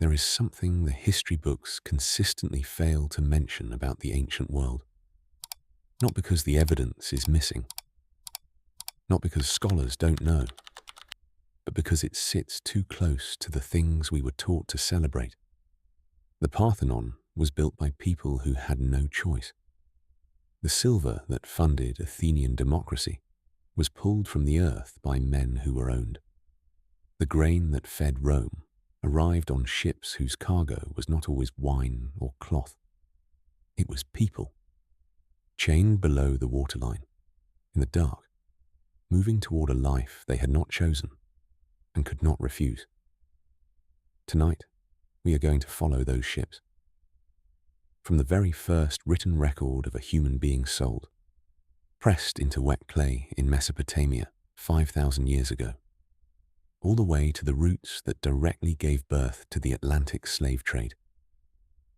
There is something the history books consistently fail to mention about the ancient world. Not because the evidence is missing, not because scholars don't know, but because it sits too close to the things we were taught to celebrate. The Parthenon was built by people who had no choice. The silver that funded Athenian democracy was pulled from the earth by men who were owned. The grain that fed Rome arrived on ships whose cargo was not always wine or cloth. It was people, chained below the waterline, in the dark, moving toward a life they had not chosen and could not refuse. Tonight, we are going to follow those ships. From the very first written record of a human being sold, pressed into wet clay in Mesopotamia 5,000 years ago, all the way to the routes that directly gave birth to the Atlantic slave trade.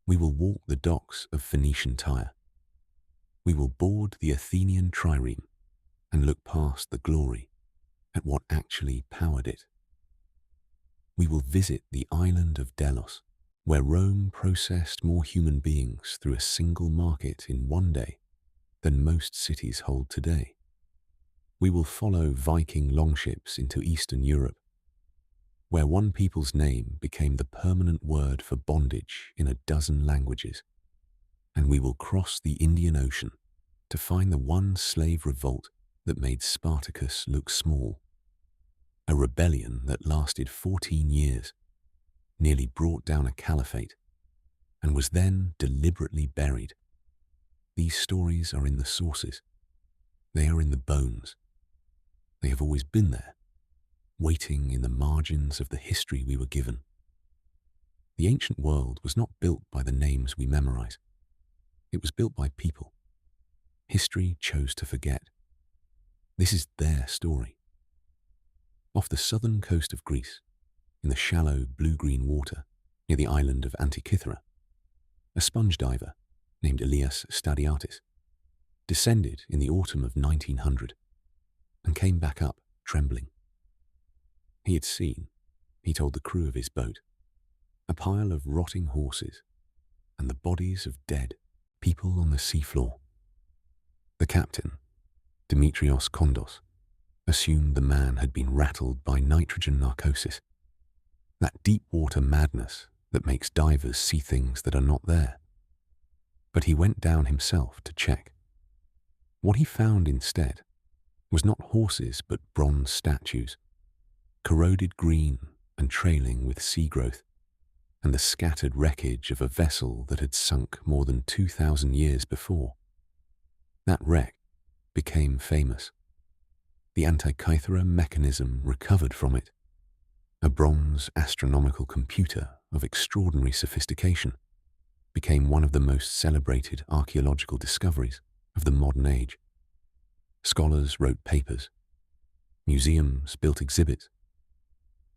We will walk the docks of Phoenician Tyre. We will board the Athenian trireme and look past the glory at what actually powered it. We will visit the island of Delos, where Rome processed more human beings through a single market in one day than most cities hold today. We will follow Viking longships into Eastern Europe, where one people's name became the permanent word for bondage in a dozen languages. And we will cross the Indian Ocean to find the one slave revolt that made Spartacus look small. A rebellion that lasted 14 years, nearly brought down a caliphate, and was then deliberately buried. These stories are in the sources. They are in the bones. They have always been there, waiting in the margins of the history we were given. The ancient world was not built by the names we memorize. It was built by people. History chose to forget. This is their story. Off the southern coast of Greece, in the shallow blue-green water near the island of Antikythera, a sponge diver named Elias Stadiatis descended in the autumn of 1900 and came back up trembling. He had seen, he told the crew of his boat, a pile of rotting horses and the bodies of dead people on the seafloor. The captain, Dimitrios Kondos, assumed the man had been rattled by nitrogen narcosis, that deep water madness that makes divers see things that are not there. But he went down himself to check. What he found instead was not horses but bronze statues, corroded green and trailing with sea growth, and the scattered wreckage of a vessel that had sunk more than 2,000 years before. That wreck became famous. The Antikythera mechanism recovered from it, a bronze astronomical computer of extraordinary sophistication, became one of the most celebrated archaeological discoveries of the modern age. Scholars wrote papers, museums built exhibits,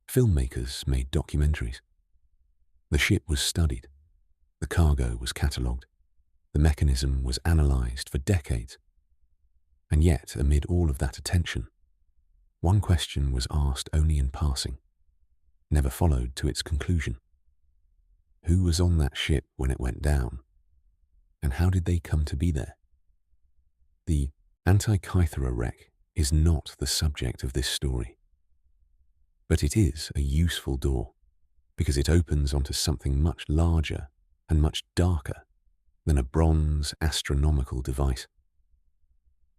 filmmakers made documentaries. The ship was studied, the cargo was catalogued, the mechanism was analyzed for decades. And yet, amid all of that attention, one question was asked only in passing, never followed to its conclusion. Who was on that ship when it went down? And how did they come to be there? The Antikythera wreck is not the subject of this story. But it is a useful door, because it opens onto something much larger and much darker than a bronze astronomical device.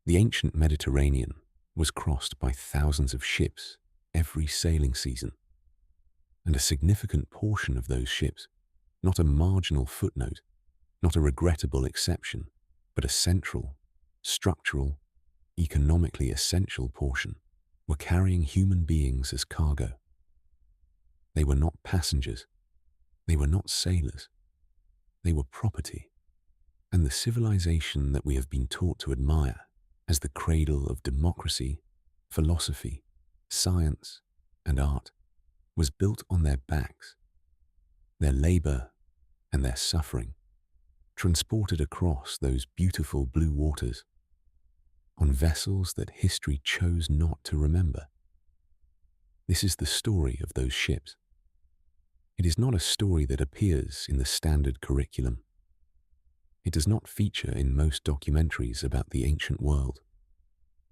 The ancient Mediterranean was crossed by thousands of ships every sailing season, and a significant portion of those ships, not a marginal footnote, not a regrettable exception, but a central, structural, economically essential portion, were carrying human beings as cargo. They were not passengers. They were not sailors. They were property. And the civilization that we have been taught to admire as the cradle of democracy, philosophy, science, and art was built on their backs, their labor and their suffering, transported across those beautiful blue waters, on vessels that history chose not to remember. This is the story of those ships. It is not a story that appears in the standard curriculum. It does not feature in most documentaries about the ancient world.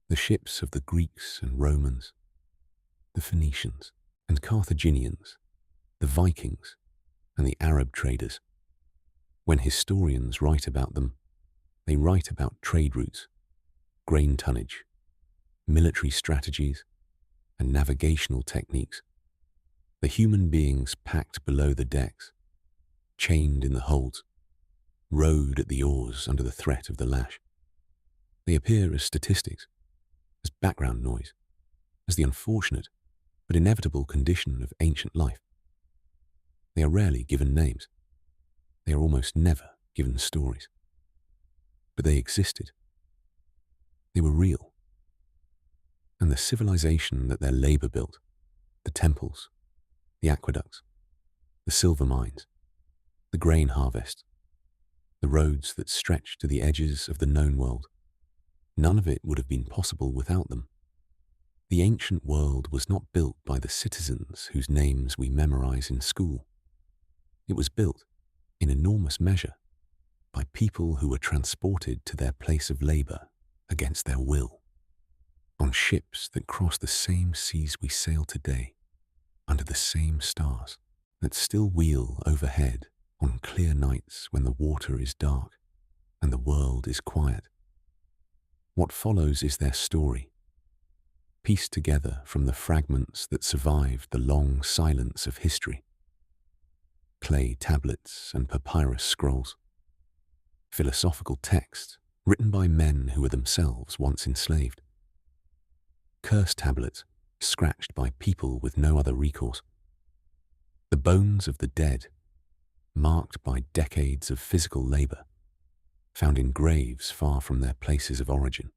The ships of the Greeks and Romans, the Phoenicians and Carthaginians, the Vikings and the Arab traders. When historians write about them, they write about trade routes, grain tonnage, military strategies, and navigational techniques. The human beings packed below the decks, chained in the holds, rowed at the oars under the threat of the lash. They appear as statistics, as background noise, as the unfortunate but inevitable condition of ancient life. They are rarely given names. They are almost never given stories. But they existed. They were real. And the civilization that their labor built, the temples, the aqueducts, the silver mines, the grain harvest, the roads that stretched to the edges of the known world, none of it would have been possible without them. The ancient world was not built by the citizens whose names we memorize in school. It was built, in enormous measure, by people who were transported to their place of labor against their will, on ships that cross the same seas we sail today, under the same stars that still wheel overhead on clear nights when the water is dark and the world is quiet. What follows is their story, pieced together from the fragments that survived the long silence of history. Clay tablets and papyrus scrolls, philosophical texts written by men who were themselves once enslaved, curse tablets scratched by people with no other recourse, the bones of the dead, marked by decades of physical labor, found in graves far from their places of origin.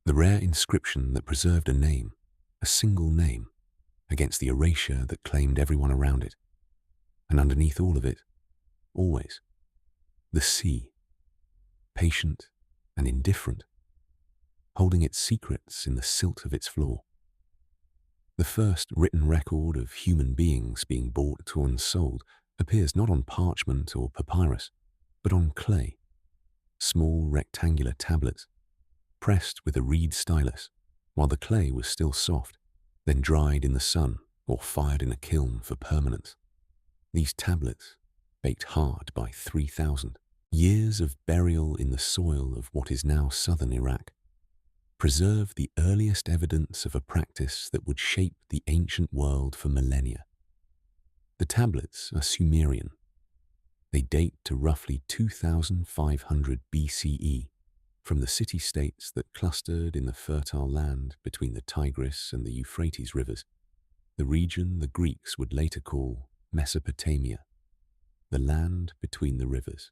The rare inscription that preserved a name, a single name, against the erasure that claimed everyone around it. And underneath all of it, always, the sea, patient and indifferent, holding its secrets in the silt of its floor. The first written record of human beings being bought and sold appears not on parchment or papyrus, but on clay, small rectangular tablets, pressed with a reed stylus while the clay was still soft, then dried in the sun or fired in a kiln for permanence. These tablets, baked hard by 3,000 years of burial in the soil of what is now southern Iraq, preserve the earliest evidence of a practice that would shape the ancient world for millennia. The tablets are Sumerian. They date to roughly 2,500 BCE, from the city-states that clustered in the fertile land between the Tigris and the Euphrates rivers, the region the Greeks would later call Mesopotamia, the land between the rivers.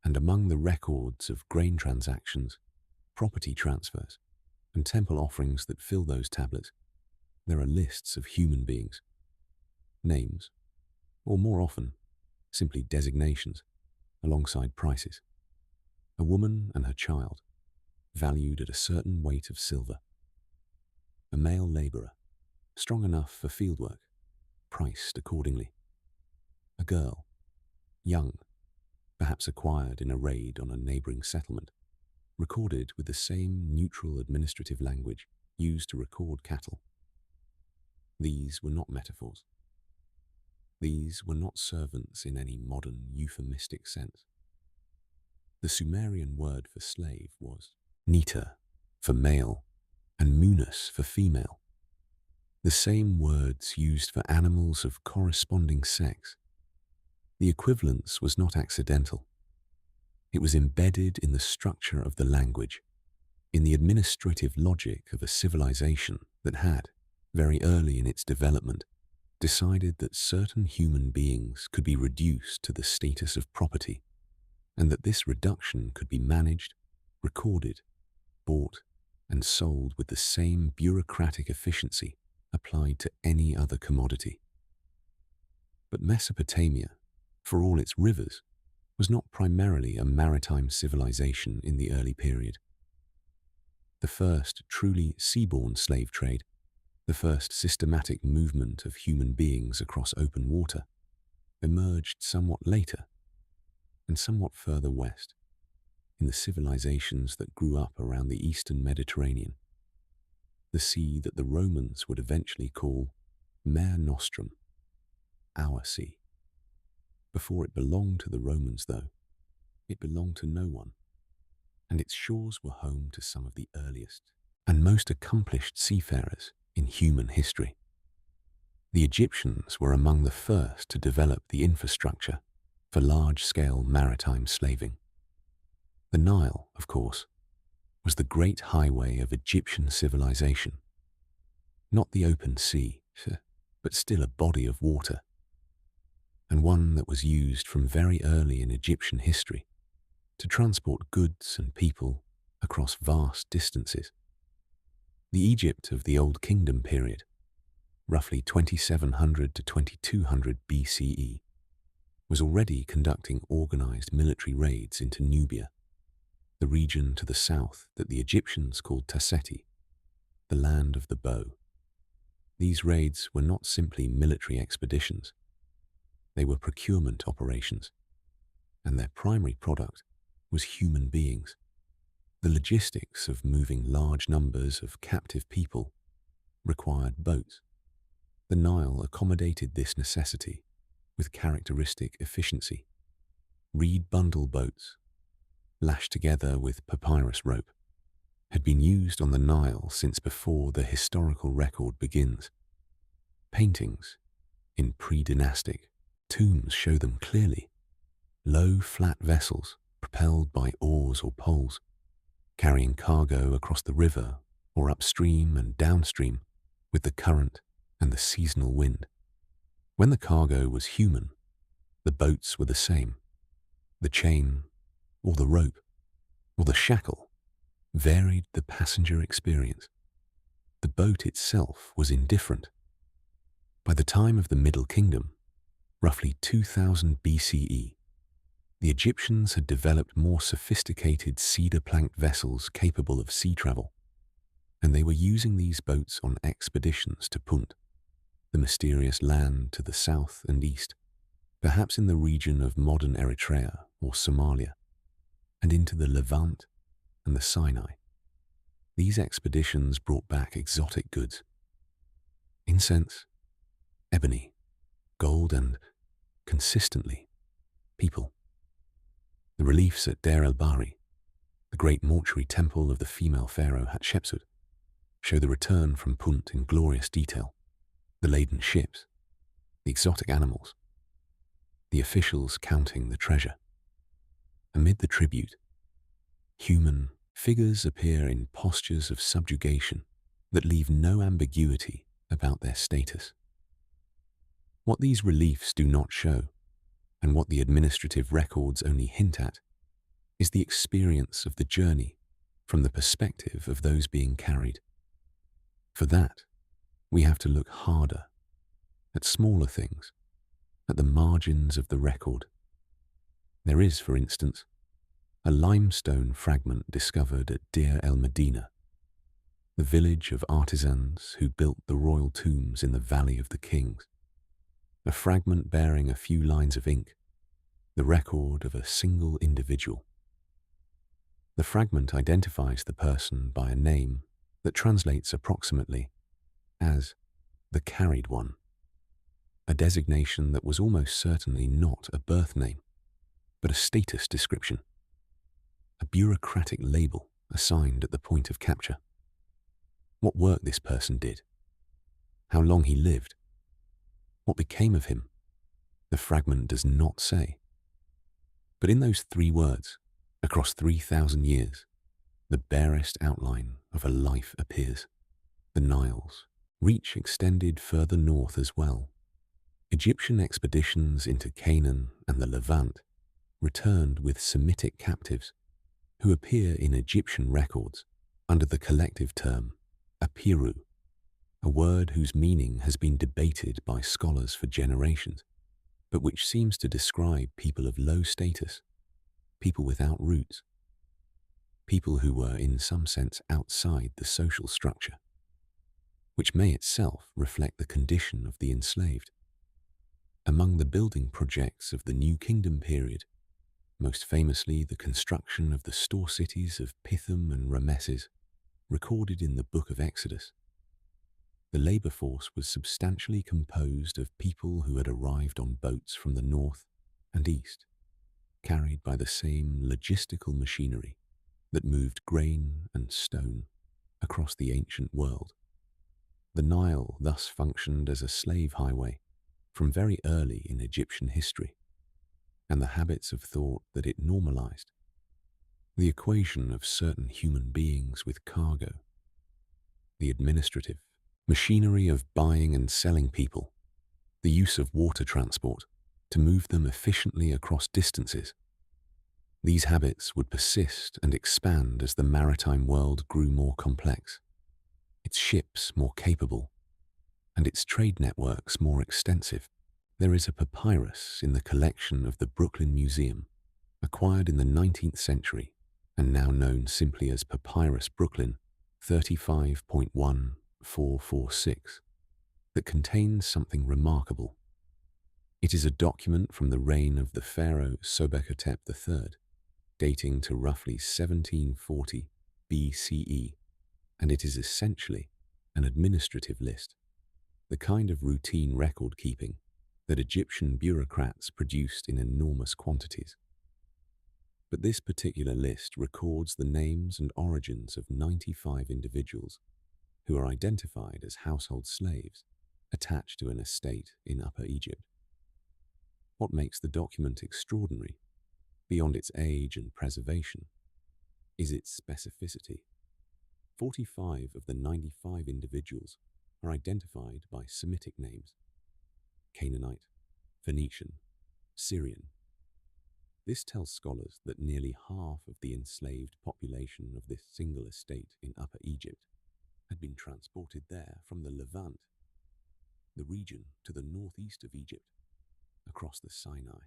And among the records of grain transactions, property transfers, and temple offerings that fill those tablets, there are lists of human beings, names, or more often, simply designations, alongside prices. A woman and her child, valued at a certain weight of silver. A male laborer, strong enough for fieldwork, priced accordingly. A girl, young, perhaps acquired in a raid on a neighboring settlement, recorded with the same neutral administrative language used to record cattle. These were not metaphors. These were not servants in any modern euphemistic sense. The Sumerian word for slave was nita for male and munus for female, the same words used for animals of corresponding sex. The equivalence was not accidental. It was embedded in the structure of the language, in the administrative logic of a civilization that had, very early in its development, decided that certain human beings could be reduced to the status of property, and that this reduction could be managed, recorded, bought, and sold with the same bureaucratic efficiency applied to any other commodity. But Mesopotamia, for all its rivers, was not primarily a maritime civilization in the early period. The first truly seaborne slave trade, The first systematic movement of human beings across open water emerged somewhat later and somewhat further west, in the civilizations that grew up around the eastern Mediterranean, the sea that the Romans would eventually call Mare Nostrum, our sea. Before it belonged to the Romans, though, it belonged to no one, and its shores were home to some of the earliest and most accomplished seafarers in human history. The Egyptians were among the first to develop the infrastructure for large-scale maritime slaving. The Nile, of course, was the great highway of Egyptian civilization. Not the open sea, but still a body of water, and one that was used from very early in Egyptian history to transport goods and people across vast distances. The Egypt of the Old Kingdom period, roughly 2700 to 2200 BCE, was already conducting organized military raids into Nubia, the region to the south that the Egyptians called Tasseti, the land of the bow. These raids were not simply military expeditions. They were procurement operations, and their primary product was human beings. The logistics of moving large numbers of captive people required boats. The Nile accommodated this necessity with characteristic efficiency. Reed bundle boats, lashed together with papyrus rope, had been used on the Nile since before the historical record begins. Paintings in pre-dynastic tombs show them clearly. Low, flat vessels propelled by oars or poles, carrying cargo across the river or upstream and downstream with the current and the seasonal wind. When the cargo was human, the boats were the same. The chain, or the rope, or the shackle varied the passenger experience. The boat itself was indifferent. By the time of the Middle Kingdom, roughly 2000 BCE, the Egyptians had developed more sophisticated cedar-planked vessels capable of sea travel, and they were using these boats on expeditions to Punt, the mysterious land to the south and east, perhaps in the region of modern Eritrea or Somalia, and into the Levant and the Sinai. These expeditions brought back exotic goods: incense, ebony, gold, and, consistently, people. The reliefs at Deir el-Bahri, the great mortuary temple of the female pharaoh Hatshepsut, show the return from Punt in glorious detail. The laden ships, the exotic animals, the officials counting the treasure. Amid the tribute, human figures appear in postures of subjugation that leave no ambiguity about their status. What these reliefs do not show, and what the administrative records only hint at, is the experience of the journey from the perspective of those being carried. For that, we have to look harder, at smaller things, at the margins of the record. There is, for instance, a limestone fragment discovered at Deir el-Medina, the village of artisans who built the royal tombs in the Valley of the Kings. A fragment bearing a few lines of ink, the record of a single individual. The fragment identifies the person by a name that translates approximately as the carried one, a designation that was almost certainly not a birth name, but a status description, a bureaucratic label assigned at the point of capture. What work this person did, how long he lived, what became of him, the fragment does not say. But in those 3 words, across 3,000 years, the barest outline of a life appears. The Nile's reach extended further north as well. Egyptian expeditions into Canaan and the Levant returned with Semitic captives who appear in Egyptian records under the collective term Apiru, a word whose meaning has been debated by scholars for generations, but which seems to describe people of low status, people without roots, people who were in some sense outside the social structure. which may itself reflect the condition of the enslaved. Among the building projects of the New Kingdom period, most famously the construction of the store cities of Pithom and Rameses, recorded in the Book of Exodus, the labor force was substantially composed of people who had arrived on boats from the north and east, carried by the same logistical machinery that moved grain and stone across the ancient world. The Nile thus functioned as a slave highway from very early in Egyptian history, and the habits of thought that it normalized, the equation of certain human beings with cargo, the administrative machinery of buying and selling people, the use of water transport to move them efficiently across distances. These habits would persist and expand as the maritime world grew more complex, its ships more capable, and its trade networks more extensive. There is a papyrus in the collection of the Brooklyn Museum, acquired in the 19th century and now known simply as Papyrus Brooklyn 35.1446, that contains something remarkable. It is a document from the reign of the pharaoh Sobekatep III, dating to roughly 1740 BCE, and it is essentially an administrative list, the kind of routine record-keeping that Egyptian bureaucrats produced in enormous quantities. But this particular list records the names and origins of 95 individuals who are identified as household slaves attached to an estate in Upper Egypt. What makes the document extraordinary, beyond its age and preservation, is its specificity. 45 of the 95 individuals are identified by Semitic names: Canaanite, Phoenician, Syrian. This tells scholars that nearly half of the enslaved population of this single estate in Upper Egypt had been transported there from the Levant, the region to the northeast of Egypt, across the Sinai,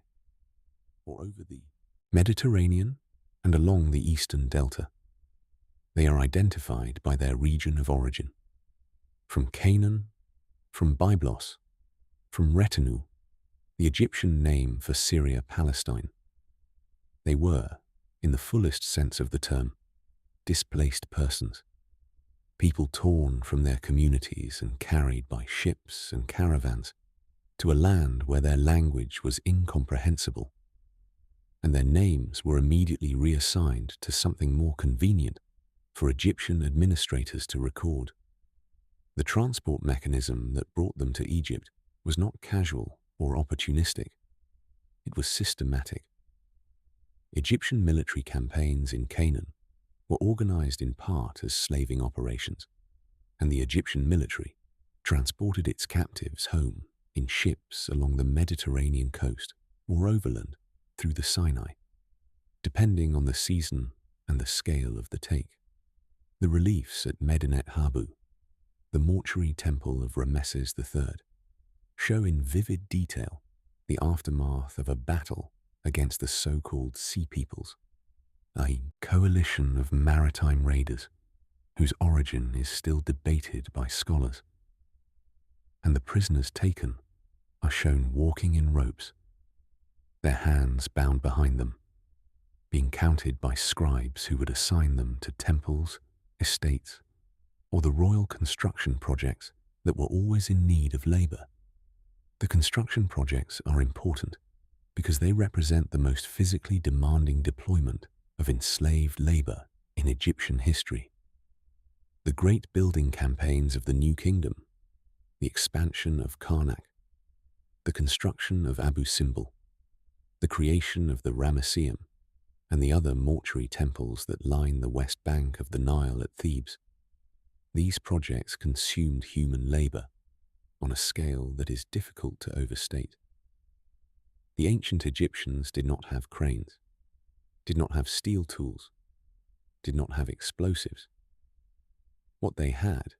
or over the Mediterranean and along the eastern delta. They are identified by their region of origin, from Canaan, from Byblos, from Retenu, the Egyptian name for Syria-Palestine. They were, in the fullest sense of the term, displaced persons, people torn from their communities and carried by ships and caravans to a land where their language was incomprehensible, and their names were immediately reassigned to something more convenient for Egyptian administrators to record. The transport mechanism that brought them to Egypt was not casual or opportunistic. It was systematic. Egyptian military campaigns in Canaan were organized in part as slaving operations, and the Egyptian military transported its captives home in ships along the Mediterranean coast or overland through the Sinai, depending on the season and the scale of the take. The reliefs at Medinet Habu, the mortuary temple of Rameses III, show in vivid detail the aftermath of a battle against the so-called Sea Peoples, a coalition of maritime raiders whose origin is still debated by scholars. And the prisoners taken are shown walking in ropes, their hands bound behind them, being counted by scribes who would assign them to temples, estates, or the royal construction projects that were always in need of labor. The construction projects are important because they represent the most physically demanding deployment of enslaved labor in Egyptian history. The great building campaigns of the New Kingdom, the expansion of Karnak, the construction of Abu Simbel, the creation of the Ramesseum, and the other mortuary temples that line the west bank of the Nile at Thebes. These projects consumed human labor on a scale that is difficult to overstate. The ancient Egyptians did not have cranes, did not have steel tools, did not have explosives. What they had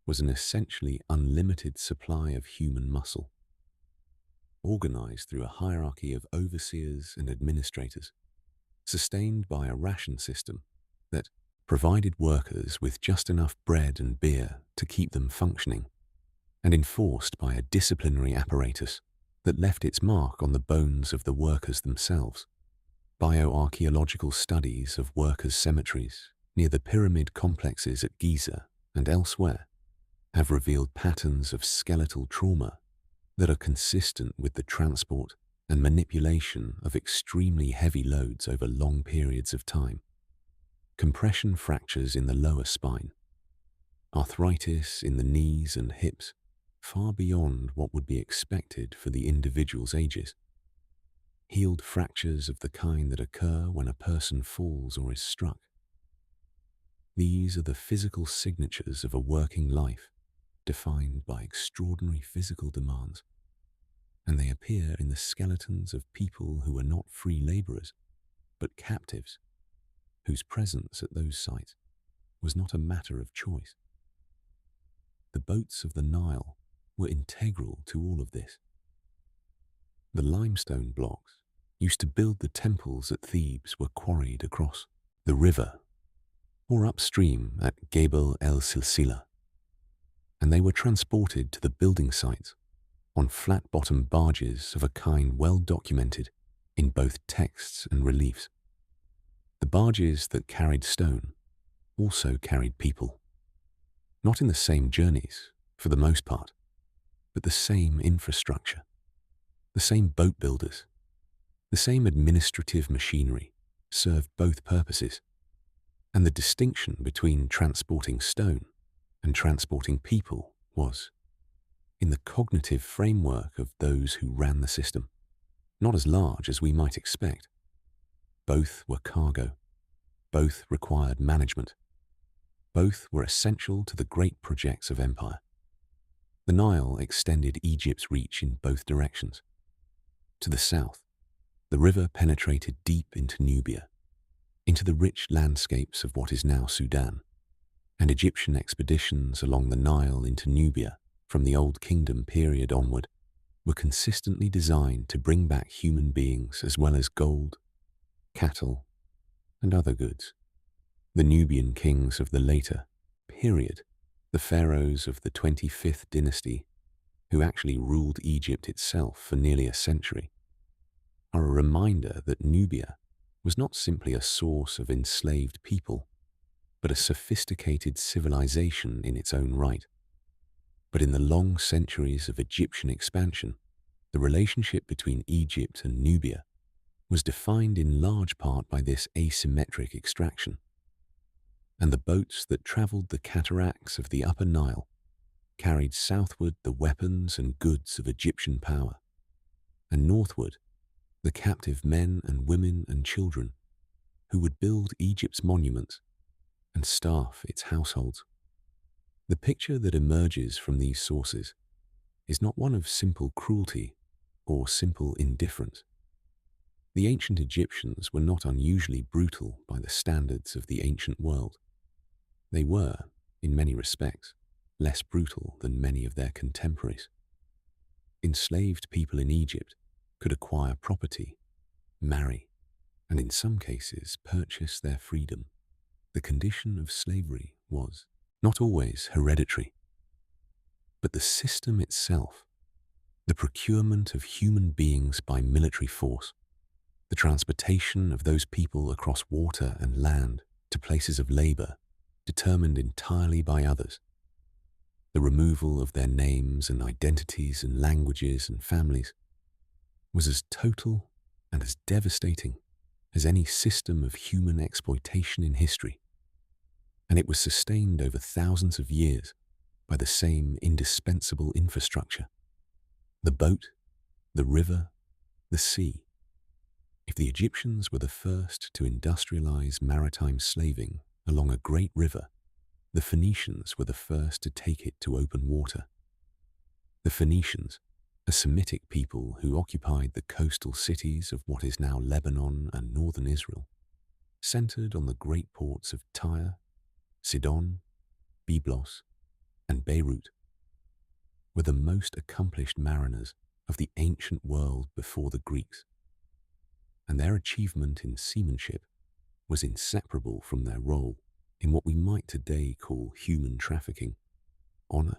was an essentially unlimited supply of human muscle, organized through a hierarchy of overseers and administrators, sustained by a ration system that, provided workers with just enough bread and beer to keep them functioning, and enforced by a disciplinary apparatus that left its mark on the bones of the workers themselves. Bioarchaeological studies of workers' cemeteries near the pyramid complexes at Giza and elsewhere have revealed patterns of skeletal trauma that are consistent with the transport and manipulation of extremely heavy loads over long periods of time. Compression fractures in the lower spine, arthritis in the knees and hips, far beyond what would be expected for the individual's ages. Healed fractures of the kind that occur when a person falls or is struck. These are the physical signatures of a working life defined by extraordinary physical demands, and they appear in the skeletons of people who are not free laborers, but captives, whose presence at those sites was not a matter of choice. The boats of the Nile were integral to all of this. The limestone blocks used to build the temples at Thebes were quarried across the river or upstream at Gebel el-Silsila, and they were transported to the building sites on flat-bottomed barges of a kind well documented in both texts and reliefs. The barges that carried stone also carried people, not in the same journeys, for the most part, but the same infrastructure, the same boat builders, the same administrative machinery served both purposes, and the distinction between transporting stone and transporting people was, in the cognitive framework of those who ran the system, not as large as we might expect. Both were cargo, both required management, both were essential to the great projects of empire. The Nile extended Egypt's reach in both directions. To the south, the river penetrated deep into Nubia, into the rich landscapes of what is now Sudan, and Egyptian expeditions along the Nile into Nubia from the Old Kingdom period onward were consistently designed to bring back human beings as well as gold, cattle, and other goods. The Nubian kings of the later period, the pharaohs of the 25th dynasty, who actually ruled Egypt itself for nearly a century, are a reminder that Nubia was not simply a source of enslaved people, but a sophisticated civilization in its own right. But in the long centuries of Egyptian expansion, the relationship between Egypt and Nubia was defined in large part by this asymmetric extraction, and the boats that traveled the cataracts of the Upper Nile carried southward the weapons and goods of Egyptian power, and northward the captive men and women and children who would build Egypt's monuments and staff its households. The picture that emerges from these sources is not one of simple cruelty or simple indifference. The ancient Egyptians were not unusually brutal by the standards of the ancient world. They were, in many respects, less brutal than many of their contemporaries. Enslaved people in Egypt could acquire property, marry, and in some cases purchase their freedom. The condition of slavery was not always hereditary, but the system itself, the procurement of human beings by military force, the transportation of those people across water and land to places of labor determined entirely by others, the removal of their names and identities and languages and families, was as total and as devastating as any system of human exploitation in history, and it was sustained over thousands of years by the same indispensable infrastructure: the boat, the river, the sea. If the Egyptians were the first to industrialize maritime slaving along a great river, the Phoenicians were the first to take it to open water. The Phoenicians, a Semitic people who occupied the coastal cities of what is now Lebanon and northern Israel, centered on the great ports of Tyre, Sidon, Byblos, and Beirut, were the most accomplished mariners of the ancient world before the Greeks, and their achievement in seamanship was inseparable from their role in what we might today call human trafficking on a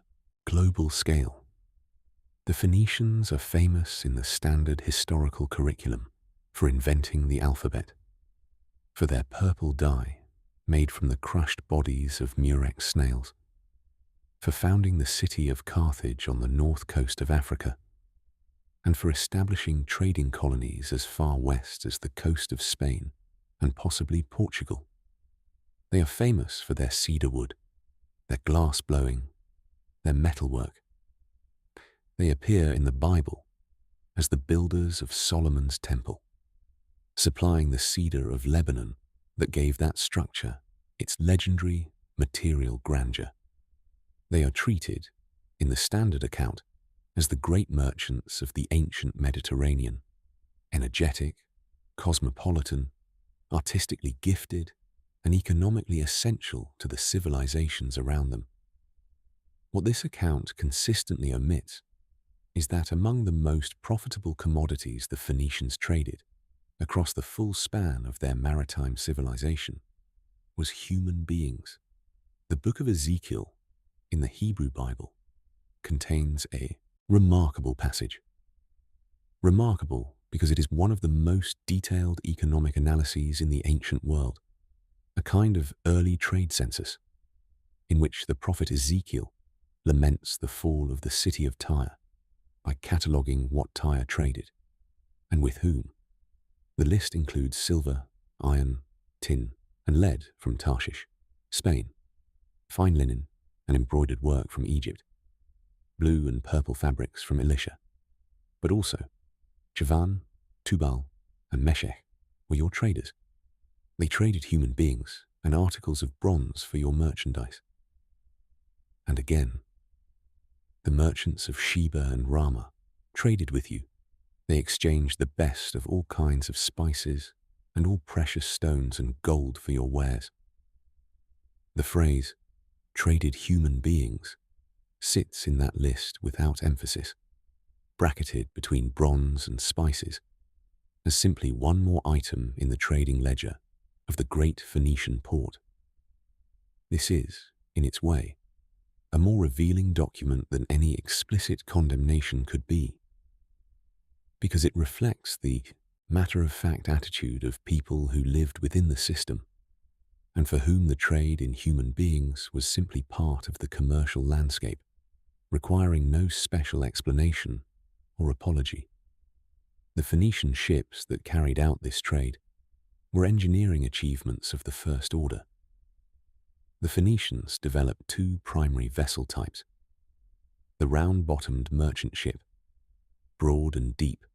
global scale. The Phoenicians are famous in the standard historical curriculum for inventing the alphabet, for their purple dye made from the crushed bodies of murex snails, for founding the city of Carthage on the north coast of Africa, and for establishing trading colonies as far west as the coast of Spain and possibly Portugal. They are famous for their cedar wood, their glass blowing, their metalwork. They appear in the Bible as the builders of Solomon's temple, supplying the cedar of Lebanon that gave that structure its legendary material grandeur. They are treated, in the standard account, as the great merchants of the ancient Mediterranean, energetic, cosmopolitan, artistically gifted, and economically essential to the civilizations around them. What this account consistently omits is that among the most profitable commodities the Phoenicians traded across the full span of their maritime civilization was human beings. The book of Ezekiel in the Hebrew Bible contains a remarkable passage. Remarkable because it is one of the most detailed economic analyses in the ancient world, a kind of early trade census, in which the prophet Ezekiel laments the fall of the city of Tyre by cataloguing what Tyre traded, and with whom. The list includes silver, iron, tin, and lead from Tarshish, Spain, fine linen and embroidered work from Egypt, blue and purple fabrics from Elisha, but also Javan, Tubal, and Meshech were your traders. They traded human beings and articles of bronze for your merchandise. And again, the merchants of Sheba and Ramah traded with you. They exchanged the best of all kinds of spices and all precious stones and gold for your wares. The phrase, traded human beings, sits in that list without emphasis, bracketed between bronze and spices, as simply one more item in the trading ledger of the great Phoenician port. This is, in its way, a more revealing document than any explicit condemnation could be, because it reflects the matter-of-fact attitude of people who lived within the system and for whom the trade in human beings was simply part of the commercial landscape, requiring no special explanation or apology. The Phoenician ships that carried out this trade were engineering achievements of the first order. The Phoenicians developed two primary vessel types: the round-bottomed merchant ship, broad and deep,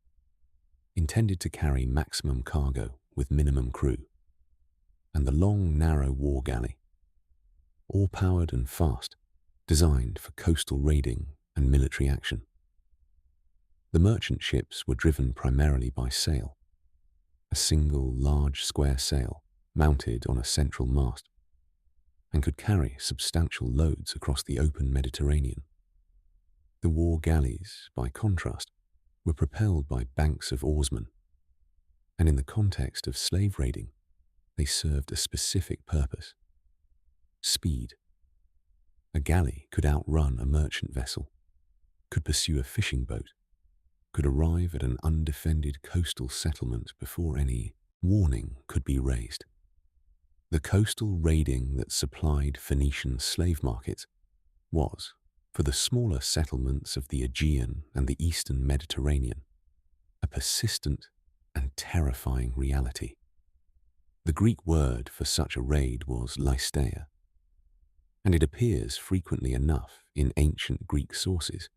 intended to carry maximum cargo with minimum crew, and the long, narrow war galley, all-powered and fast, designed for coastal raiding and military action. The merchant ships were driven primarily by sail, a single large square sail mounted on a central mast, and could carry substantial loads across the open Mediterranean. The war galleys, by contrast, were propelled by banks of oarsmen, and in the context of slave raiding, they served a specific purpose: speed. A galley could outrun a merchant vessel, could pursue a fishing boat, could arrive at an undefended coastal settlement before any warning could be raised. The coastal raiding that supplied Phoenician slave markets was, for the smaller settlements of the Aegean and the eastern Mediterranean, a persistent and terrifying reality. The Greek word for such a raid was lysteia, and it appears frequently enough in ancient Greek sources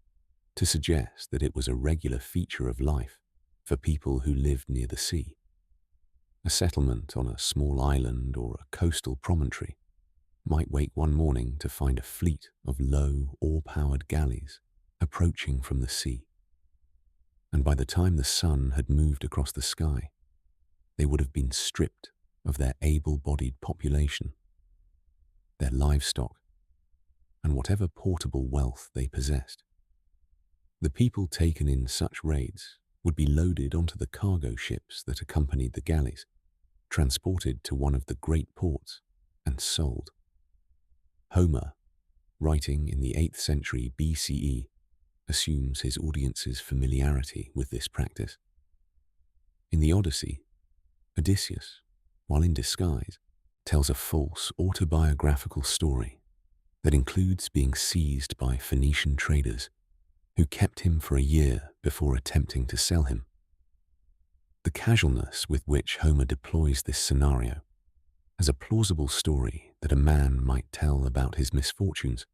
to suggest that it was a regular feature of life for people who lived near the sea. A settlement on a small island or a coastal promontory might wake one morning to find a fleet of low, oar-powered galleys approaching from the sea. And by the time the sun had moved across the sky, they would have been stripped of their able-bodied population, their livestock, and whatever portable wealth they possessed. The people taken in such raids would be loaded onto the cargo ships that accompanied the galleys, transported to one of the great ports, and sold. Homer, writing in the 8th century BCE, assumes his audience's familiarity with this practice. In the Odyssey, Odysseus, while in disguise, tells a false autobiographical story that includes being seized by Phoenician traders who kept him for a year before attempting to sell him. The casualness with which Homer deploys this scenario as a plausible story that a man might tell about his misfortunes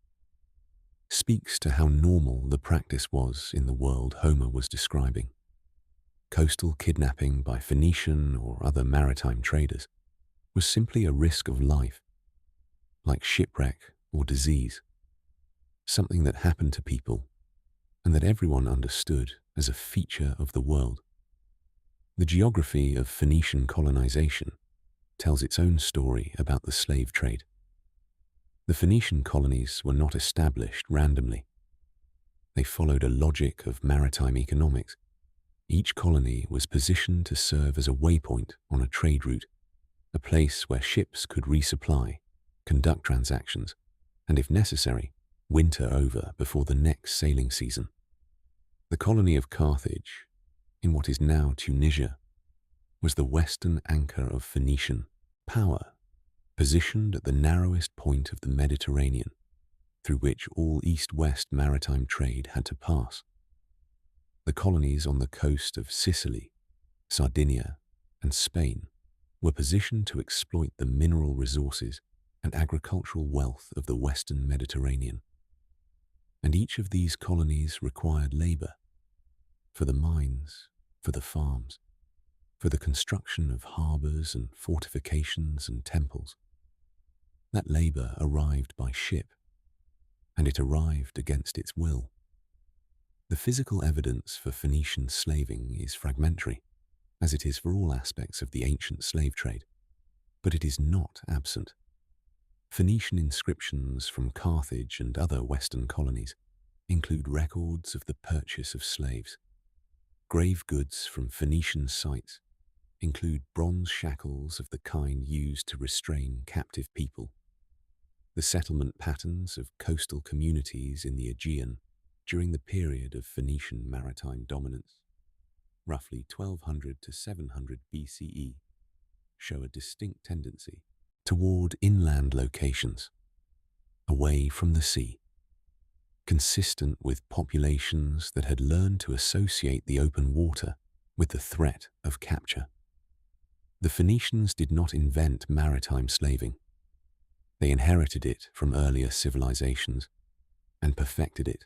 speaks to how normal the practice was in the world Homer was describing. Coastal kidnapping by Phoenician or other maritime traders was simply a risk of life, like shipwreck or disease, something that happened to people and that everyone understood as a feature of the world. The geography of Phoenician colonization tells its own story about the slave trade. The Phoenician colonies were not established randomly. They followed a logic of maritime economics. Each colony was positioned to serve as a waypoint on a trade route, a place where ships could resupply, conduct transactions, and if necessary, winter over before the next sailing season. The colony of Carthage, in what is now Tunisia, was the western anchor of Phoenician power, positioned at the narrowest point of the Mediterranean, through which all east-west maritime trade had to pass. The colonies on the coast of Sicily, Sardinia, and Spain were positioned to exploit the mineral resources and agricultural wealth of the western Mediterranean. And each of these colonies required labor for the mines, for the farms, for the construction of harbors and fortifications and temples. That labor arrived by ship, and it arrived against its will. The physical evidence for Phoenician slaving is fragmentary, as it is for all aspects of the ancient slave trade, but it is not absent. Phoenician inscriptions from Carthage and other Western colonies include records of the purchase of slaves. Grave goods from Phoenician sites include bronze shackles of the kind used to restrain captive people. The settlement patterns of coastal communities in the Aegean during the period of Phoenician maritime dominance, roughly 1200 to 700 BCE, show a distinct tendency toward inland locations, away from the sea, consistent with populations that had learned to associate the open water with the threat of capture. The Phoenicians did not invent maritime slaving. They inherited it from earlier civilizations and perfected it,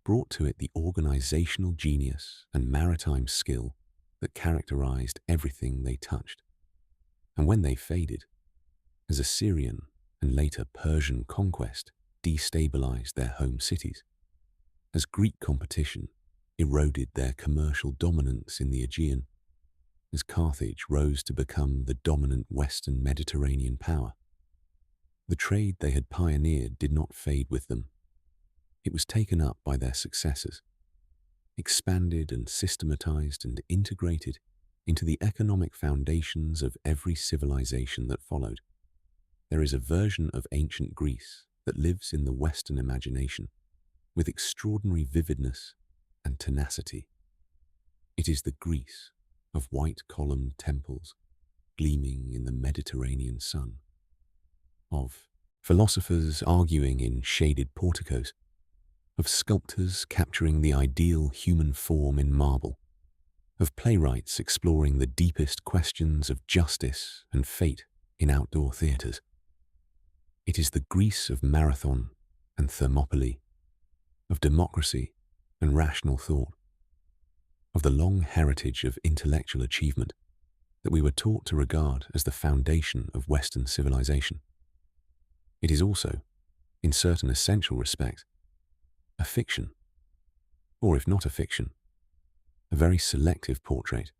brought to it the organizational genius and maritime skill that characterized everything they touched. And when they faded, as Assyrian and later Persian conquest destabilized their home cities, as Greek competition eroded their commercial dominance in the Aegean, as Carthage rose to become the dominant Western Mediterranean power, the trade they had pioneered did not fade with them. It was taken up by their successors, expanded and systematized and integrated into the economic foundations of every civilization that followed. There is a version of ancient Greece that lives in the Western imagination with extraordinary vividness and tenacity. It is the Greece of white-columned temples gleaming in the Mediterranean sun, of philosophers arguing in shaded porticos, of sculptors capturing the ideal human form in marble, of playwrights exploring the deepest questions of justice and fate in outdoor theatres. It is the Greece of Marathon and Thermopylae, of democracy and rational thought, of the long heritage of intellectual achievement that we were taught to regard as the foundation of Western civilization. It is also, in certain essential respects, a fiction, or if not a fiction, a very selective portrait,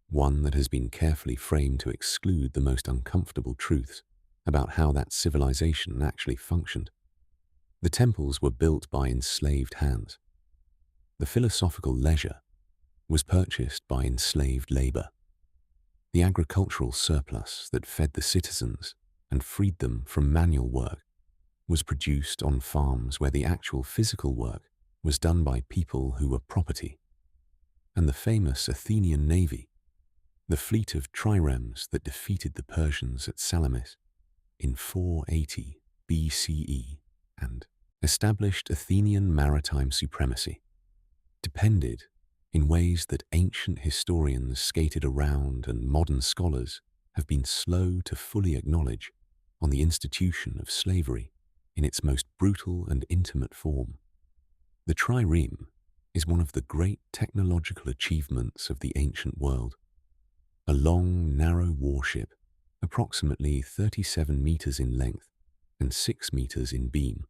one that has been carefully framed to exclude the most uncomfortable truths about how that civilization actually functioned. The temples were built by enslaved hands. The philosophical leisure was purchased by enslaved labor. The agricultural surplus that fed the citizens and freed them from manual work was produced on farms where the actual physical work was done by people who were property, and the famous Athenian navy, the fleet of triremes that defeated the Persians at Salamis in 480 BCE and established Athenian maritime supremacy, depended in ways that ancient historians skated around and modern scholars have been slow to fully acknowledge on the institution of slavery in its most brutal and intimate form. The trireme is one of the great technological achievements of the ancient world. A long, narrow warship, approximately 37 meters in length and 6 meters in beam,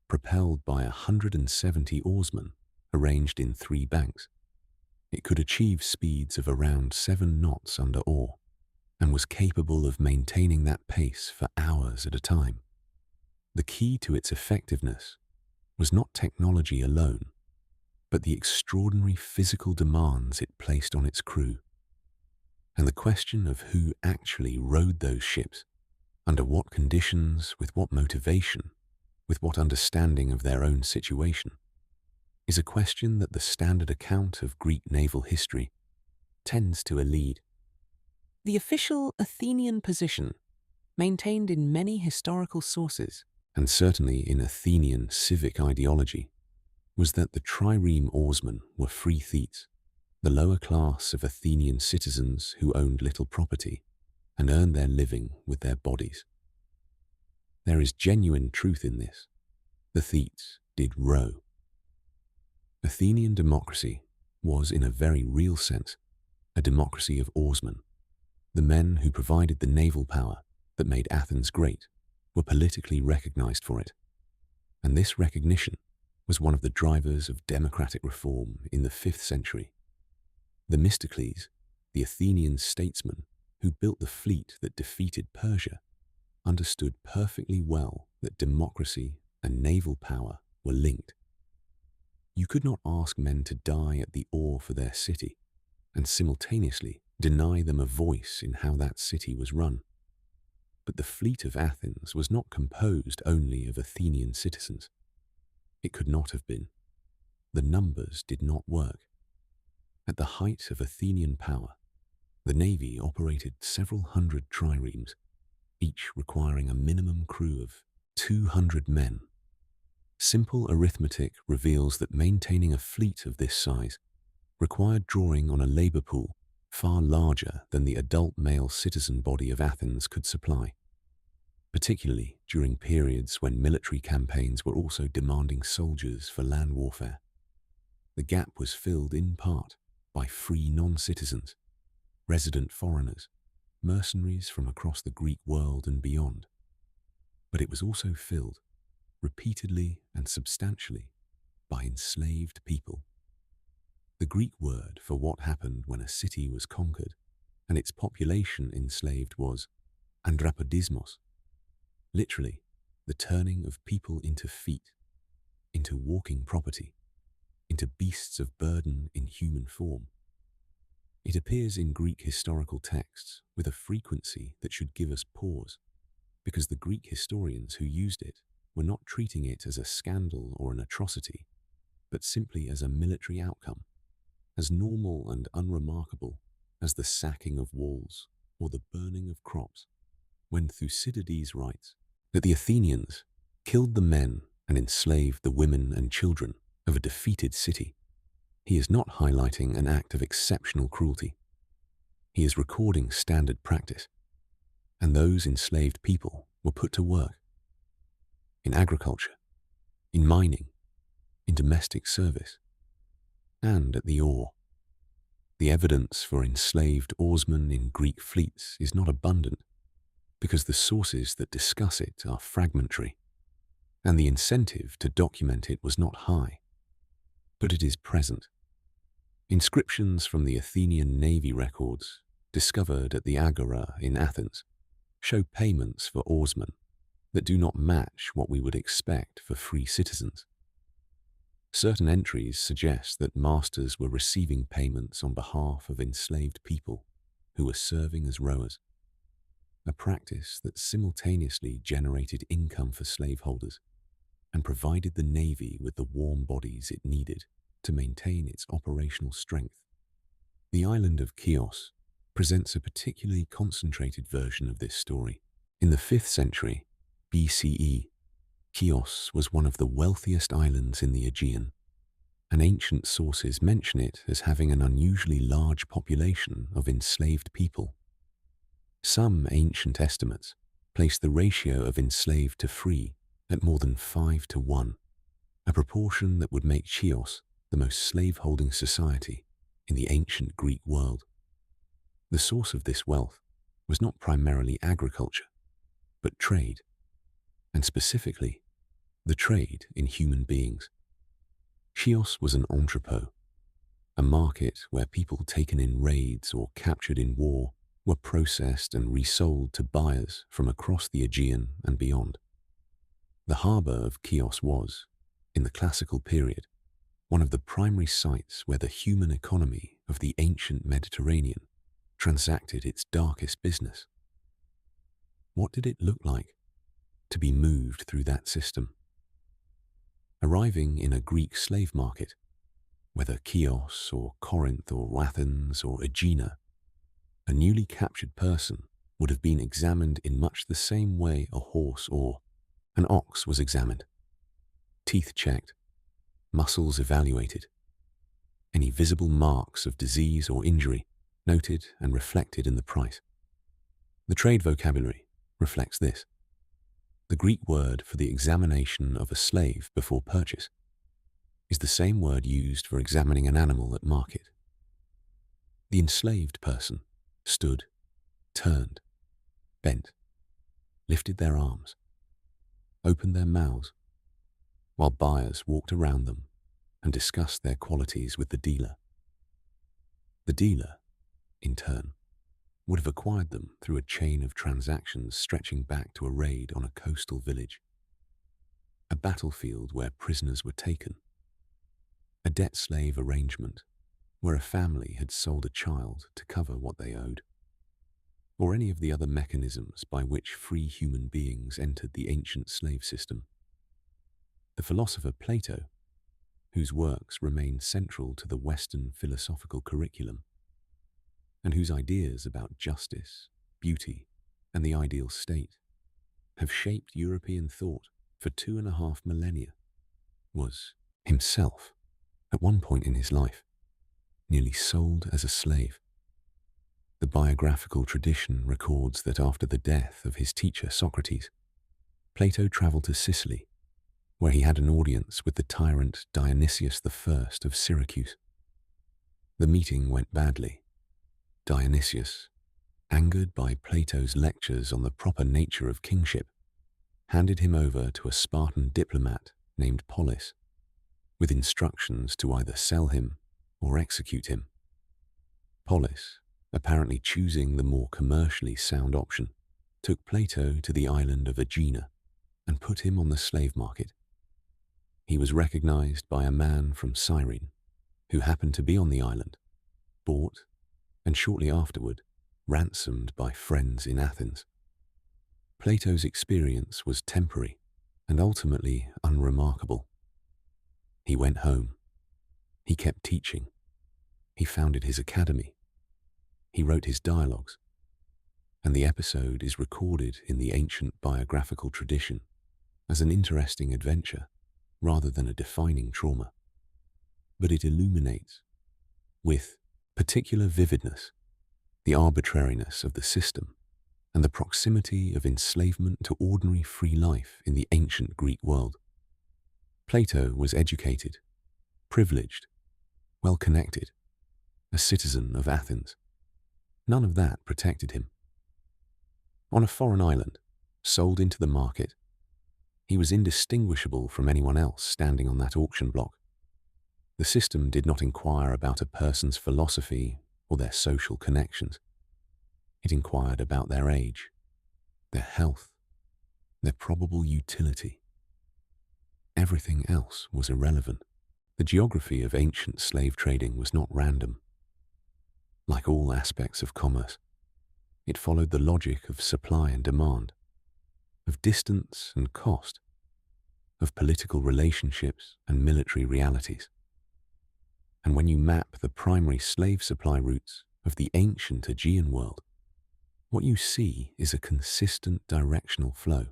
propelled by 170 oarsmen arranged in 3 banks. It could achieve speeds of around 7 knots under oar and was capable of maintaining that pace for hours at a time. The key to its effectiveness was not technology alone, but the extraordinary physical demands it placed on its crew, and the question of who actually rowed those ships, under what conditions, with what motivation, with what understanding of their own situation, is a question that the standard account of Greek naval history tends to elude. The official Athenian position, maintained in many historical sources, and certainly in Athenian civic ideology, was that the trireme oarsmen were free thetes, the lower class of Athenian citizens who owned little property and earned their living with their bodies. There is genuine truth in this. The thetes did row. Athenian democracy was, in a very real sense, a democracy of oarsmen. The men who provided the naval power that made Athens great were politically recognized for it, and this recognition was one of the drivers of democratic reform in the 5th century. Themistocles, the Athenian statesman who built the fleet that defeated Persia, understood perfectly well that democracy and naval power were linked. You could not ask men to die at the oar for their city and simultaneously deny them a voice in how that city was run. But the fleet of Athens was not composed only of Athenian citizens. It could not have been. The numbers did not work. At the height of Athenian power, the navy operated several hundred triremes, each requiring a minimum crew of 200 men. Simple arithmetic reveals that maintaining a fleet of this size required drawing on a labor pool far larger than the adult male citizen body of Athens could supply, particularly during periods when military campaigns were also demanding soldiers for land warfare. The gap was filled in part by free non-citizens, resident foreigners, mercenaries from across the Greek world and beyond. But it was also filled, repeatedly and substantially, by enslaved people. The Greek word for what happened when a city was conquered and its population enslaved was andrapodismos, literally the turning of people into feet, into walking property, into beasts of burden in human form. It appears in Greek historical texts with a frequency that should give us pause, because the Greek historians who used it were not treating it as a scandal or an atrocity, but simply as a military outcome, as normal and unremarkable as the sacking of walls or the burning of crops, when Thucydides writes that the Athenians killed the men and enslaved the women and children of a defeated city. He is not highlighting an act of exceptional cruelty. He is recording standard practice, and those enslaved people were put to work in agriculture, in mining, in domestic service, and at the oar. The evidence for enslaved oarsmen in Greek fleets is not abundant because the sources that discuss it are fragmentary, and the incentive to document it was not high. But it is present. Inscriptions from the Athenian navy records, discovered at the Agora in Athens, show payments for oarsmen that do not match what we would expect for free citizens. Certain entries suggest that masters were receiving payments on behalf of enslaved people who were serving as rowers. a practice that simultaneously generated income for slaveholders and provided the Navy with the warm bodies it needed to maintain its operational strength. The island of Chios presents a particularly concentrated version of this story. In the 5th century BCE, Chios was one of the wealthiest islands in the Aegean, and ancient sources mention it as having an unusually large population of enslaved people. Some ancient estimates place the ratio of enslaved to free at more than 5 to 1, a proportion that would make Chios the most slave-holding society in the ancient Greek world. The source of this wealth was not primarily agriculture, but trade, and specifically, the trade in human beings. Chios was an entrepot, a market where people taken in raids or captured in war were processed and resold to buyers from across the Aegean and beyond. The harbour of Chios was, in the classical period, one of the primary sites where the human economy of the ancient Mediterranean transacted its darkest business. What did it look like to be moved through that system? Arriving in a Greek slave market, whether Chios or Corinth or Athens or Aegina, a newly captured person would have been examined in much the same way a horse or an ox was examined. Teeth checked, muscles evaluated, any visible marks of disease or injury noted and reflected in the price. The trade vocabulary reflects this. The Greek word for the examination of a slave before purchase is the same word used for examining an animal at market. The enslaved person stood, turned, bent, lifted their arms, opened their mouths, while buyers walked around them and discussed their qualities with the dealer. The dealer, in turn, would have acquired them through a chain of transactions stretching back to a raid on a coastal village, a battlefield where prisoners were taken, a debt-slave arrangement where a family had sold a child to cover what they owed, or any of the other mechanisms by which free human beings entered the ancient slave system. The philosopher Plato, whose works remain central to the Western philosophical curriculum, and whose ideas about justice, beauty, and the ideal state have shaped European thought for 2.5 millennia, was himself, at one point in his life, nearly sold as a slave. The biographical tradition records that after the death of his teacher Socrates, Plato travelled to Sicily, where he had an audience with the tyrant Dionysius I of Syracuse. The meeting went badly. Dionysius, angered by Plato's lectures on the proper nature of kingship, handed him over to a Spartan diplomat named Polis, with instructions to either sell him or execute him. Polis, apparently choosing the more commercially sound option, took Plato to the island of Aegina and put him on the slave market. He was recognized by a man from Cyrene, who happened to be on the island, bought, and shortly afterward, ransomed by friends in Athens. Plato's experience was temporary and ultimately unremarkable. He went home. He kept teaching. He founded his academy. He wrote his dialogues. And the episode is recorded in the ancient biographical tradition as an interesting adventure rather than a defining trauma. But it illuminates, with particular vividness, the arbitrariness of the system and the proximity of enslavement to ordinary free life in the ancient Greek world. Plato was educated, privileged, well-connected, a citizen of Athens. None of that protected him. On a foreign island, sold into the market, he was indistinguishable from anyone else standing on that auction block. The system did not inquire about a person's philosophy or their social connections. It inquired about their age, their health, their probable utility. Everything else was irrelevant. The geography of ancient slave trading was not random. Like all aspects of commerce, It followed the logic of supply and demand, of distance and cost, of political relationships and military realities. And when you map the primary slave supply routes of the ancient Aegean world, what you see is a consistent directional flow.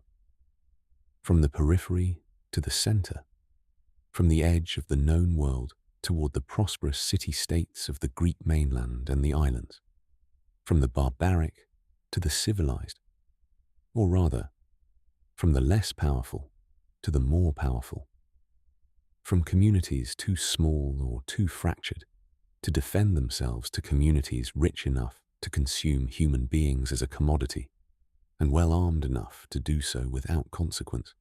From the periphery to the center, from the edge of the known world toward the prosperous city-states of the Greek mainland and the islands, from the barbaric to the civilized, or rather, from the less powerful to the more powerful, from communities too small or too fractured to defend themselves to communities rich enough to consume human beings as a commodity and well armed enough to do so without consequence.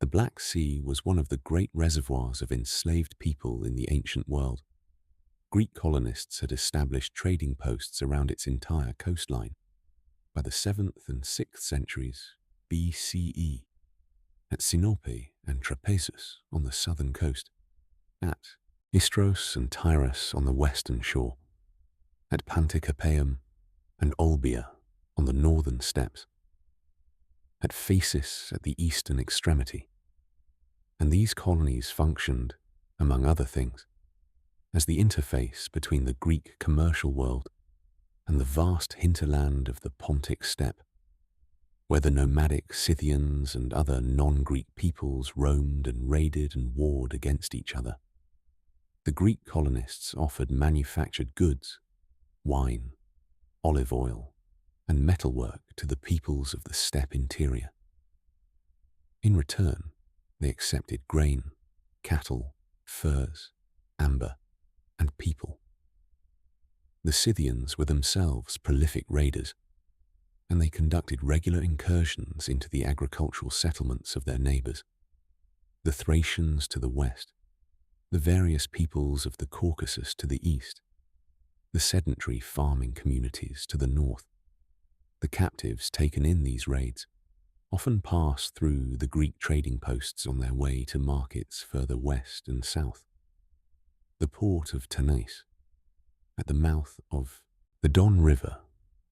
The Black Sea was one of the great reservoirs of enslaved people in the ancient world. Greek colonists had established trading posts around its entire coastline. By the 7th and 6th centuries BCE, at Sinope and Trapezus on the southern coast, at Istros and Tyros on the western shore, at Pantikapaeum and Olbia on the northern steppes, at Phasis at the eastern extremity. And these colonies functioned, among other things, as the interface between the Greek commercial world and the vast hinterland of the Pontic steppe, where the nomadic Scythians and other non-Greek peoples roamed and raided and warred against each other. The Greek colonists offered manufactured goods, wine, olive oil, and metalwork to the peoples of the steppe interior. In return, they accepted grain, cattle, furs, amber, and people. The Scythians were themselves prolific raiders, and they conducted regular incursions into the agricultural settlements of their neighbors. The Thracians to the west, the various peoples of the Caucasus to the east, the sedentary farming communities to the north. The captives taken in these raids often passed through the Greek trading posts on their way to markets further west and south. The port of Tanais, at the mouth of the Don River,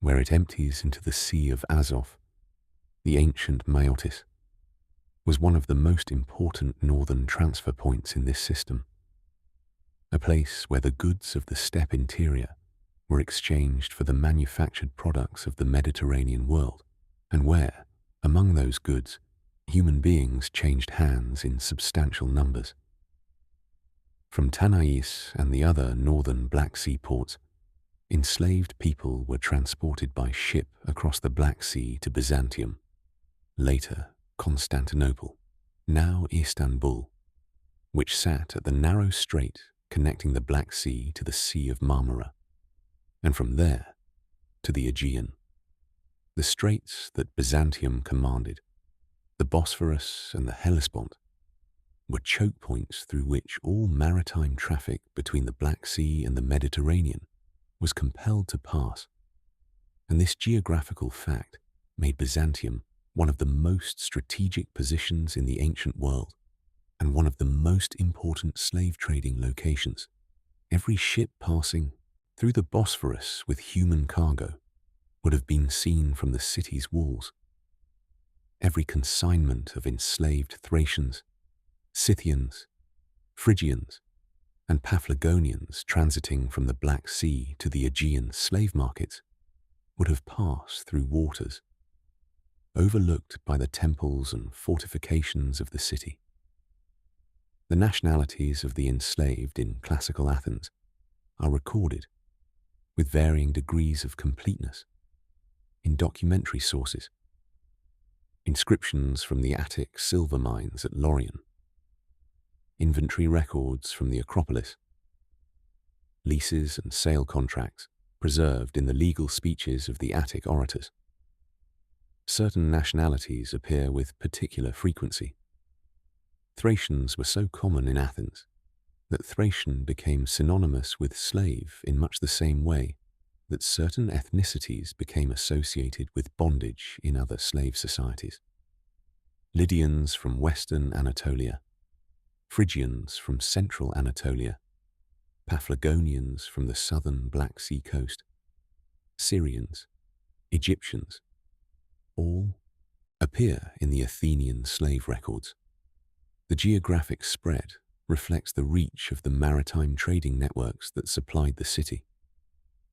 where it empties into the Sea of Azov, the ancient Maeotis, was one of the most important northern transfer points in this system, a place where the goods of the steppe interior were exchanged for the manufactured products of the Mediterranean world, and where, among those goods, human beings changed hands in substantial numbers. From Tanais and the other northern Black Sea ports, enslaved people were transported by ship across the Black Sea to Byzantium, later Constantinople, now Istanbul, which sat at the narrow strait connecting the Black Sea to the Sea of Marmara, and from there to the Aegean. The straits that Byzantium commanded, the Bosphorus and the Hellespont, were choke points through which all maritime traffic between the Black Sea and the Mediterranean was compelled to pass, and this geographical fact made Byzantium one of the most strategic positions in the ancient world and one of the most important slave trading locations. Every ship passing through the Bosphorus with human cargo would have been seen from the city's walls. Every consignment of enslaved Thracians, Scythians, Phrygians, and Paphlagonians transiting from the Black Sea to the Aegean slave markets would have passed through waters, overlooked by the temples and fortifications of the city. The nationalities of the enslaved in classical Athens are recorded, with varying degrees of completeness, in documentary sources. Inscriptions from the Attic silver mines at Laurion, inventory records from the Acropolis, leases and sale contracts preserved in the legal speeches of the Attic orators. Certain nationalities appear with particular frequency. Thracians were so common in Athens that Thracian became synonymous with slave in much the same way that certain ethnicities became associated with bondage in other slave societies. Lydians from western Anatolia, Phrygians from central Anatolia, Paphlagonians from the southern Black Sea coast, Syrians, Egyptians, all appear in the Athenian slave records. The geographic spread reflects the reach of the maritime trading networks that supplied the city.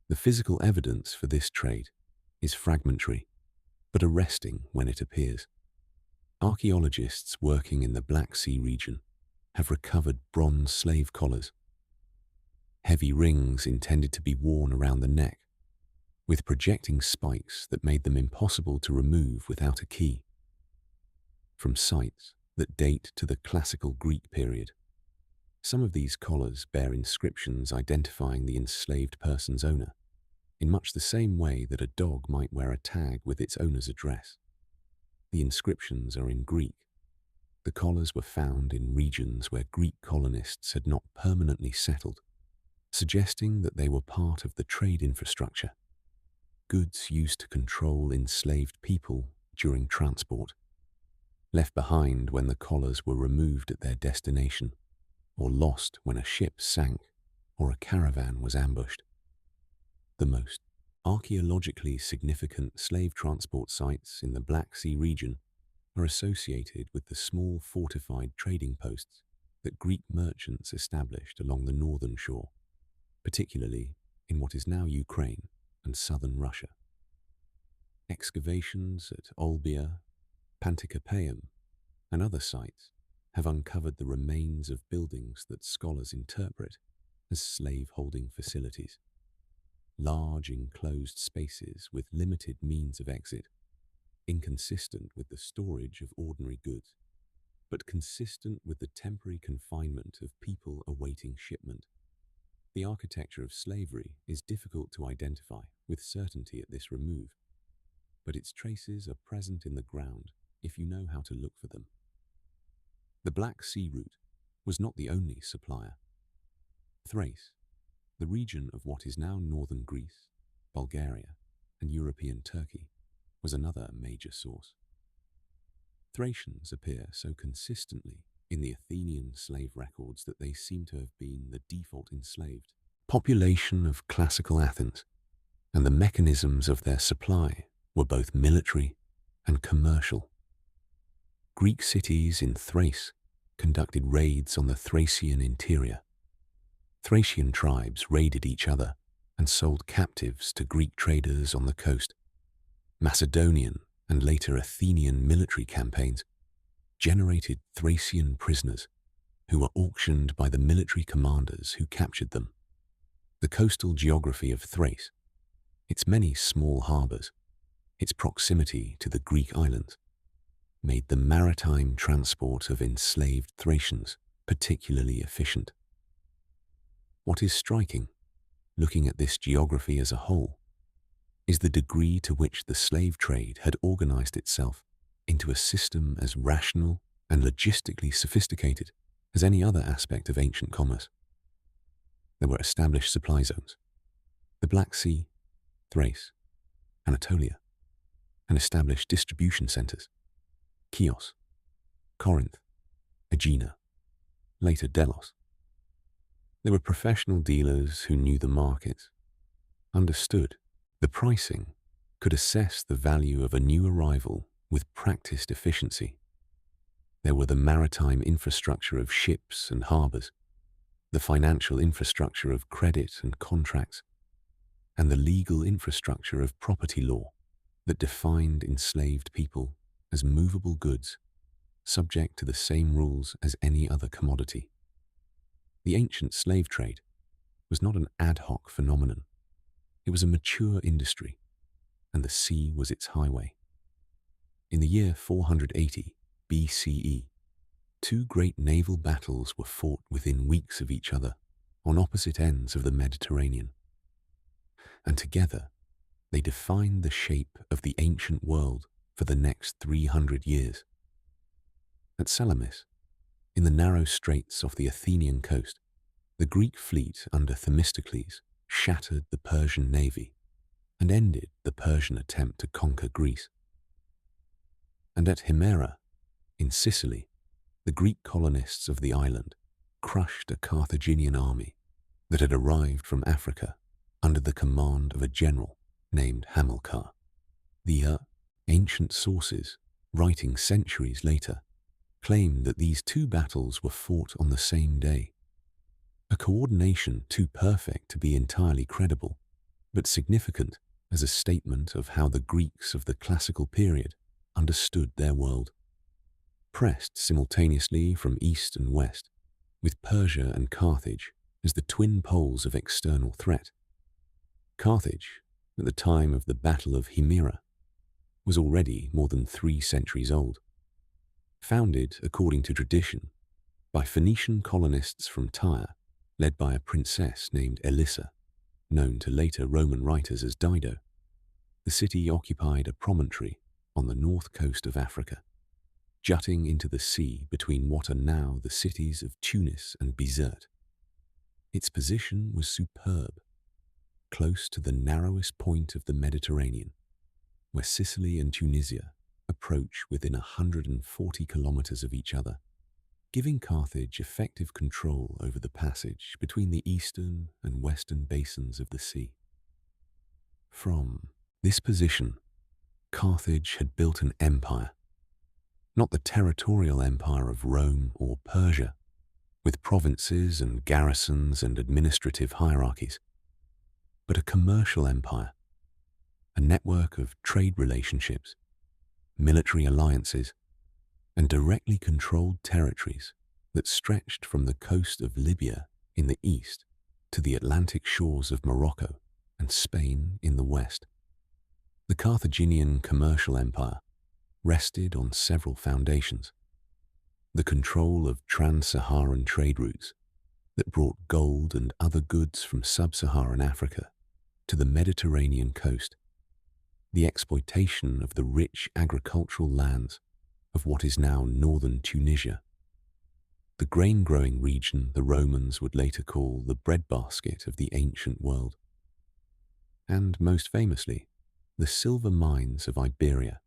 The physical evidence for this trade is fragmentary, but arresting when it appears. Archaeologists working in the Black Sea region have recovered bronze slave collars, heavy rings intended to be worn around the neck, with projecting spikes that made them impossible to remove without a key. From sites that date to the classical Greek period, some of these collars bear inscriptions identifying the enslaved person's owner, in much the same way that a dog might wear a tag with its owner's address. The inscriptions are in Greek. The collars were found in regions where Greek colonists had not permanently settled, suggesting that they were part of the trade infrastructure, goods used to control enslaved people during transport, left behind when the collars were removed at their destination, or lost when a ship sank or a caravan was ambushed. The most archaeologically significant slave transport sites in the Black Sea region are associated with the small fortified trading posts that Greek merchants established along the northern shore, particularly in what is now Ukraine and southern Russia. Excavations at Olbia, Pantikapaeum, and other sites have uncovered the remains of buildings that scholars interpret as slave-holding facilities. Large enclosed spaces with limited means of exit, inconsistent with the storage of ordinary goods, but consistent with the temporary confinement of people awaiting shipment. The architecture of slavery is difficult to identify with certainty at this remove, but its traces are present in the ground if you know how to look for them. The Black Sea route was not the only supplier. Thrace, the region of what is now northern Greece, Bulgaria, and European Turkey, was another major source. Thracians appear so consistently in the Athenian slave records that they seem to have been the default enslaved population of classical Athens, and the mechanisms of their supply were both military and commercial. Greek cities in Thrace conducted raids on the Thracian interior. Thracian tribes raided each other and sold captives to Greek traders on the coast. Macedonian and later Athenian military campaigns generated Thracian prisoners who were auctioned by the military commanders who captured them. The coastal geography of Thrace, its many small harbours, its proximity to the Greek islands, made the maritime transport of enslaved Thracians particularly efficient. What is striking, looking at this geography as a whole, is the degree to which the slave trade had organized itself into a system as rational and logistically sophisticated as any other aspect of ancient commerce. There were established supply zones, the Black Sea, Thrace, Anatolia, and established distribution centers, Chios, Corinth, Aegina, later Delos. There were professional dealers who knew the markets, understood the pricing, could assess the value of a new arrival with practiced efficiency. There were the maritime infrastructure of ships and harbors, the financial infrastructure of credit and contracts, and the legal infrastructure of property law that defined enslaved people as movable goods, subject to the same rules as any other commodity. The ancient slave trade was not an ad hoc phenomenon. It was a mature industry, and the sea was its highway. In the year 480 BCE, two great naval battles were fought within weeks of each other on opposite ends of the Mediterranean, and together they defined the shape of the ancient world for the next 300 years. At Salamis, in the narrow straits off the Athenian coast, the Greek fleet under Themistocles shattered the Persian navy and ended the Persian attempt to conquer Greece. And at Himera, in Sicily, the Greek colonists of the island crushed a Carthaginian army that had arrived from Africa under the command of a general named Hamilcar. The ancient sources, writing centuries later, claim that these two battles were fought on the same day. A coordination too perfect to be entirely credible, but significant as a statement of how the Greeks of the classical period understood their world. Pressed simultaneously from east and west, with Persia and Carthage as the twin poles of external threat. Carthage, at the time of the Battle of Himera, was already more than 3 centuries old. Founded, according to tradition, by Phoenician colonists from Tyre, led by a princess named Elissa, known to later Roman writers as Dido, the city occupied a promontory on the north coast of Africa, jutting into the sea between what are now the cities of Tunis and Bizerte. Its position was superb, close to the narrowest point of the Mediterranean, where Sicily and Tunisia approach within 140 kilometers of each other, giving Carthage effective control over the passage between the eastern and western basins of the sea. From this position, Carthage had built an empire, not the territorial empire of Rome or Persia, with provinces and garrisons and administrative hierarchies, but a commercial empire, a network of trade relationships, military alliances, and directly controlled territories that stretched from the coast of Libya in the east to the Atlantic shores of Morocco and Spain in the west. The Carthaginian commercial empire rested on several foundations. The control of trans-Saharan trade routes that brought gold and other goods from sub-Saharan Africa to the Mediterranean coast, the exploitation of the rich agricultural lands of what is now northern Tunisia, the grain-growing region the Romans would later call the breadbasket of the ancient world, and most famously, the silver mines of Iberia,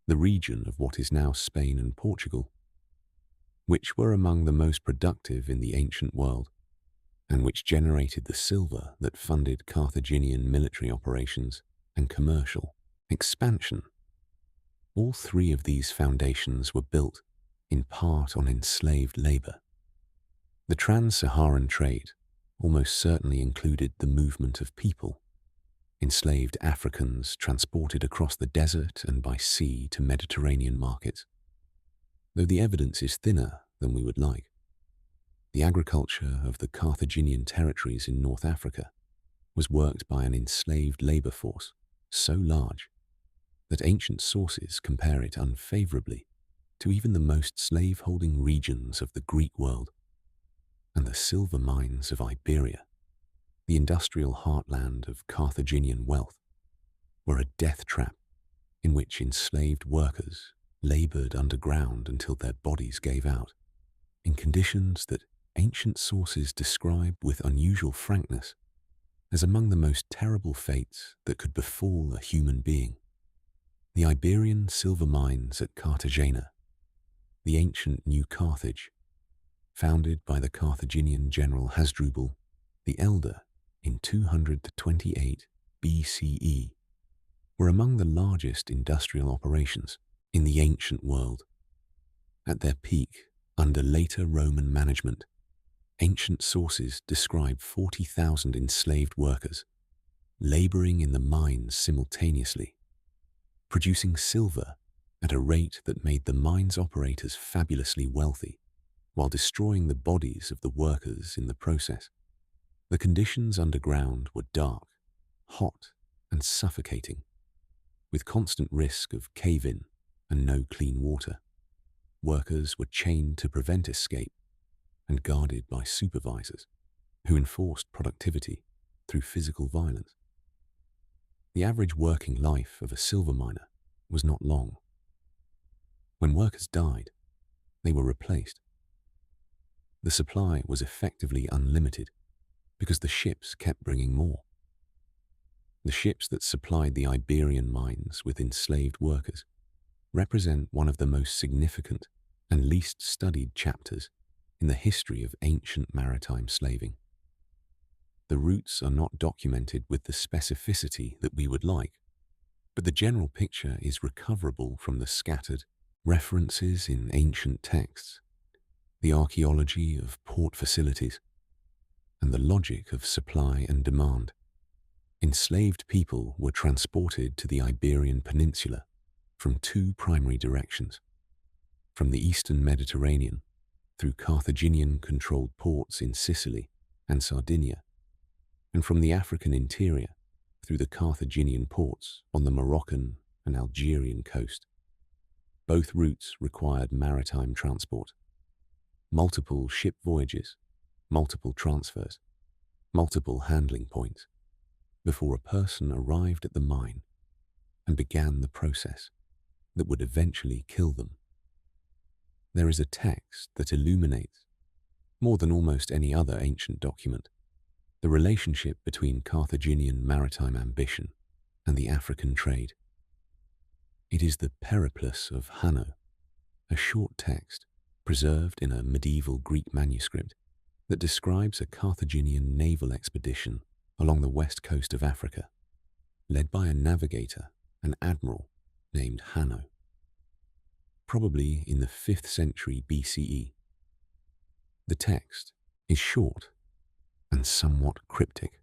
the region of what is now Spain and Portugal, which were among the most productive in the ancient world, and which generated the silver that funded Carthaginian military operations and commercial expansion. All 3 of these foundations were built in part on enslaved labor. The trans-Saharan trade almost certainly included the movement of people, enslaved Africans transported across the desert and by sea to Mediterranean markets. Though the evidence is thinner than we would like, the agriculture of the Carthaginian territories in North Africa was worked by an enslaved labor force so large that ancient sources compare it unfavorably to even the most slave-holding regions of the Greek world. And the silver mines of Iberia, the industrial heartland of Carthaginian wealth, were a death trap in which enslaved workers labored underground until their bodies gave out, in conditions that ancient sources describe with unusual frankness as among the most terrible fates that could befall a human being. The Iberian silver mines at Cartagena, the ancient New Carthage, founded by the Carthaginian general Hasdrubal the Elder in 228 BCE, were among the largest industrial operations in the ancient world. At their peak, under later Roman management, ancient sources describe 40,000 enslaved workers laboring in the mines simultaneously, producing silver at a rate that made the mines operators fabulously wealthy, while destroying the bodies of the workers in the process. The conditions underground were dark, hot, and suffocating, with constant risk of cave-in and no clean water. Workers were chained to prevent escape and guarded by supervisors who enforced productivity through physical violence. The average working life of a silver miner was not long. When workers died, they were replaced. The supply was effectively unlimited because the ships kept bringing more. The ships that supplied the Iberian mines with enslaved workers represent one of the most significant and least studied chapters in the history of ancient maritime slaving. The routes are not documented with the specificity that we would like, but the general picture is recoverable from the scattered references in ancient texts, the archaeology of port facilities, and the logic of supply and demand. Enslaved people were transported to the Iberian Peninsula from two primary directions: from the eastern Mediterranean through Carthaginian-controlled ports in Sicily and Sardinia, and from the African interior through the Carthaginian ports on the Moroccan and Algerian coast. Both routes required maritime transport, multiple ship voyages, multiple transfers, multiple handling points, before a person arrived at the mine and began the process that would eventually kill them. There is a text that illuminates, more than almost any other ancient document, the relationship between Carthaginian maritime ambition and the African trade. It is the Periplus of Hanno, a short text preserved in a medieval Greek manuscript that describes a Carthaginian naval expedition along the west coast of Africa, led by a navigator, an admiral named Hanno, probably in the 5th century BCE. The text is short and somewhat cryptic,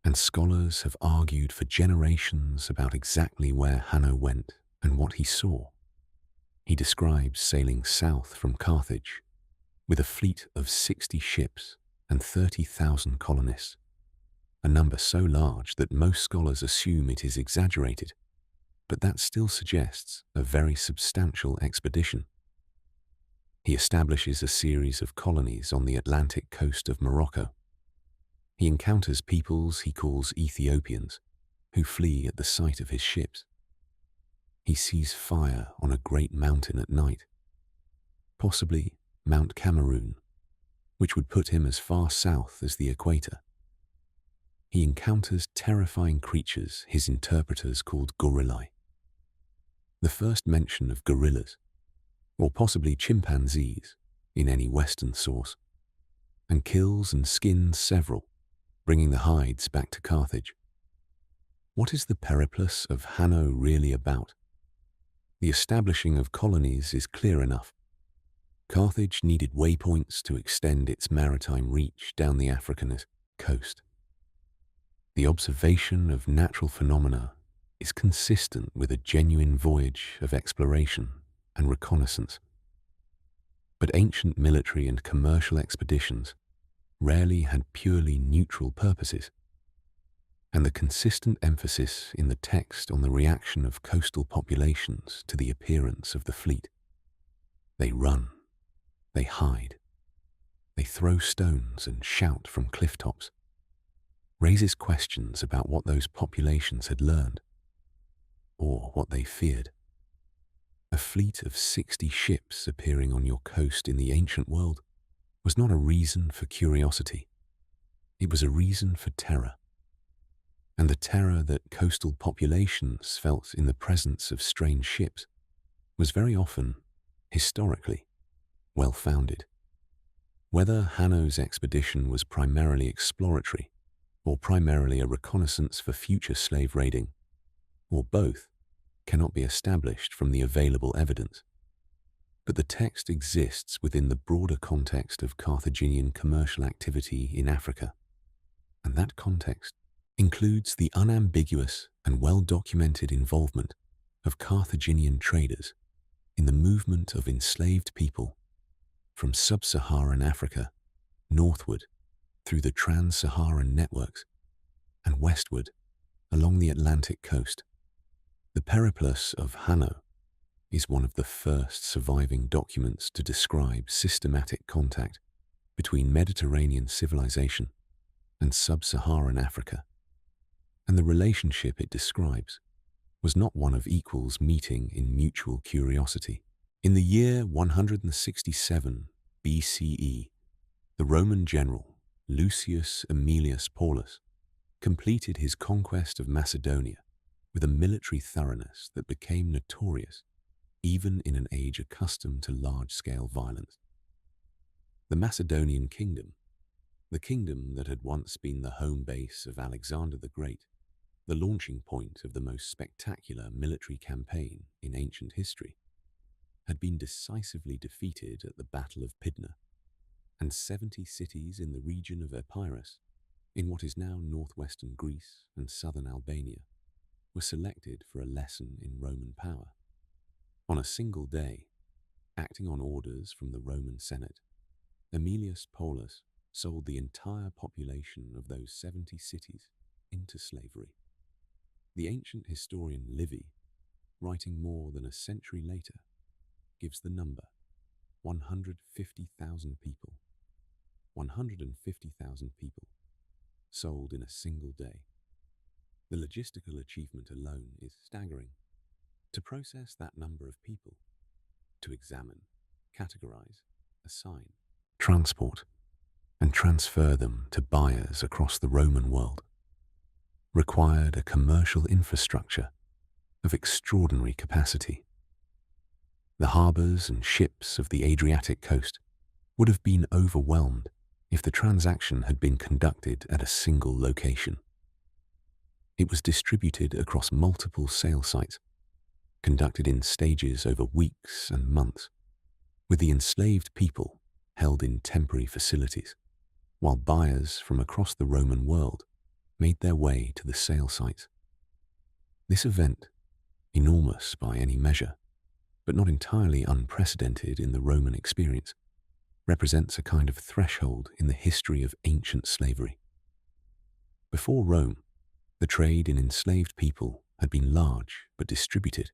and scholars have argued for generations about exactly where Hanno went and what he saw. He describes sailing south from Carthage with a fleet of 60 ships and 30,000 colonists, a number so large that most scholars assume it is exaggerated, but that still suggests a very substantial expedition. He establishes a series of colonies on the Atlantic coast of Morocco. He encounters peoples he calls Ethiopians, who flee at the sight of his ships. He sees fire on a great mountain at night, possibly Mount Cameroon, which would put him as far south as the equator. He encounters terrifying creatures his interpreters called gorillae. The first mention of gorillas, or possibly chimpanzees, in any Western source, and kills and skins several, bringing the hides back to Carthage. What is the Periplus of Hanno really about? The establishing of colonies is clear enough. Carthage needed waypoints to extend its maritime reach down the African coast. The observation of natural phenomena is consistent with a genuine voyage of exploration and reconnaissance. But ancient military and commercial expeditions rarely had purely neutral purposes, and the consistent emphasis in the text on the reaction of coastal populations to the appearance of the fleet. They run, they hide, they throw stones and shout from cliff tops, raises questions about what those populations had learned, or what they feared. A fleet of 60 ships appearing on your coast in the ancient world was not a reason for curiosity. It was a reason for terror. And the terror that coastal populations felt in the presence of strange ships was very often, historically, well-founded. Whether Hanno's expedition was primarily exploratory or primarily a reconnaissance for future slave raiding, or both, cannot be established from the available evidence. But the text exists within the broader context of Carthaginian commercial activity in Africa, and that context includes the unambiguous and well-documented involvement of Carthaginian traders in the movement of enslaved people from sub-Saharan Africa northward through the trans-Saharan networks and westward along the Atlantic coast. The Periplus of Hanno is one of the first surviving documents to describe systematic contact between Mediterranean civilization and sub-Saharan Africa, and the relationship it describes was not one of equals meeting in mutual curiosity. In the year 167 BCE, the Roman general Lucius Aemilius Paulus completed his conquest of Macedonia with a military thoroughness that became notorious even in an age accustomed to large-scale violence. The Macedonian kingdom, the kingdom that had once been the home base of Alexander the Great, the launching point of the most spectacular military campaign in ancient history, had been decisively defeated at the Battle of Pydna, and 70 cities in the region of Epirus, in what is now northwestern Greece and southern Albania, were selected for a lesson in Roman power. On a single day, acting on orders from the Roman Senate, Aemilius Paulus sold the entire population of those 70 cities into slavery. The ancient historian Livy, writing more than a century later, gives the number 150,000 people. 150,000 people sold in a single day. The logistical achievement alone is staggering. To process that number of people, to examine, categorize, assign, transport, and transfer them to buyers across the Roman world, required a commercial infrastructure of extraordinary capacity. The harbours and ships of the Adriatic coast would have been overwhelmed if the transaction had been conducted at a single location. It was distributed across multiple sale sites, conducted in stages over weeks and months, with the enslaved people held in temporary facilities, while buyers from across the Roman world made their way to the sale sites. This event, enormous by any measure, but not entirely unprecedented in the Roman experience, represents a kind of threshold in the history of ancient slavery. Before Rome, the trade in enslaved people had been large but distributed.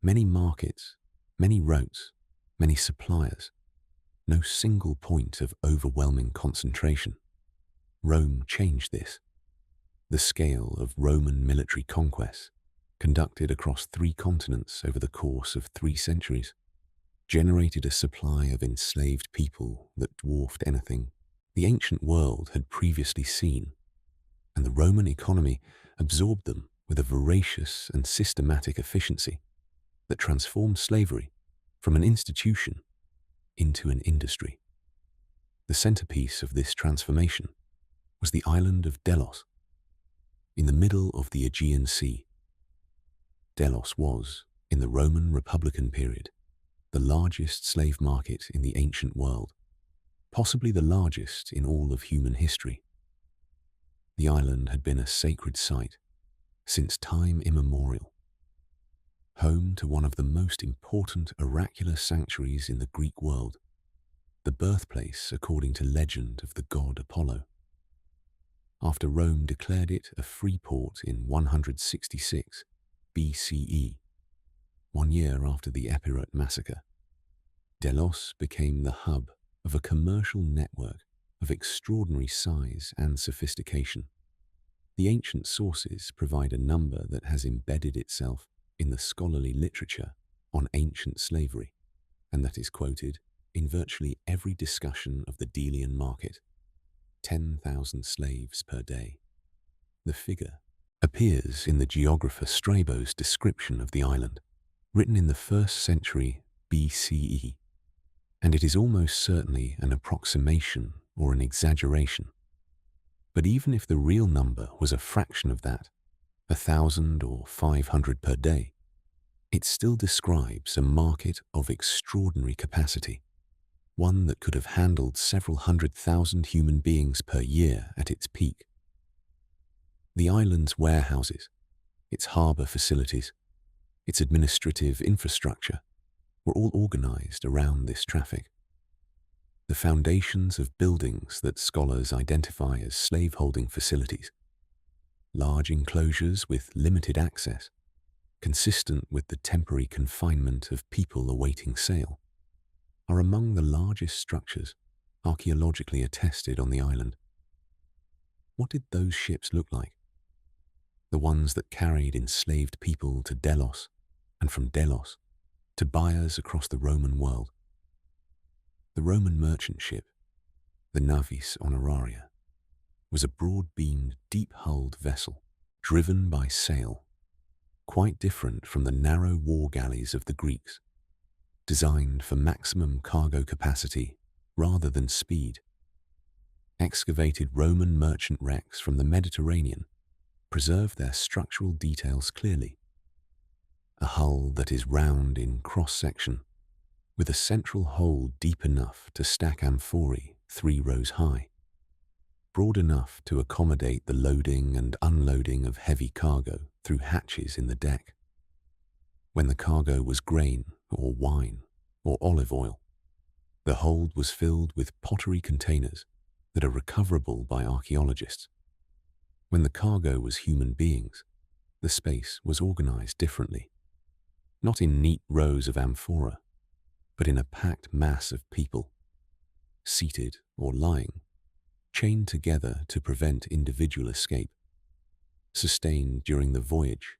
Many markets, many routes, many suppliers, no single point of overwhelming concentration. Rome changed this. The scale of Roman military conquests, conducted across 3 continents over the course of 3 centuries, generated a supply of enslaved people that dwarfed anything the ancient world had previously seen, and the Roman economy absorbed them with a voracious and systematic efficiency that transformed slavery from an institution into an industry. The centerpiece of this transformation was the island of Delos, in the middle of the Aegean Sea. Delos was, in the Roman Republican period, the largest slave market in the ancient world, possibly the largest in all of human history. The island had been a sacred site since time immemorial, home to one of the most important oracular sanctuaries in the Greek world, the birthplace, according to legend, of the god Apollo. After Rome declared it a free port in 166 BCE, 1 year after the Epirot massacre, Delos became the hub of a commercial network of extraordinary size and sophistication. The ancient sources provide a number that has embedded itself in the scholarly literature on ancient slavery, and that is quoted in virtually every discussion of the Delian market: 10,000 slaves per day. The figure appears in the geographer Strabo's description of the island, written in the 1st century BCE, and it is almost certainly an approximation or an exaggeration. But even if the real number was a fraction of that, 1,000 or 500 per day, it still describes a market of extraordinary capacity, one that could have handled several 100,000 human beings per year at its peak. The island's warehouses, its harbour facilities, its administrative infrastructure were all organised around this traffic. The foundations of buildings that scholars identify as slaveholding facilities, large enclosures with limited access, consistent with the temporary confinement of people awaiting sale, are among the largest structures archaeologically attested on the island. What did those ships look like? The ones that carried enslaved people to Delos, and from Delos to buyers across the Roman world. The Roman merchant ship, the navis honoraria, was a broad-beamed, deep-hulled vessel driven by sail, quite different from the narrow war galleys of the Greeks, designed for maximum cargo capacity rather than speed. Excavated Roman merchant wrecks from the Mediterranean preserve their structural details clearly. A hull that is round in cross-section, with a central hole deep enough to stack amphorae 3 rows high, broad enough to accommodate the loading and unloading of heavy cargo through hatches in the deck. When the cargo was grain or wine or olive oil, the hold was filled with pottery containers that are recoverable by archaeologists. When the cargo was human beings, the space was organized differently, not in neat rows of amphora, but in a packed mass of people, seated or lying, chained together to prevent individual escape, sustained during the voyage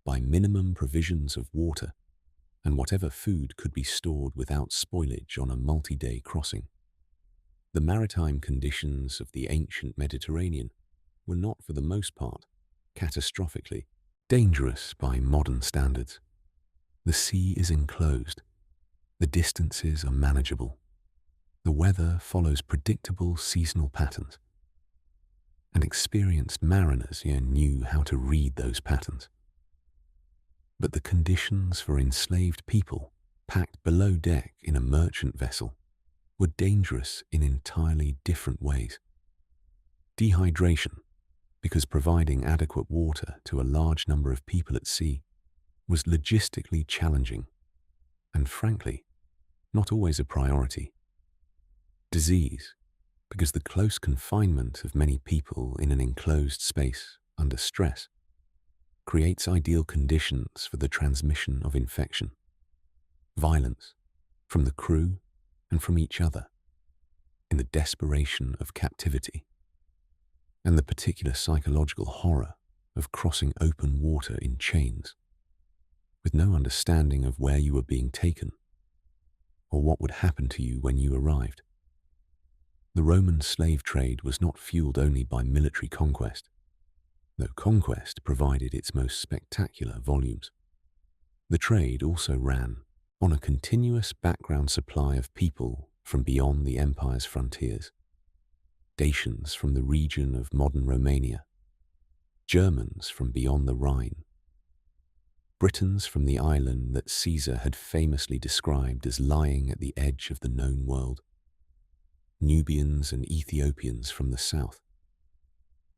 by minimum provisions of water and whatever food could be stored without spoilage on a multi-day crossing. The maritime conditions of the ancient Mediterranean were not, for the most part, catastrophically dangerous by modern standards. The sea is enclosed, the distances are manageable, the weather follows predictable seasonal patterns, and experienced mariners knew how to read those patterns. But the conditions for enslaved people packed below deck in a merchant vessel were dangerous in entirely different ways. Dehydration, because providing adequate water to a large number of people at sea was logistically challenging and, frankly, not always a priority. Disease, because the close confinement of many people in an enclosed space under stress creates ideal conditions for the transmission of infection. Violence, from the crew and from each other, in the desperation of captivity, and the particular psychological horror of crossing open water in chains, with no understanding of where you were being taken, or what would happen to you when you arrived. The Roman slave trade was not fueled only by military conquest, though conquest provided its most spectacular volumes. The trade also ran on a continuous background supply of people from beyond the empire's frontiers. Dacians from the region of modern Romania, Germans from beyond the Rhine, Britons from the island that Caesar had famously described as lying at the edge of the known world, Nubians and Ethiopians from the south.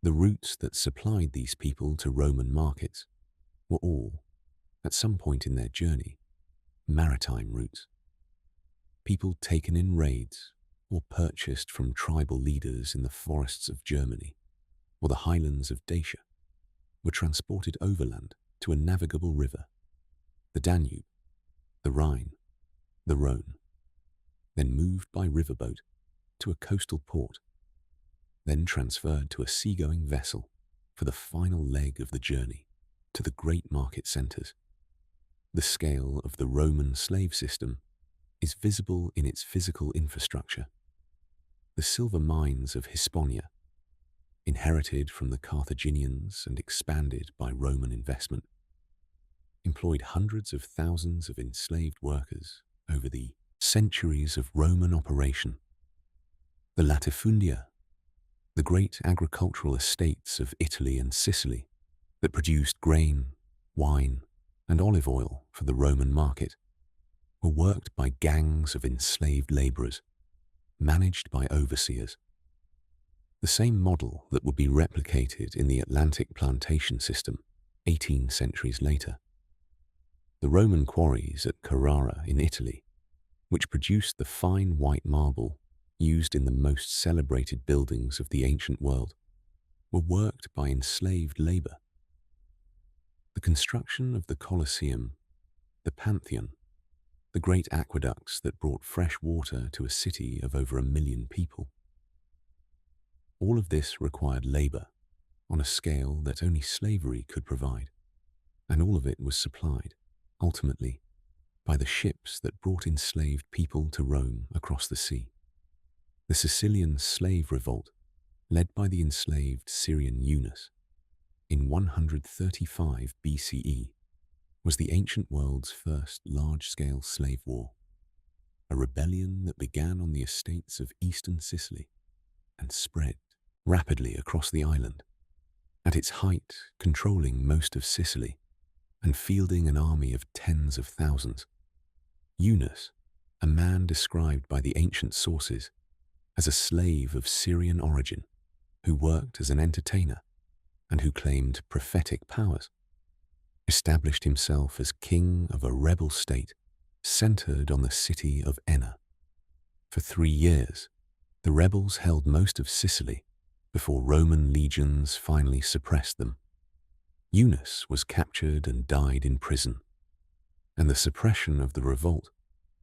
The routes that supplied these people to Roman markets were all, at some point in their journey, maritime routes. People taken in raids or purchased from tribal leaders in the forests of Germany or the highlands of Dacia were transported overland to a navigable river, the Danube, the Rhine, the Rhone, then moved by riverboat to a coastal port, then transferred to a seagoing vessel for the final leg of the journey to the great market centres. The scale of the Roman slave system is visible in its physical infrastructure. The silver mines of Hispaniola, inherited from the Carthaginians and expanded by Roman investment, employed hundreds of thousands of enslaved workers over the centuries of Roman operation. The latifundia, the great agricultural estates of Italy and Sicily that produced grain, wine, and olive oil for the Roman market, were worked by gangs of enslaved labourers, managed by overseers. The same model that would be replicated in the Atlantic plantation system 18 centuries later. The Roman quarries at Carrara in Italy, which produced the fine white marble used in the most celebrated buildings of the ancient world, were worked by enslaved labour. The construction of the Colosseum, the Pantheon, the great aqueducts that brought fresh water to a city of over 1 million people. All of this required labour on a scale that only slavery could provide, and all of it was supplied, ultimately, by the ships that brought enslaved people to Rome across the sea. The Sicilian slave revolt, led by the enslaved Syrian Eunice, in 135 BCE, was the ancient world's first large-scale slave war, a rebellion that began on the estates of eastern Sicily and spread rapidly across the island, at its height controlling most of Sicily and fielding an army of tens of thousands. Yunus, a man described by the ancient sources as a slave of Syrian origin who worked as an entertainer and who claimed prophetic powers, established himself as king of a rebel state centered on the city of Enna. For 3 years, the rebels held most of Sicily before Roman legions finally suppressed them. Yunus was captured and died in prison, and the suppression of the revolt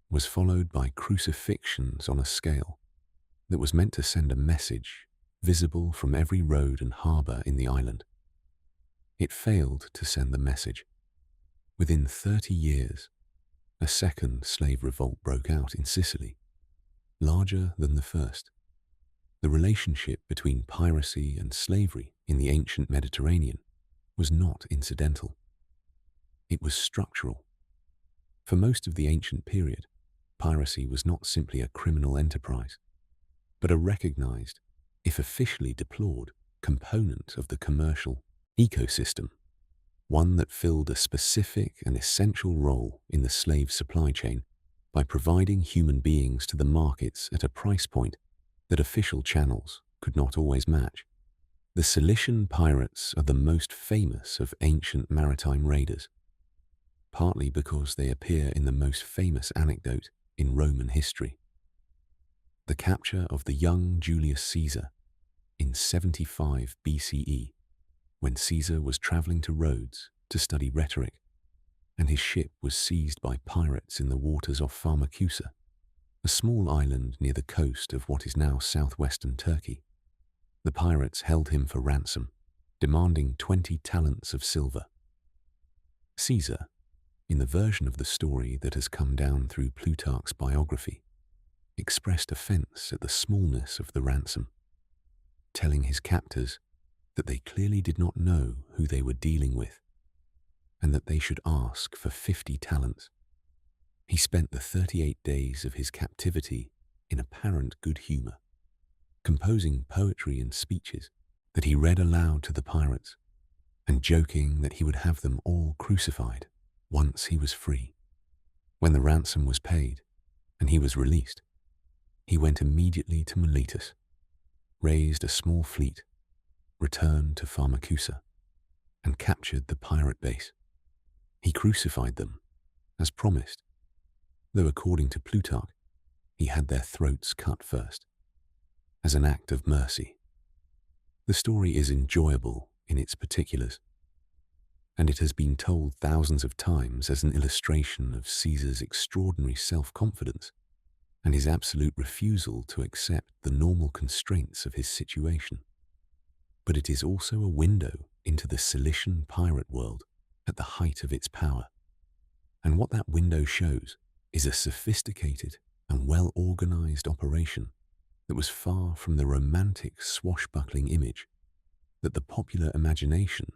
was followed by crucifixions on a scale that was meant to send a message visible from every road and harbour in the island. It failed to send the message. Within 30 years, a second slave revolt broke out in Sicily, larger than the first. The relationship between piracy and slavery in the ancient Mediterranean was not incidental. It was structural. For most of the ancient period, piracy was not simply a criminal enterprise, but a recognized, if officially deplored, component of the commercial ecosystem, one that filled a specific and essential role in the slave supply chain by providing human beings to the markets at a price point that official channels could not always match. The Cilician pirates are the most famous of ancient maritime raiders, partly because they appear in the most famous anecdote in Roman history. The capture of the young Julius Caesar in 75 BCE, when Caesar was traveling to Rhodes to study rhetoric, and his ship was seized by pirates in the waters off Pharmacusa, a small island near the coast of what is now southwestern Turkey. The pirates held him for ransom, demanding 20 talents of silver. Caesar, in the version of the story that has come down through Plutarch's biography, expressed offense at the smallness of the ransom, telling his captors that they clearly did not know who they were dealing with, and that they should ask for 50 talents. He spent the 38 days of his captivity in apparent good humor, composing poetry and speeches that he read aloud to the pirates, and joking that he would have them all crucified once he was free. When the ransom was paid and he was released, he went immediately to Miletus, raised a small fleet, returned to Pharmacusa, and captured the pirate base. He crucified them, as promised, though according to Plutarch, he had their throats cut first, as an act of mercy. The story is enjoyable in its particulars, and it has been told thousands of times as an illustration of Caesar's extraordinary self-confidence and his absolute refusal to accept the normal constraints of his situation. But it is also a window into the Cilician pirate world at the height of its power, and what that window shows is a sophisticated and well-organized operation that was far from the romantic swashbuckling image that the popular imagination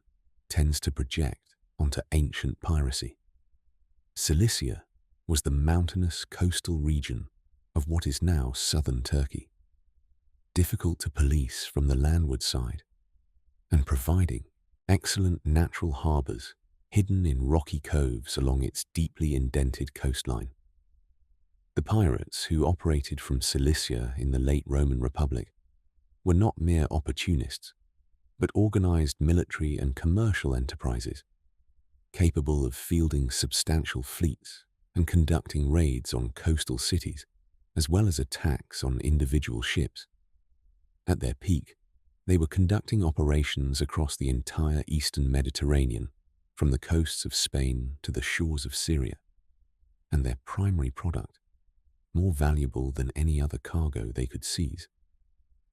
tends to project onto ancient piracy. Cilicia was the mountainous coastal region of what is now southern Turkey, difficult to police from the landward side, and providing excellent natural harbours hidden in rocky coves along its deeply indented coastline. The pirates who operated from Cilicia in the late Roman Republic were not mere opportunists, but organized military and commercial enterprises, capable of fielding substantial fleets and conducting raids on coastal cities, as well as attacks on individual ships. At their peak, they were conducting operations across the entire eastern Mediterranean, from the coasts of Spain to the shores of Syria, and their primary product, more valuable than any other cargo they could seize,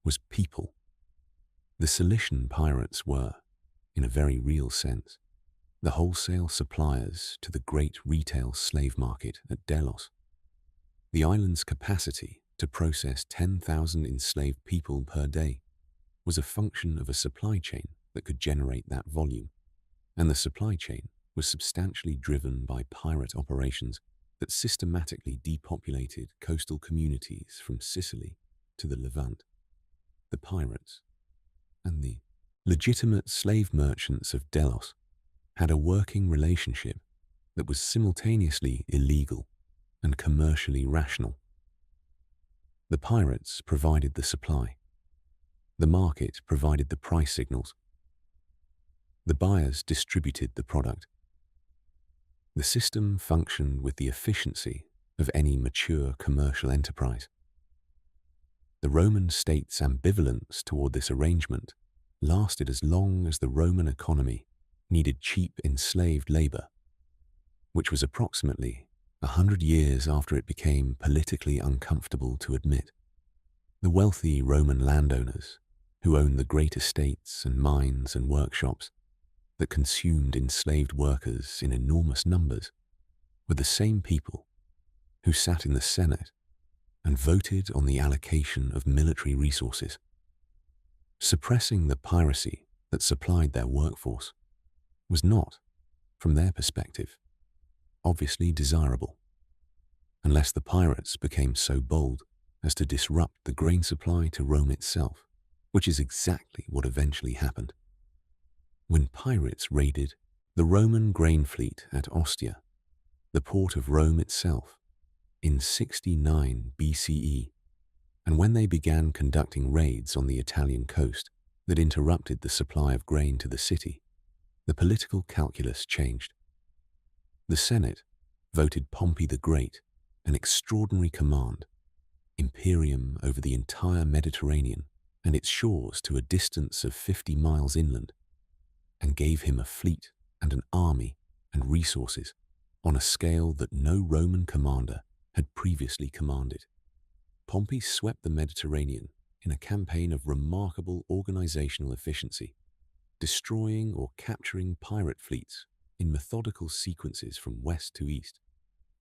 was people. The Cilician pirates were, in a very real sense, the wholesale suppliers to the great retail slave market at Delos. The island's capacity to process 10,000 enslaved people per day was a function of a supply chain that could generate that volume, and the supply chain was substantially driven by pirate operations that systematically depopulated coastal communities from Sicily to the Levant. The pirates and the Legitimate slave merchants of Delos had a working relationship that was simultaneously illegal and commercially rational. The pirates provided the supply. The market provided the price signals. The buyers distributed the product. The system functioned with the efficiency of any mature commercial enterprise. The Roman state's ambivalence toward this arrangement lasted as long as the Roman economy needed cheap enslaved labor, which was approximately 100 years after it became politically uncomfortable to admit. The wealthy Roman landowners, who owned the great estates and mines and workshops that consumed enslaved workers in enormous numbers, were the same people who sat in the Senate and voted on the allocation of military resources. Suppressing the piracy that supplied their workforce was not, from their perspective, obviously desirable, unless the pirates became so bold as to disrupt the grain supply to Rome itself, which is exactly what eventually happened. When pirates raided the Roman grain fleet at Ostia, the port of Rome itself, in 69 BCE, and when they began conducting raids on the Italian coast that interrupted the supply of grain to the city, the political calculus changed. The Senate voted Pompey the Great an extraordinary command, imperium over the entire Mediterranean and its shores to a distance of 50 miles inland, and gave him a fleet and an army and resources on a scale that no Roman commander had previously commanded. Pompey swept the Mediterranean in a campaign of remarkable organizational efficiency, destroying or capturing pirate fleets in methodical sequences from west to east,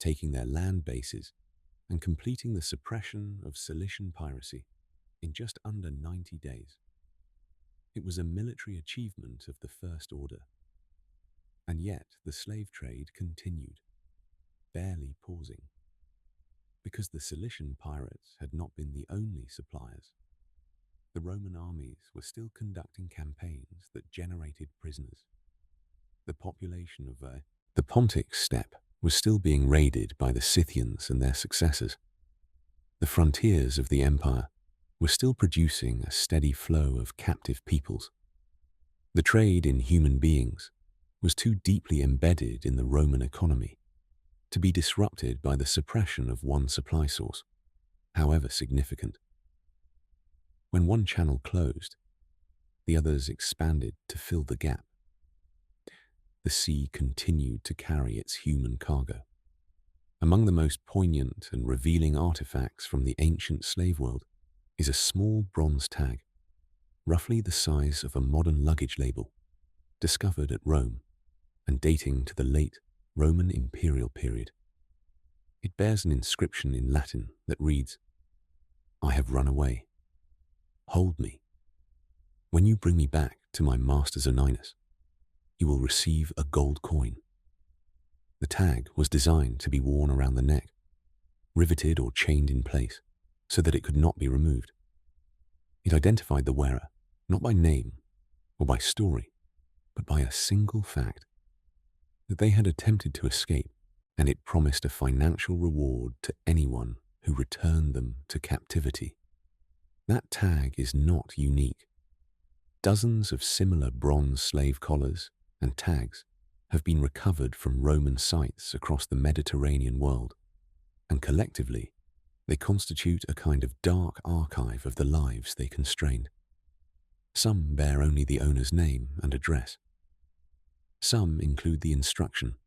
taking their land bases and completing the suppression of Cilician piracy in just under 90 days. It was a military achievement of the first order, and yet the slave trade continued, barely pausing. Because the Cilician pirates had not been the only suppliers, the Roman armies were still conducting campaigns that generated prisoners. The population of the Pontic steppe was still being raided by the Scythians and their successors. The frontiers of the empire were still producing a steady flow of captive peoples. The trade in human beings was too deeply embedded in the Roman economy to be disrupted by the suppression of one supply source, however significant. When one channel closed, the others expanded to fill the gap. The sea continued to carry its human cargo. Among the most poignant and revealing artifacts from the ancient slave world is a small bronze tag, roughly the size of a modern luggage label, discovered at Rome and dating to the late Roman imperial period. It bears an inscription in Latin that reads, "I have run away. Hold me. When you bring me back to my master Zoninus, you will receive a gold coin." The tag was designed to be worn around the neck, riveted or chained in place so that it could not be removed. It identified the wearer not by name or by story, but by a single fact: that they had attempted to escape, and it promised a financial reward to anyone who returned them to captivity. That tag is not unique. Dozens of similar bronze slave collars and tags have been recovered from Roman sites across the Mediterranean world, and collectively, they constitute a kind of dark archive of the lives they constrained. Some bear only the owner's name and address. Some include the instruction,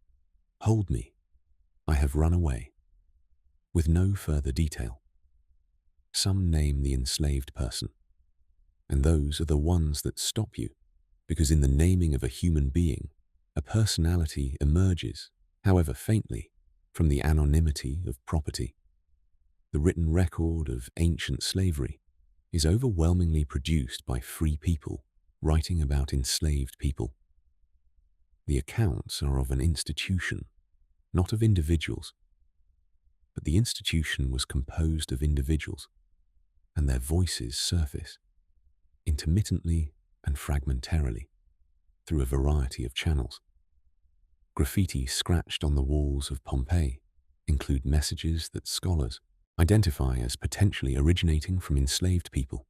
"Hold me, I have run away," with no further detail. Some name the enslaved person, and those are the ones that stop you, because in the naming of a human being, a personality emerges, however faintly, from the anonymity of property. The written record of ancient slavery is overwhelmingly produced by free people writing about enslaved people. The accounts are of an institution, not of individuals. But the institution was composed of individuals, and their voices surface, intermittently and fragmentarily through a variety of channels. Graffiti scratched on the walls of Pompeii include messages that scholars identify as potentially originating from enslaved people.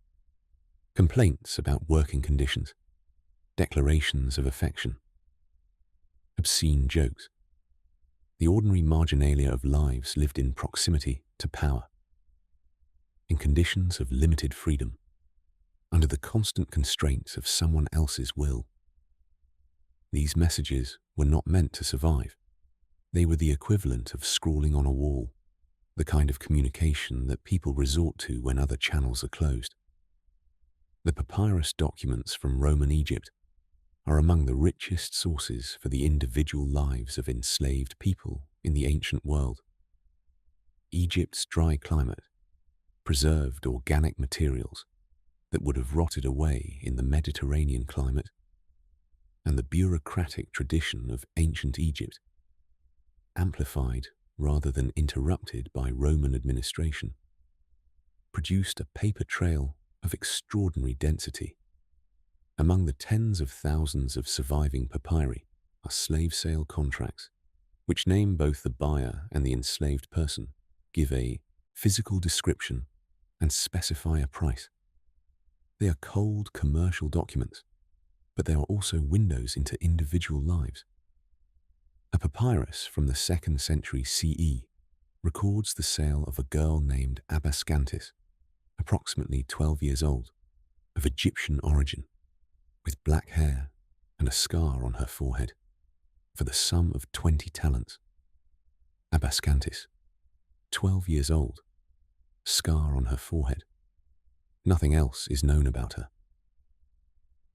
Complaints about working conditions, declarations of affection, obscene jokes. The ordinary marginalia of lives lived in proximity to power, in conditions of limited freedom, under the constant constraints of someone else's will. These messages were not meant to survive. They were the equivalent of scrawling on a wall, the kind of communication that people resort to when other channels are closed. The papyrus documents from Roman Egypt are among the richest sources for the individual lives of enslaved people in the ancient world. Egypt's dry climate preserved organic materials that would have rotted away in the Mediterranean climate, and the bureaucratic tradition of ancient Egypt, amplified rather than interrupted by Roman administration, produced a paper trail of extraordinary density. Among the tens of thousands of surviving papyri are slave sale contracts, which name both the buyer and the enslaved person, give a physical description, and specify a price. They are cold commercial documents, but they are also windows into individual lives. A papyrus from the 2nd century CE records the sale of a girl named Abascantis, approximately 12 years old, of Egyptian origin, with black hair and a scar on her forehead, for the sum of 20 talents. Abascantis, 12 years old, scar on her forehead. Nothing else is known about her.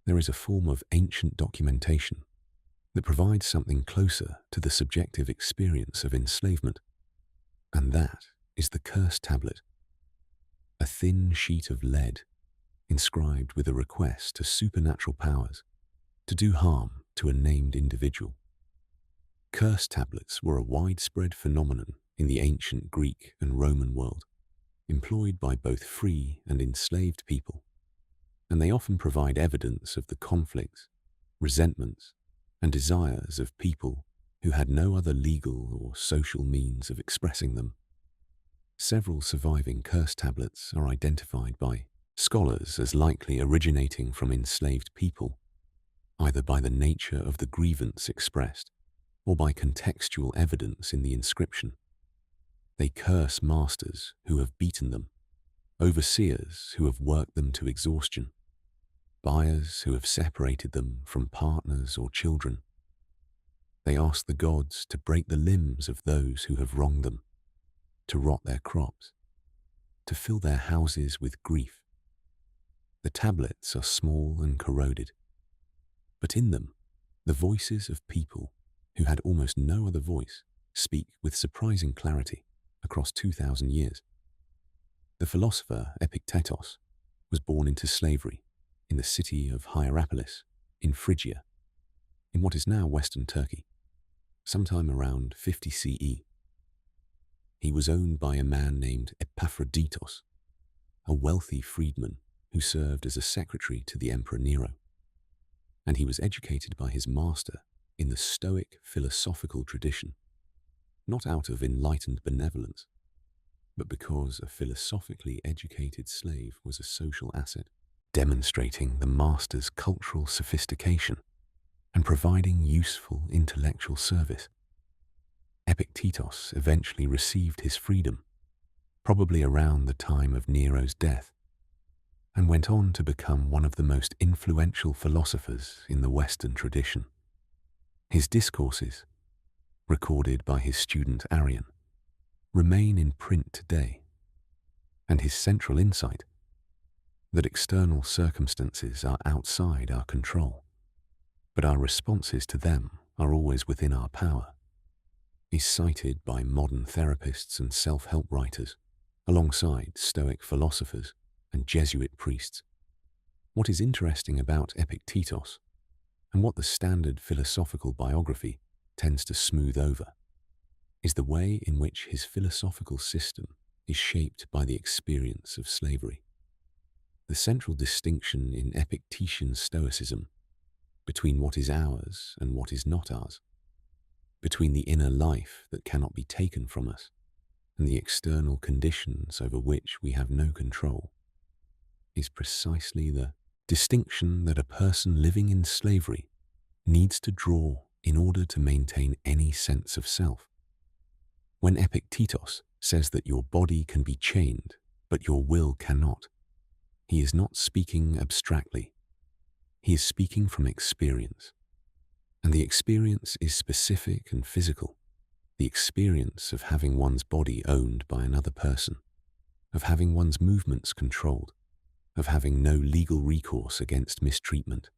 There is a form of ancient documentation that provides something closer to the subjective experience of enslavement, and that is the curse tablet, a thin sheet of lead inscribed with a request to supernatural powers to do harm to a named individual. Curse tablets were a widespread phenomenon in the ancient Greek and Roman world, employed by both free and enslaved people, and they often provide evidence of the conflicts, resentments, and desires of people who had no other legal or social means of expressing them. Several surviving curse tablets are identified by scholars as likely originating from enslaved people, either by the nature of the grievance expressed or by contextual evidence in the inscription. They curse masters who have beaten them, overseers who have worked them to exhaustion, buyers who have separated them from partners or children. They ask the gods to break the limbs of those who have wronged them, to rot their crops, to fill their houses with grief. The tablets are small and corroded, but in them, the voices of people who had almost no other voice speak with surprising clarity across 2,000 years. The philosopher Epictetus was born into slavery in the city of Hierapolis in Phrygia, in what is now Western Turkey, sometime around 50 CE. He was owned by a man named Epaphroditos, a wealthy freedman who served as a secretary to the Emperor Nero, and he was educated by his master in the Stoic philosophical tradition, not out of enlightened benevolence, but because a philosophically educated slave was a social asset, demonstrating the master's cultural sophistication and providing useful intellectual service. Epictetus eventually received his freedom, probably around the time of Nero's death, and went on to become one of the most influential philosophers in the Western tradition. His discourses, recorded by his student Arrian, remain in print today, and his central insight, that external circumstances are outside our control, but our responses to them are always within our power, is cited by modern therapists and self-help writers, alongside Stoic philosophers and Jesuit priests. What is interesting about Epictetus, and what the standard philosophical biography tends to smooth over, is the way in which his philosophical system is shaped by the experience of slavery. The central distinction in Epictetean Stoicism between what is ours and what is not ours, between the inner life that cannot be taken from us and the external conditions over which we have no control, is precisely the distinction that a person living in slavery needs to draw in order to maintain any sense of self. When Epictetus says that your body can be chained, but your will cannot, he is not speaking abstractly. He is speaking from experience. And the experience is specific and physical. The experience of having one's body owned by another person, of having one's movements controlled, of having no legal recourse against mistreatment.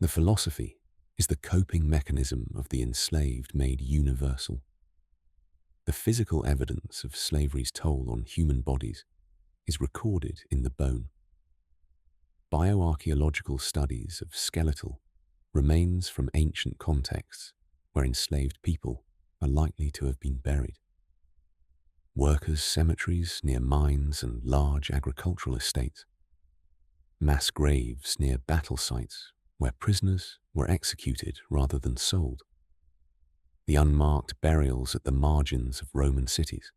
The philosophy is the coping mechanism of the enslaved made universal. The physical evidence of slavery's toll on human bodies is recorded in the bone. Bioarchaeological studies of skeletal remains from ancient contexts where enslaved people are likely to have been buried. Workers' cemeteries near mines and large agricultural estates. Mass graves near battle sites where prisoners were executed rather than sold. The unmarked burials at the margins of Roman cities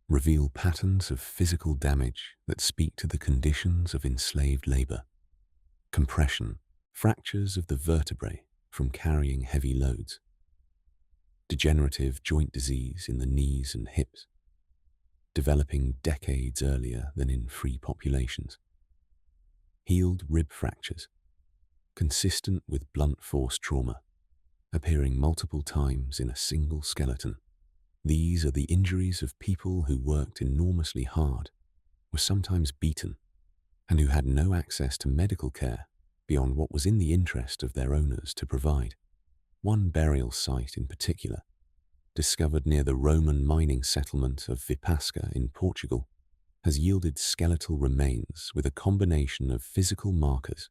reveal patterns of physical damage that speak to the conditions of enslaved labor. Compression, fractures of the vertebrae from carrying heavy loads, degenerative joint disease in the knees and hips, developing decades earlier than in free populations, healed rib fractures, consistent with blunt force trauma, appearing multiple times in a single skeleton. These are the injuries of people who worked enormously hard, were sometimes beaten, and who had no access to medical care beyond what was in the interest of their owners to provide. One burial site in particular, discovered near the Roman mining settlement of Vipasca in Portugal, has yielded skeletal remains with a combination of physical markers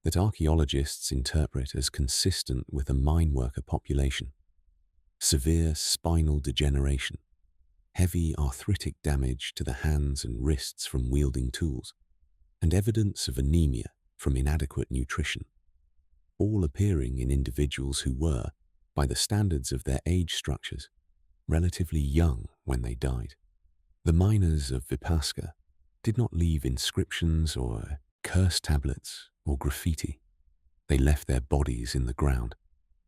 that archaeologists interpret as consistent with a mine worker population. Severe spinal degeneration, heavy arthritic damage to the hands and wrists from wielding tools, and evidence of anemia from inadequate nutrition, all appearing in individuals who were, by the standards of their age structures, relatively young when they died. The miners of Vipasca did not leave inscriptions or curse tablets or graffiti. They left their bodies in the ground,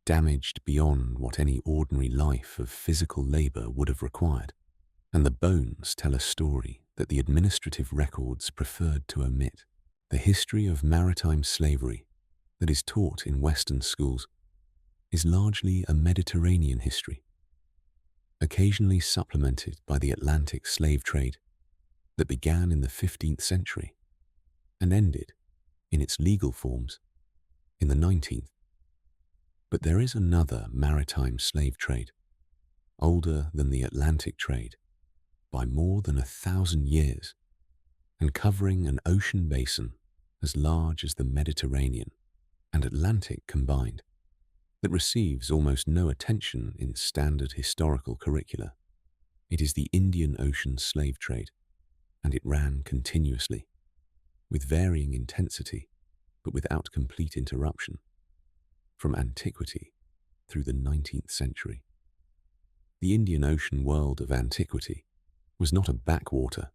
damaged beyond what any ordinary life of physical labor would have required. And the bones tell a story that the administrative records preferred to omit. The history of maritime slavery that is taught in Western schools is largely a Mediterranean history, occasionally supplemented by the Atlantic slave trade that began in the 15th century and ended, in its legal forms, in the 19th. But there is another maritime slave trade, older than the Atlantic trade by more than 1,000 years, and covering an ocean basin as large as the Mediterranean and Atlantic combined, that receives almost no attention in standard historical curricula. It is the Indian Ocean slave trade, and it ran continuously, with varying intensity, but without complete interruption, from antiquity through the 19th century. The Indian Ocean world of antiquity was not a backwater.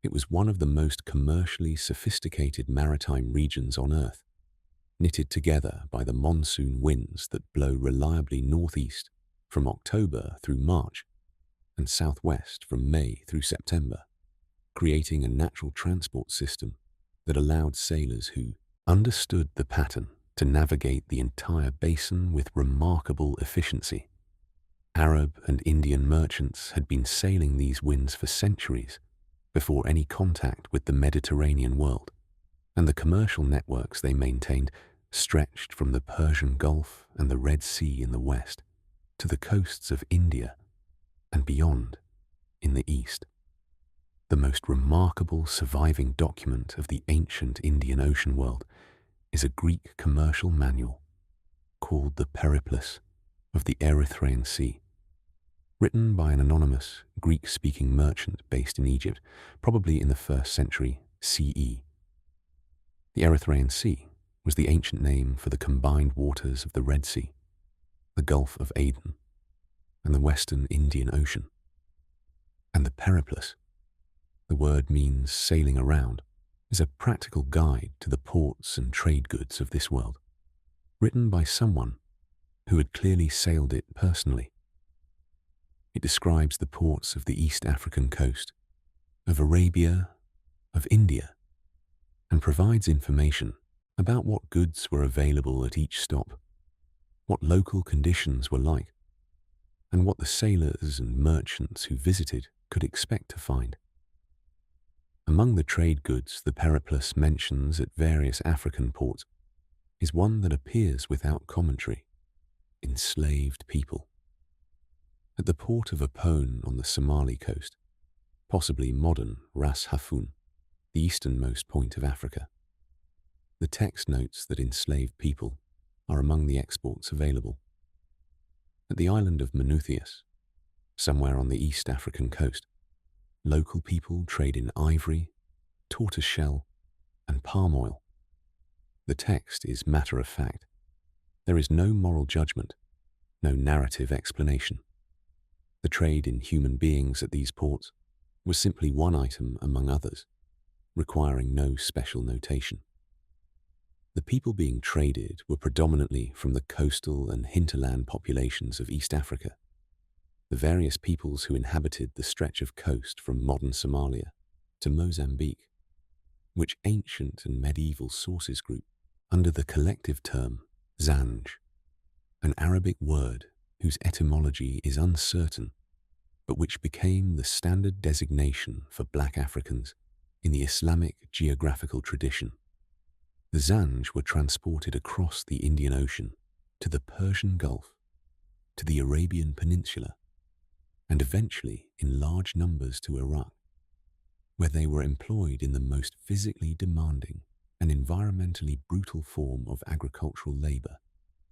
It was one of the most commercially sophisticated maritime regions on Earth, knitted together by the monsoon winds that blow reliably northeast from October through March and southwest from May through September, creating a natural transport system that allowed sailors who understood the pattern to navigate the entire basin with remarkable efficiency. Arab and Indian merchants had been sailing these winds for centuries before any contact with the Mediterranean world, and the commercial networks they maintained stretched from the Persian Gulf and the Red Sea in the west to the coasts of India and beyond in the east. The most remarkable surviving document of the ancient Indian Ocean world is a Greek commercial manual called the Periplus of the Erythraean Sea, written by an anonymous Greek-speaking merchant based in Egypt, probably in the 1st century CE. The Erythraean Sea was the ancient name for the combined waters of the Red Sea, the Gulf of Aden, and the western Indian Ocean. And the Periplus, the word means sailing around, is a practical guide to the ports and trade goods of this world, written by someone who had clearly sailed it personally. It describes the ports of the East African coast, of Arabia, of India, and provides information about what goods were available at each stop, what local conditions were like, and what the sailors and merchants who visited could expect to find. Among the trade goods the Periplus mentions at various African ports is one that appears without commentary: enslaved people. At the port of Apone on the Somali coast, possibly modern Ras Hafun, the easternmost point of Africa, the text notes that enslaved people are among the exports available. At the island of Manuthius, somewhere on the East African coast, local people trade in ivory, tortoiseshell, and palm oil. The text is matter of fact. There is no moral judgment, no narrative explanation. The trade in human beings at these ports was simply one item among others, requiring no special notation. The people being traded were predominantly from the coastal and hinterland populations of East Africa, the various peoples who inhabited the stretch of coast from modern Somalia to Mozambique, which ancient and medieval sources group under the collective term Zanj, an Arabic word whose etymology is uncertain, but which became the standard designation for black Africans in the Islamic geographical tradition. The Zanj were transported across the Indian Ocean to the Persian Gulf, to the Arabian Peninsula, and eventually in large numbers to Iraq, where they were employed in the most physically demanding and environmentally brutal form of agricultural labor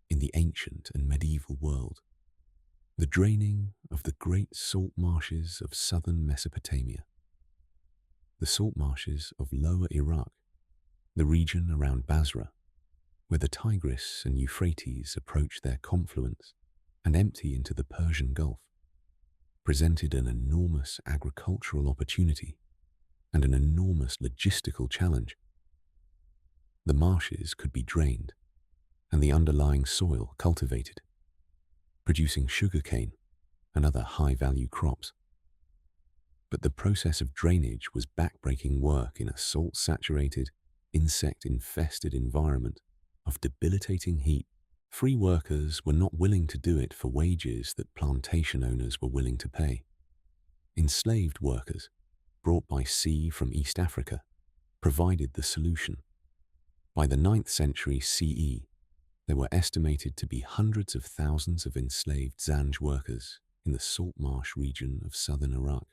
in the ancient and medieval world: the draining of the great salt marshes of southern Mesopotamia, the salt marshes of lower Iraq, the region around Basra, where the Tigris and Euphrates approach their confluence and empty into the Persian Gulf, presented an enormous agricultural opportunity and an enormous logistical challenge. The marshes could be drained and the underlying soil cultivated, producing sugarcane and other high-value crops. But the process of drainage was backbreaking work in a salt-saturated, insect-infested environment of debilitating heat. Free workers were not willing to do it for wages that plantation owners were willing to pay. Enslaved workers, brought by sea from East Africa, provided the solution. By the 9th century CE, there were estimated to be hundreds of thousands of enslaved Zanj workers in the salt marsh region of southern Iraq,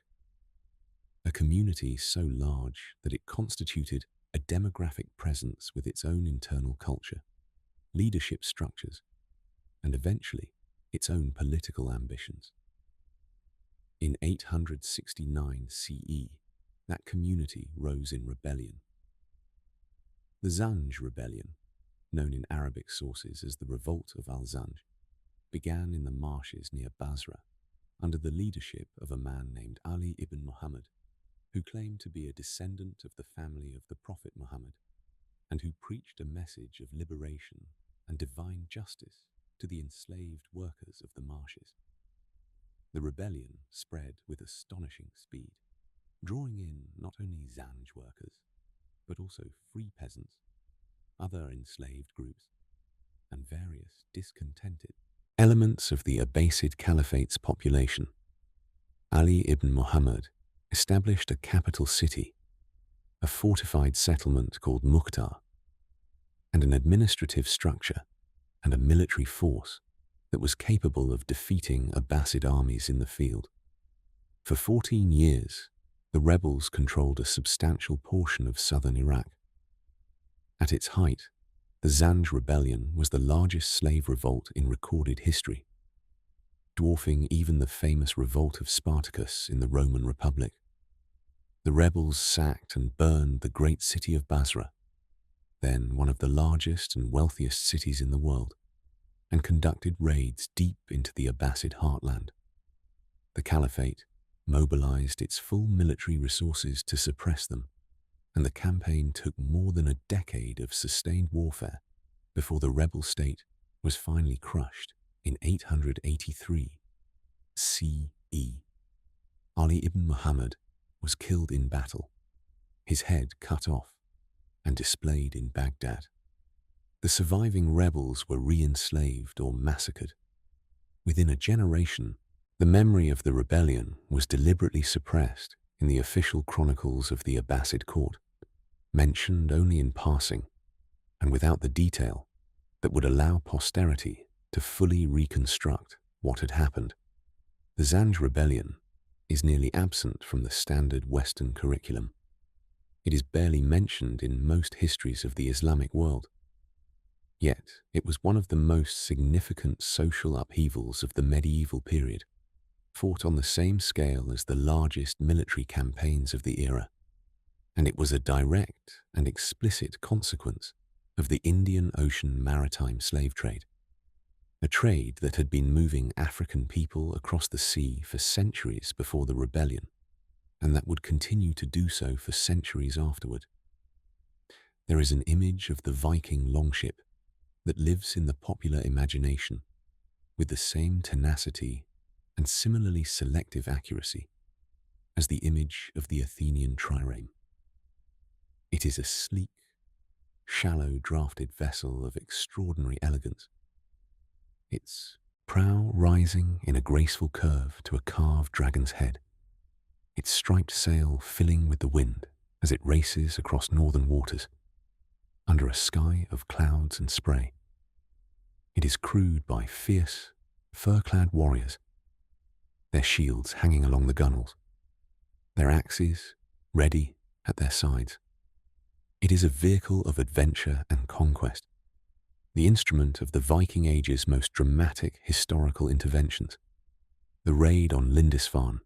a community so large that it constituted a demographic presence with its own internal culture, leadership structures, and eventually its own political ambitions. In 869 CE, that community rose in rebellion. The Zanj rebellion, known in Arabic sources as the Revolt of Al-Zanj, began in the marshes near Basra under the leadership of a man named Ali ibn Muhammad, who claimed to be a descendant of the family of the Prophet Muhammad, and who preached a message of liberation and divine justice to the enslaved workers of the marshes. The rebellion spread with astonishing speed, drawing in not only Zanj workers, but also free peasants, other enslaved groups, and various discontented elements of the Abbasid Caliphate's population. Ali ibn Muhammad established a capital city, a fortified settlement called Mukhtar, and an administrative structure and a military force that was capable of defeating Abbasid armies in the field. For 14 years, the rebels controlled a substantial portion of southern Iraq. At its height, the Zanj rebellion was the largest slave revolt in recorded history, dwarfing even the famous revolt of Spartacus in the Roman Republic. The rebels sacked and burned the great city of Basra, then one of the largest and wealthiest cities in the world, and conducted raids deep into the Abbasid heartland. The caliphate mobilized its full military resources to suppress them, and the campaign took more than a decade of sustained warfare before the rebel state was finally crushed in 883 CE. Ali ibn Muhammad was killed in battle, his head cut off and displayed in Baghdad. The surviving rebels were re-enslaved or massacred. Within a generation, the memory of the rebellion was deliberately suppressed in the official chronicles of the Abbasid court, mentioned only in passing and without the detail that would allow posterity to fully reconstruct what had happened. The Zanj rebellion is nearly absent from the standard Western curriculum. It is barely mentioned in most histories of the Islamic world. Yet, it was one of the most significant social upheavals of the medieval period, fought on the same scale as the largest military campaigns of the era, and it was a direct and explicit consequence of the Indian Ocean maritime slave trade, a trade that had been moving African people across the sea for centuries before the rebellion, and that would continue to do so for centuries afterward. There is an image of the Viking longship that lives in the popular imagination with the same tenacity and similarly selective accuracy as the image of the Athenian trireme. It is a sleek, shallow drafted vessel of extraordinary elegance, its prow rising in a graceful curve to a carved dragon's head, its striped sail filling with the wind as it races across northern waters, under a sky of clouds and spray. It is crewed by fierce, fur-clad warriors, their shields hanging along the gunwales, their axes ready at their sides. It is a vehicle of adventure and conquest, the instrument of the Viking Age's most dramatic historical interventions, the raid on Lindisfarne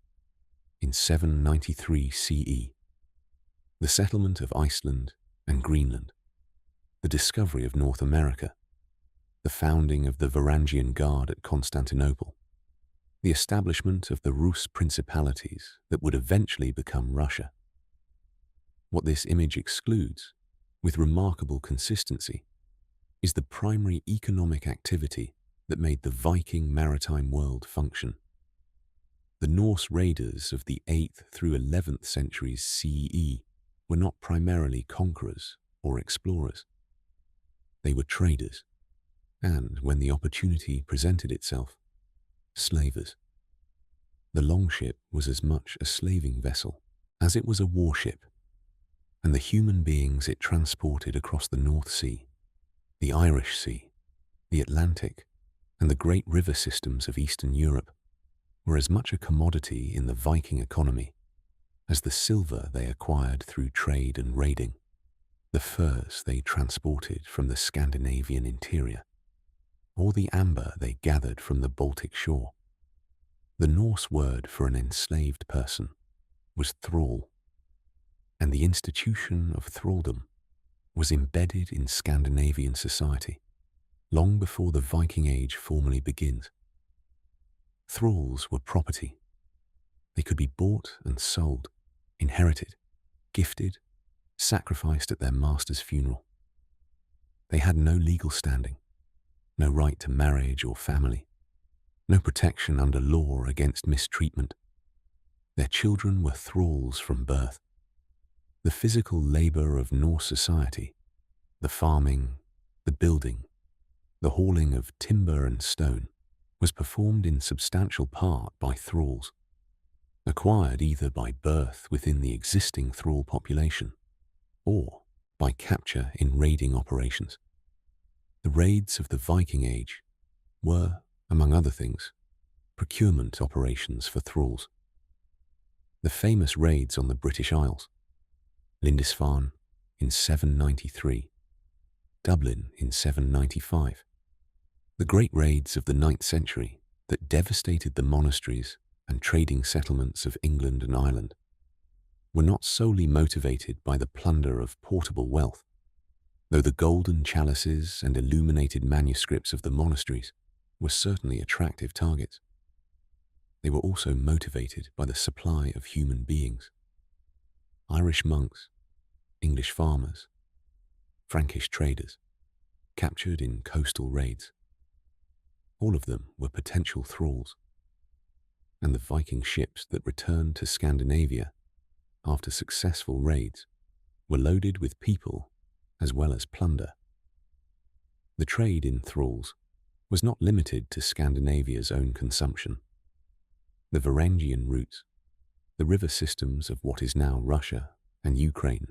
in 793 CE, the settlement of Iceland and Greenland, the discovery of North America, the founding of the Varangian Guard at Constantinople, the establishment of the Rus principalities that would eventually become Russia. What this image excludes, with remarkable consistency, is the primary economic activity that made the Viking maritime world function. The Norse raiders of the 8th through 11th centuries CE were not primarily conquerors or explorers. They were traders, and when the opportunity presented itself, slavers. The longship was as much a slaving vessel as it was a warship, and the human beings it transported across the North Sea, the Irish Sea, the Atlantic, and the great river systems of Eastern Europe were as much a commodity in the Viking economy as the silver they acquired through trade and raiding, the furs they transported from the Scandinavian interior, or the amber they gathered from the Baltic shore. The Norse word for an enslaved person was thrall, and the institution of thraldom was embedded in Scandinavian society long before the Viking Age formally begins. Thralls were property. They could be bought and sold, inherited, gifted, sacrificed at their master's funeral. They had no legal standing, no right to marriage or family, no protection under law against mistreatment. Their children were thralls from birth. The physical labor of Norse society, the farming, the building, the hauling of timber and stone, was performed in substantial part by thralls, acquired either by birth within the existing thrall population or by capture in raiding operations. The raids of the Viking Age were, among other things, procurement operations for thralls. The famous raids on the British Isles, Lindisfarne in 793, Dublin in 795, the great raids of the 9th century that devastated the monasteries and trading settlements of England and Ireland, were not solely motivated by the plunder of portable wealth, though the golden chalices and illuminated manuscripts of the monasteries were certainly attractive targets. They were also motivated by the supply of human beings. Irish monks, English farmers, Frankish traders, captured in coastal raids. All of them were potential thralls, and the Viking ships that returned to Scandinavia after successful raids were loaded with people as well as plunder. The trade in thralls was not limited to Scandinavia's own consumption. The Varangian routes, the river systems of what is now Russia and Ukraine,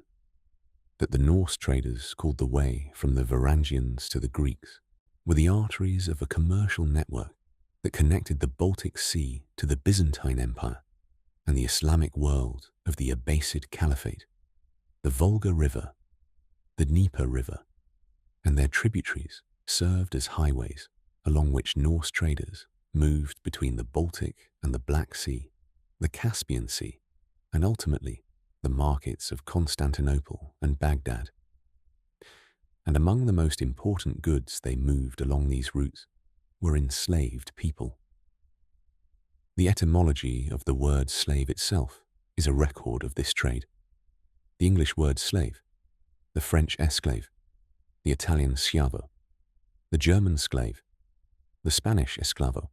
that the Norse traders called the way from the Varangians to the Greeks, were the arteries of a commercial network that connected the Baltic Sea to the Byzantine Empire and the Islamic world of the Abbasid Caliphate. The Volga River, the Dnieper River, and their tributaries served as highways along which Norse traders moved between the Baltic and the Black Sea, the Caspian Sea, and ultimately the markets of Constantinople and Baghdad. And among the most important goods they moved along these routes were enslaved people. The etymology of the word slave itself is a record of this trade. The English word slave, the French esclave, the Italian schiavo, the German sklave, the Spanish esclavo,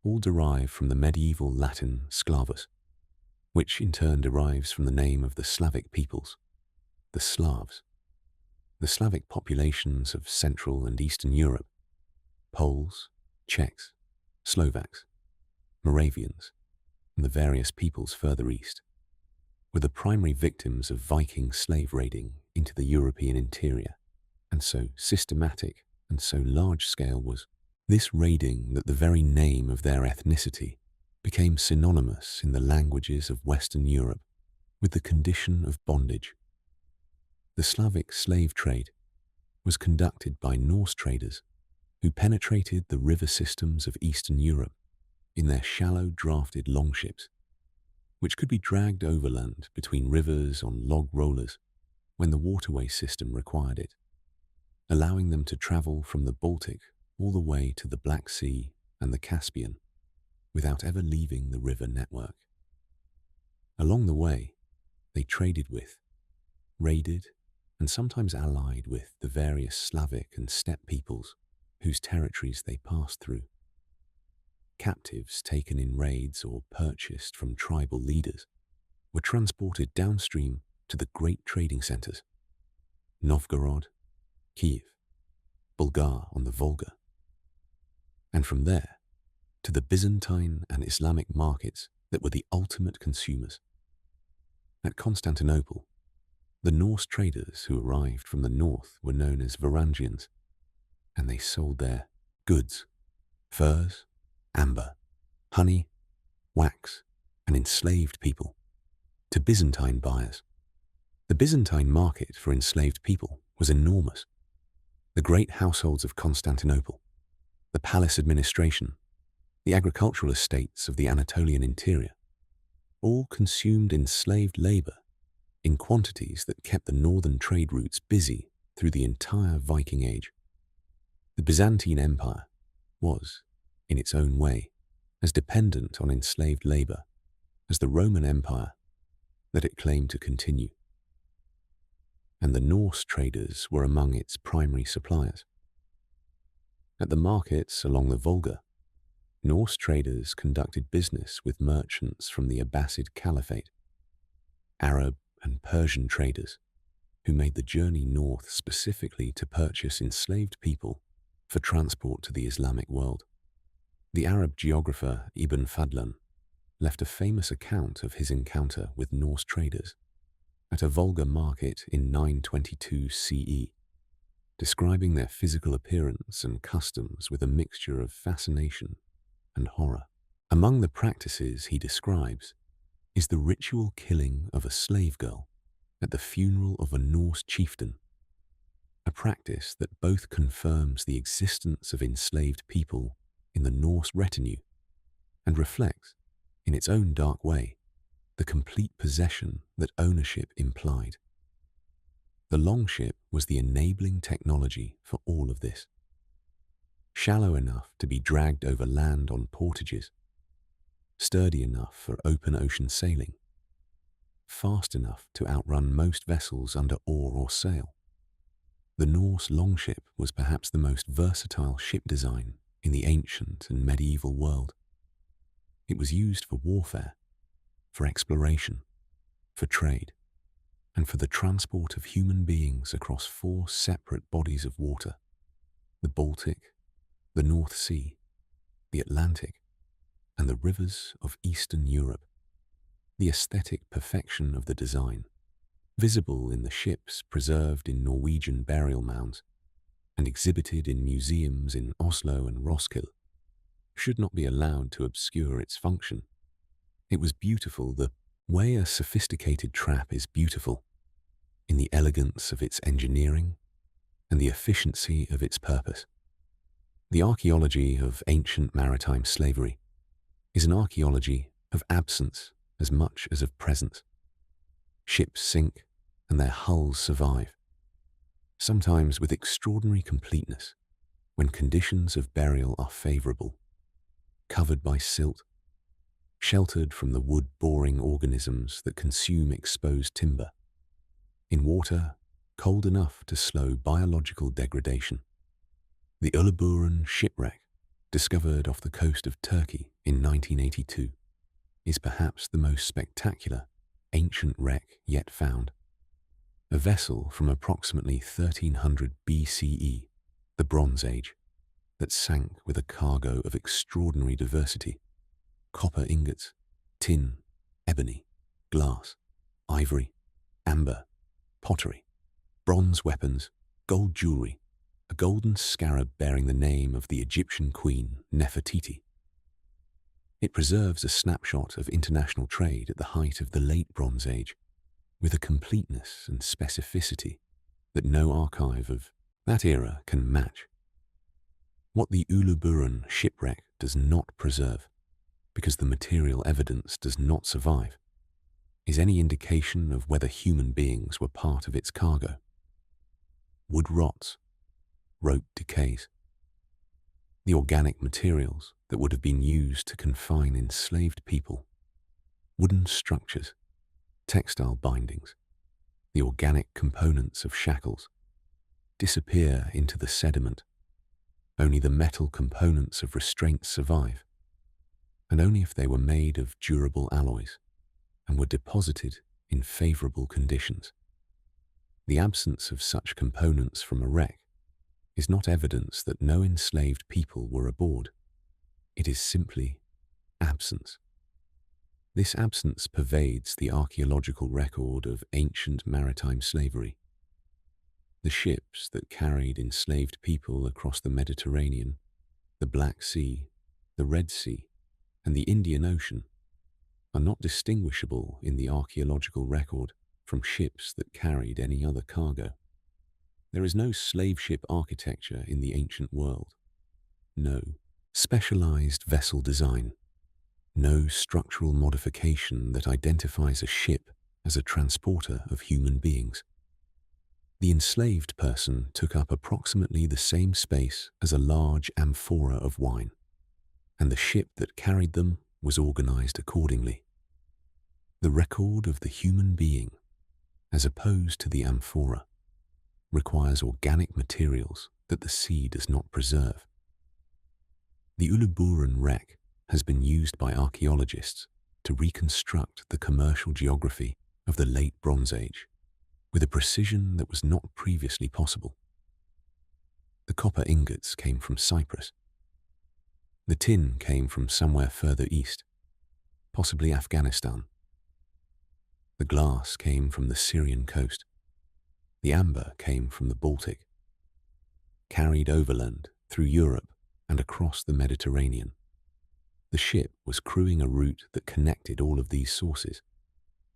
all derive from the medieval Latin sklavus, which in turn derives from the name of the Slavic peoples, the Slavs. The Slavic populations of Central and Eastern Europe, Poles, Czechs, Slovaks, Moravians, and the various peoples further east, were the primary victims of Viking slave raiding into the European interior, and so systematic and so large-scale was this raiding that the very name of their ethnicity became synonymous in the languages of Western Europe with the condition of bondage. The Slavic slave trade was conducted by Norse traders who penetrated the river systems of Eastern Europe in their shallow drafted longships, which could be dragged overland between rivers on log rollers when the waterway system required it, allowing them to travel from the Baltic all the way to the Black Sea and the Caspian without ever leaving the river network. Along the way, they traded with, raided, and sometimes allied with the various Slavic and steppe peoples whose territories they passed through. Captives taken in raids or purchased from tribal leaders were transported downstream to the great trading centers, Novgorod, Kiev, Bulgar on the Volga, and from there to the Byzantine and Islamic markets that were the ultimate consumers. At Constantinople, the Norse traders who arrived from the north were known as Varangians, and they sold their goods, furs, amber, honey, wax, and enslaved people, to Byzantine buyers. The Byzantine market for enslaved people was enormous. The great households of Constantinople, the palace administration, the agricultural estates of the Anatolian interior, all consumed enslaved labor in quantities that kept the northern trade routes busy through the entire Viking Age. The Byzantine Empire was, in its own way, as dependent on enslaved labor as the Roman Empire that it claimed to continue. And the Norse traders were among its primary suppliers. At the markets along the Volga, Norse traders conducted business with merchants from the Abbasid Caliphate, Arab and Persian traders who made the journey north specifically to purchase enslaved people for transport to the Islamic world. The Arab geographer Ibn Fadlan left a famous account of his encounter with Norse traders at a Volga market in 922 CE, describing their physical appearance and customs with a mixture of fascination and horror. Among the practices he describes is the ritual killing of a slave girl at the funeral of a Norse chieftain, a practice that both confirms the existence of enslaved people in the Norse retinue and reflects, in its own dark way, the complete possession that ownership implied. The longship was the enabling technology for all of this. Shallow enough to be dragged over land on portages, sturdy enough for open ocean sailing, fast enough to outrun most vessels under oar or sail. The Norse longship was perhaps the most versatile ship design in the ancient and medieval world. It was used for warfare, for exploration, for trade, and for the transport of human beings across 4 separate bodies of water: the Baltic, the North Sea, the Atlantic, and the rivers of Eastern Europe. The aesthetic perfection of the design, visible in the ships preserved in Norwegian burial mounds and exhibited in museums in Oslo and Roskilde, should not be allowed to obscure its function. It was beautiful the way a sophisticated trap is beautiful, in the elegance of its engineering and the efficiency of its purpose. The archaeology of ancient maritime slavery is an archaeology of absence as much as of presence. Ships sink and their hulls survive, sometimes with extraordinary completeness when conditions of burial are favorable, covered by silt, sheltered from the wood-boring organisms that consume exposed timber, in water cold enough to slow biological degradation. The Uluburun shipwreck, discovered off the coast of Turkey in 1982, is perhaps the most spectacular ancient wreck yet found. A vessel from approximately 1300 BCE, the Bronze Age, that sank with a cargo of extraordinary diversity: copper ingots, tin, ebony, glass, ivory, amber, pottery, bronze weapons, gold jewelry, a golden scarab bearing the name of the Egyptian queen Nefertiti. It preserves a snapshot of international trade at the height of the late Bronze Age, with a completeness and specificity that no archive of that era can match. What the Uluburun shipwreck does not preserve, because the material evidence does not survive, is any indication of whether human beings were part of its cargo. Wood rots, rope decays. The organic materials that would have been used to confine enslaved people, wooden structures, textile bindings, the organic components of shackles, disappear into the sediment. Only the metal components of restraints survive, and only if they were made of durable alloys and were deposited in favorable conditions. The absence of such components from a wreck is not evidence that no enslaved people were aboard. It is simply absence. This absence pervades the archaeological record of ancient maritime slavery. The ships that carried enslaved people across the Mediterranean, the Black Sea, the Red Sea, and the Indian Ocean are not distinguishable in the archaeological record from ships that carried any other cargo. There is no slave ship architecture in the ancient world, no specialized vessel design, no structural modification that identifies a ship as a transporter of human beings. The enslaved person took up approximately the same space as a large amphora of wine, and the ship that carried them was organized accordingly. The record of the human being, as opposed to the amphora, requires organic materials that the sea does not preserve. The Uluburun wreck has been used by archaeologists to reconstruct the commercial geography of the late Bronze Age with a precision that was not previously possible. The copper ingots came from Cyprus. The tin came from somewhere further east, possibly Afghanistan. The glass came from the Syrian coast. The amber came from the Baltic, carried overland through Europe and across the Mediterranean. The ship was crewing a route that connected all of these sources,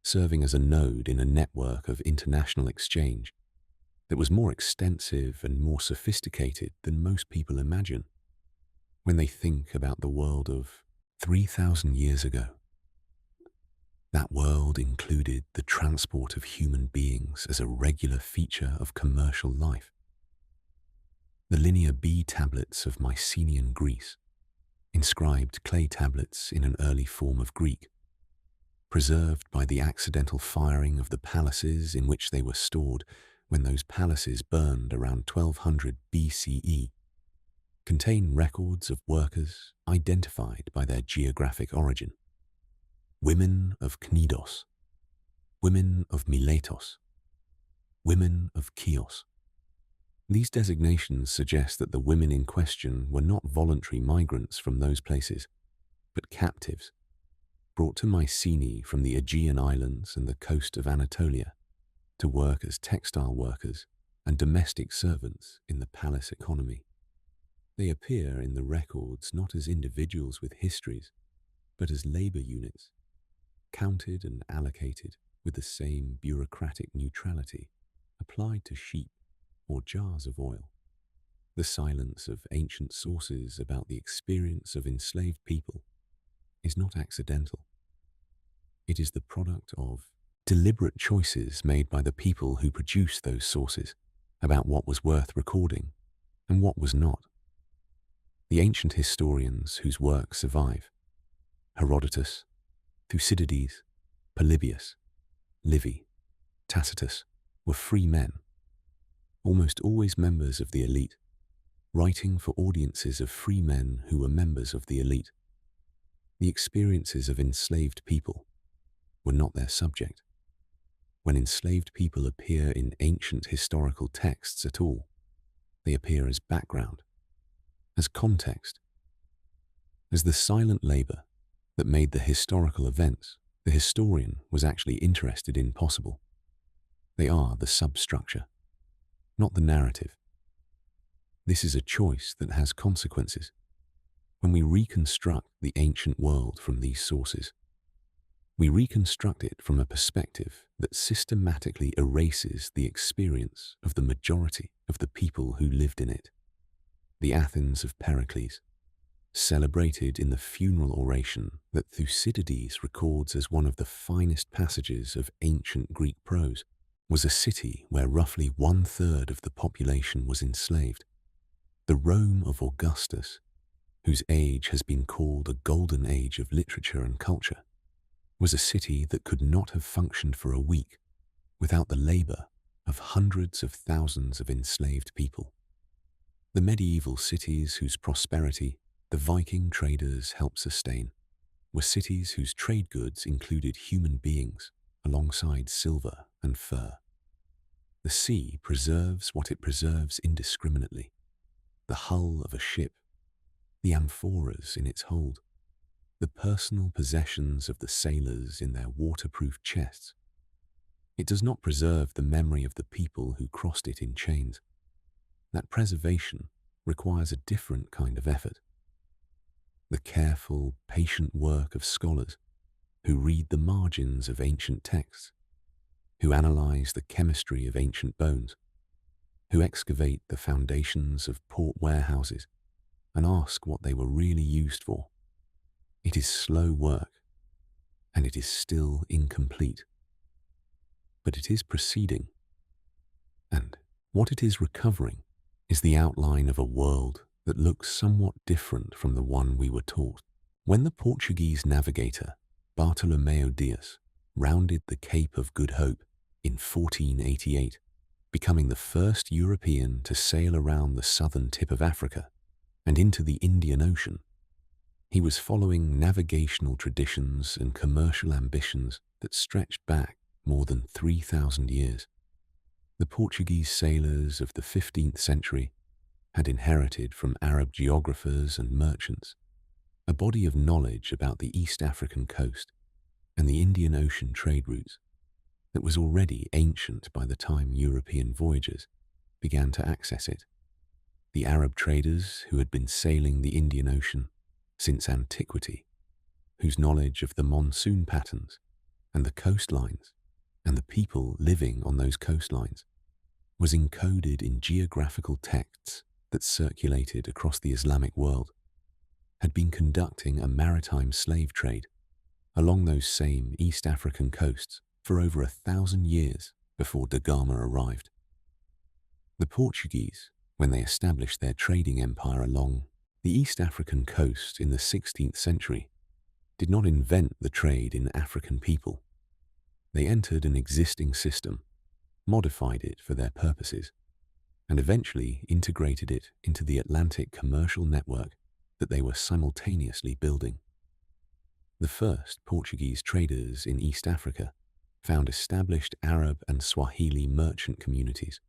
serving as a node in a network of international exchange that was more extensive and more sophisticated than most people imagine when they think about the world of 3,000 years ago. That world included the transport of human beings as a regular feature of commercial life. The linear B tablets of Mycenaean Greece, inscribed clay tablets in an early form of Greek, preserved by the accidental firing of the palaces in which they were stored when those palaces burned around 1200 BCE, contain records of workers identified by their geographic origin. Women of Knidos, women of Miletos, women of Chios. These designations suggest that the women in question were not voluntary migrants from those places, but captives, brought to Mycenae from the Aegean Islands and the coast of Anatolia to work as textile workers and domestic servants in the palace economy. They appear in the records not as individuals with histories, but as labor units, counted and allocated with the same bureaucratic neutrality applied to sheep or jars of oil. The silence of ancient sources about the experience of enslaved people is not accidental. It is the product of deliberate choices made by the people who produced those sources about what was worth recording and what was not. The ancient historians whose work survive, Herodotus, Thucydides, Polybius, Livy, Tacitus, were free men, almost always members of the elite, writing for audiences of free men who were members of the elite. The experiences of enslaved people were not their subject. When enslaved people appear in ancient historical texts at all, they appear as background, as context, as the silent labor that made the historical events the historian was actually interested in possible. They are the substructure, not the narrative. This is a choice that has consequences. When we reconstruct the ancient world from these sources, we reconstruct it from a perspective that systematically erases the experience of the majority of the people who lived in it. The Athens of Pericles, celebrated in the funeral oration that Thucydides records as one of the finest passages of ancient Greek prose, was a city where roughly 1/3 of the population was enslaved. The Rome of Augustus, whose age has been called a golden age of literature and culture, was a city that could not have functioned for a week without the labor of hundreds of thousands of enslaved people. The medieval cities whose prosperity the Viking traders helped sustain were cities whose trade goods included human beings alongside silver and fur. The sea preserves what it preserves indiscriminately: the hull of a ship, the amphoras in its hold, the personal possessions of the sailors in their waterproof chests. It does not preserve the memory of the people who crossed it in chains. That preservation requires a different kind of effort. The careful, patient work of scholars who read the margins of ancient texts, who analyze the chemistry of ancient bones, who excavate the foundations of port warehouses and ask what they were really used for. It is slow work, and it is still incomplete. But it is proceeding, and what it is recovering is the outline of a world that looks somewhat different from the one we were taught. When the Portuguese navigator Bartolomeu Dias rounded the Cape of Good Hope in 1488, becoming the first European to sail around the southern tip of Africa and into the Indian Ocean, he was following navigational traditions and commercial ambitions that stretched back more than 3,000 years. The Portuguese sailors of the 15th century had inherited from Arab geographers and merchants a body of knowledge about the East African coast and the Indian Ocean trade routes that was already ancient by the time European voyagers began to access it. The Arab traders who had been sailing the Indian Ocean since antiquity, whose knowledge of the monsoon patterns and the coastlines and the people living on those coastlines was encoded in geographical texts that circulated across the Islamic world, had been conducting a maritime slave trade along those same East African coasts for over 1,000 years before da Gama arrived. The Portuguese, when they established their trading empire along the East African coast in the 16th century, did not invent the trade in African people. They entered an existing system, modified it for their purposes, and eventually integrated it into the Atlantic commercial network that they were simultaneously building. The first Portuguese traders in East Africa found established Arab and Swahili merchant communities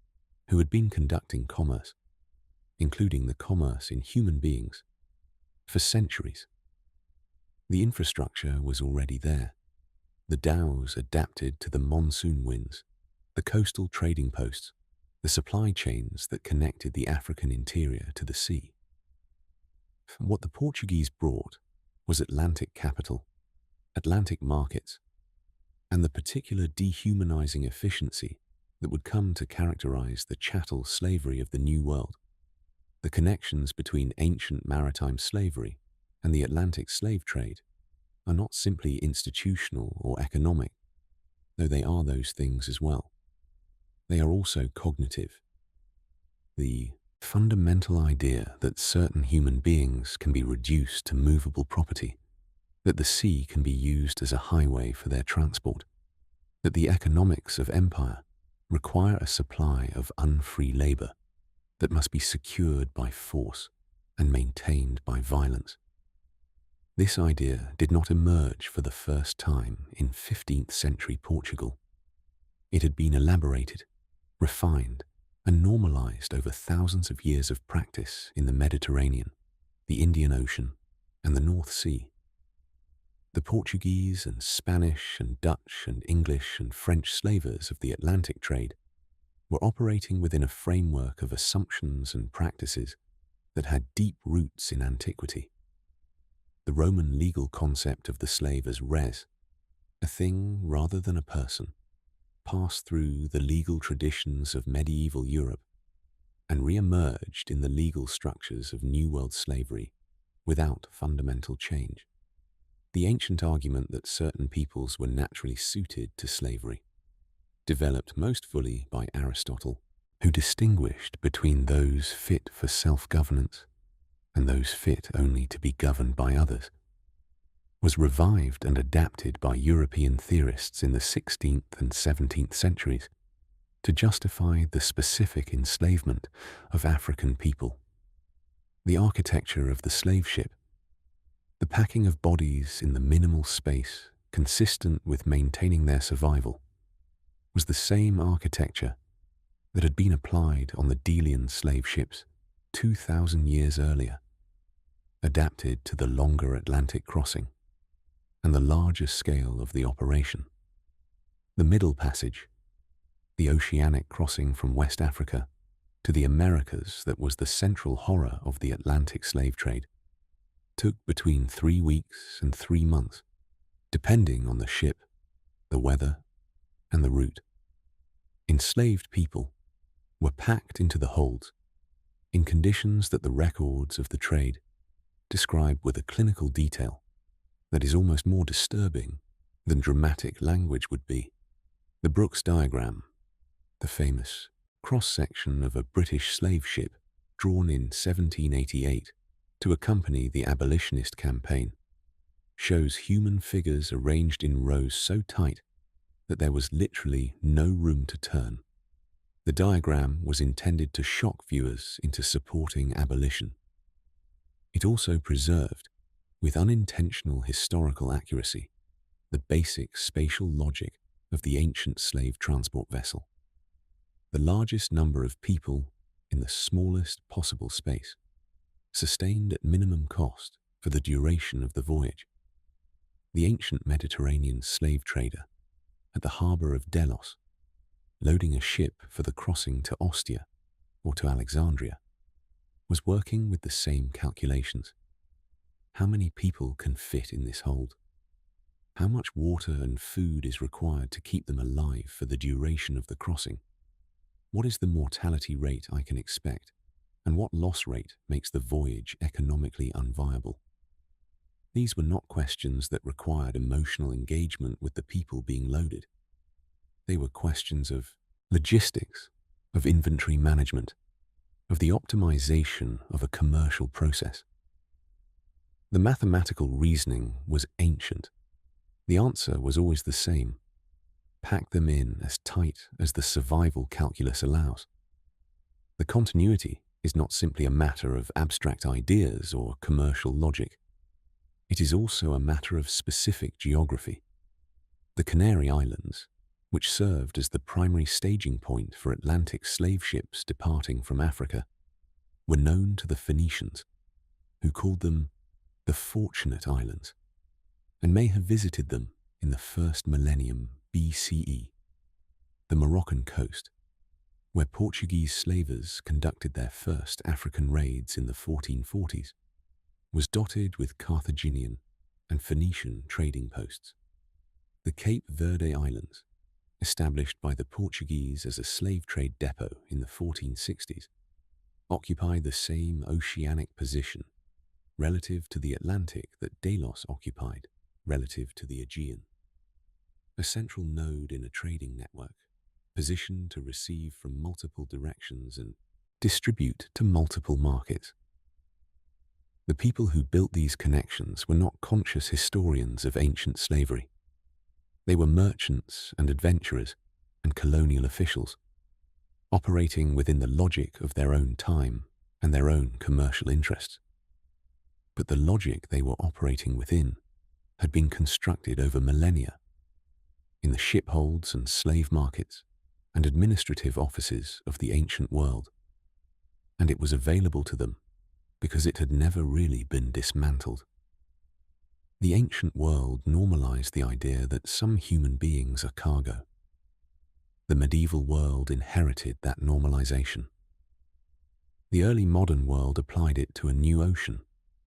who had been conducting commerce, including the commerce in human beings, for centuries. The infrastructure was already there. The dhows adapted to the monsoon winds, the coastal trading posts, the supply chains that connected the African interior to the sea. What the Portuguese brought was Atlantic capital, Atlantic markets, and the particular dehumanizing efficiency that would come to characterize the chattel slavery of the New World. The connections between ancient maritime slavery and the Atlantic slave trade are not simply institutional or economic, though they are those things as well. They are also cognitive. The fundamental idea that certain human beings can be reduced to movable property, that the sea can be used as a highway for their transport, that the economics of empire require a supply of unfree labor that must be secured by force and maintained by violence. This idea did not emerge for the first time in 15th century Portugal. It had been elaborated, refined, and normalized over thousands of years of practice in the Mediterranean, the Indian Ocean, and the North Sea. The Portuguese and Spanish and Dutch and English and French slavers of the Atlantic trade were operating within a framework of assumptions and practices that had deep roots in antiquity. The Roman legal concept of the slave as res, a thing rather than a person, passed through the legal traditions of medieval Europe and re-emerged in the legal structures of New World slavery without fundamental change. The ancient argument that certain peoples were naturally suited to slavery, developed most fully by Aristotle, who distinguished between those fit for self-governance and those fit only to be governed by others, was revived and adapted by European theorists in the 16th and 17th centuries to justify the specific enslavement of African people. The architecture of the slave ship, the packing of bodies in the minimal space consistent with maintaining their survival, was the same architecture that had been applied on the Delian slave ships 2,000 years earlier, adapted to the longer Atlantic crossing and the larger scale of the operation. The Middle Passage, the oceanic crossing from West Africa to the Americas that was the central horror of the Atlantic slave trade, took between 3 weeks and 3 months, depending on the ship, the weather, and the route. Enslaved people were packed into the holds in conditions that the records of the trade describe with a clinical detail that is almost more disturbing than dramatic language would be. The Brooks diagram, the famous cross-section of a British slave ship drawn in 1788 to accompany the abolitionist campaign, shows human figures arranged in rows so tight that there was literally no room to turn. The diagram was intended to shock viewers into supporting abolition. It also preserved, with unintentional historical accuracy, the basic spatial logic of the ancient slave transport vessel. The largest number of people in the smallest possible space, sustained at minimum cost for the duration of the voyage. The ancient Mediterranean slave trader at the harbour of Delos, loading a ship for the crossing to Ostia or to Alexandria, was working with the same calculations. How many people can fit in this hold? How much water and food is required to keep them alive for the duration of the crossing? What is the mortality rate I can expect? And what loss rate makes the voyage economically unviable? These were not questions that required emotional engagement with the people being loaded. They were questions of logistics, of inventory management, of the optimization of a commercial process. The mathematical reasoning was ancient. The answer was always the same. Pack them in as tight as the survival calculus allows. The continuity is not simply a matter of abstract ideas or commercial logic. It is also a matter of specific geography. The Canary Islands, which served as the primary staging point for Atlantic slave ships departing from Africa, were known to the Phoenicians, who called them the Fortunate Islands, and may have visited them in the first millennium BCE. The Moroccan coast, where Portuguese slavers conducted their first African raids in the 1440s, was dotted with Carthaginian and Phoenician trading posts. The Cape Verde Islands, established by the Portuguese as a slave trade depot in the 1460s, occupied the same oceanic position relative to the Atlantic that Delos occupied relative to the Aegean. A central node in a trading network, positioned to receive from multiple directions and distribute to multiple markets. The people who built these connections were not conscious historians of ancient slavery. They were merchants and adventurers and colonial officials, operating within the logic of their own time and their own commercial interests. But the logic they were operating within had been constructed over millennia in the shipholds and slave markets and administrative offices of the ancient world, and it was available to them because it had never really been dismantled. The ancient world normalized the idea that some human beings are cargo. The medieval world inherited that normalization. The early modern world applied it to a new ocean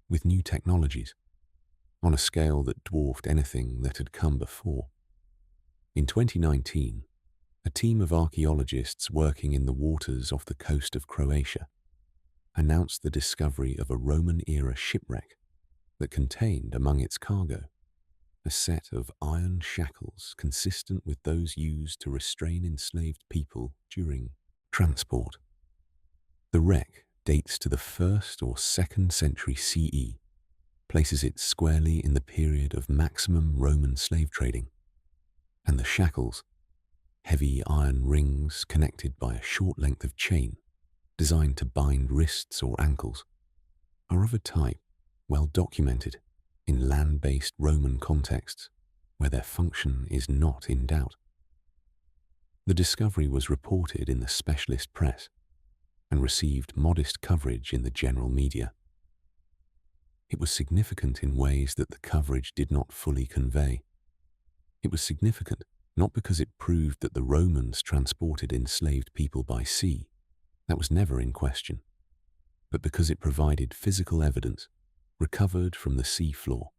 with new technologies, on a scale that dwarfed anything that had come before. In 2019, a team of archaeologists working in the waters off the coast of Croatia announced the discovery of a Roman-era shipwreck that contained among its cargo a set of iron shackles consistent with those used to restrain enslaved people during transport. The wreck dates to the 1st or 2nd century CE, places it squarely in the period of maximum Roman slave trading, and the shackles, heavy iron rings connected by a short length of chain designed to bind wrists or ankles, are of a type well documented in land-based Roman contexts where their function is not in doubt. The discovery was reported in the specialist press and received modest coverage in the general media. It was significant in ways that the coverage did not fully convey. It was significant not because it proved that the Romans transported enslaved people by sea, that was never in question, but because it provided physical evidence recovered from the sea floor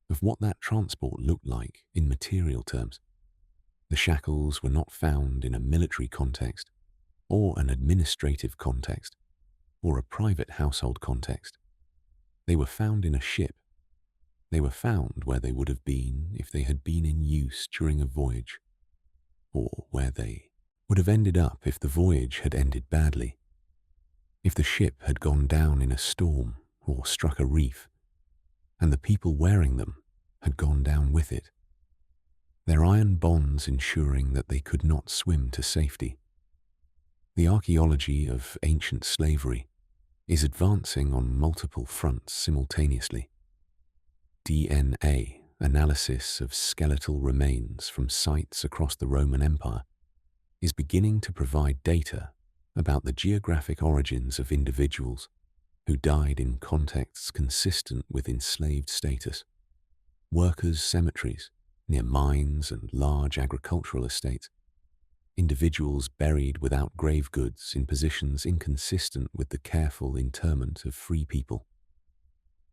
of what that transport looked like in material terms. The shackles were not found in a military context, or an administrative context, or a private household context. They were found in a ship. They were found where they would have been if they had been in use during a voyage, or where they would have ended up if the voyage had ended badly, if the ship had gone down in a storm or struck a reef, and the people wearing them had gone down with it, their iron bonds ensuring that they could not swim to safety. The archaeology of ancient slavery is advancing on multiple fronts simultaneously. DNA analysis of skeletal remains from sites across the Roman Empire is beginning to provide data about the geographic origins of individuals who died in contexts consistent with enslaved status. Workers' cemeteries near mines and large agricultural estates, individuals buried without grave goods in positions inconsistent with the careful interment of free people.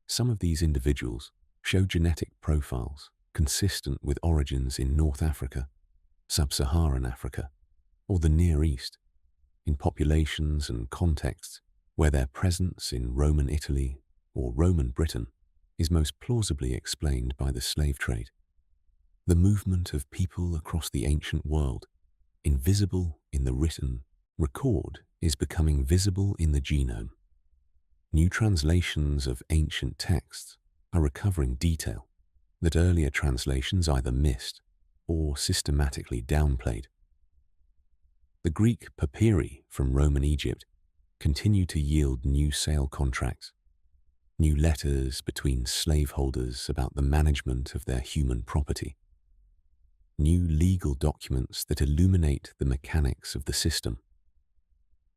Some of these individuals show genetic profiles consistent with origins in North Africa, Sub-Saharan Africa, or the Near East, in populations and contexts where their presence in Roman Italy or Roman Britain is most plausibly explained by the slave trade. The movement of people across the ancient world, invisible in the written record, is becoming visible in the genome. New translations of ancient texts are recovering detail that earlier translations either missed or systematically downplayed. The Greek papyri from Roman Egypt continue to yield new sale contracts, new letters between slaveholders about the management of their human property, new legal documents that illuminate the mechanics of the system.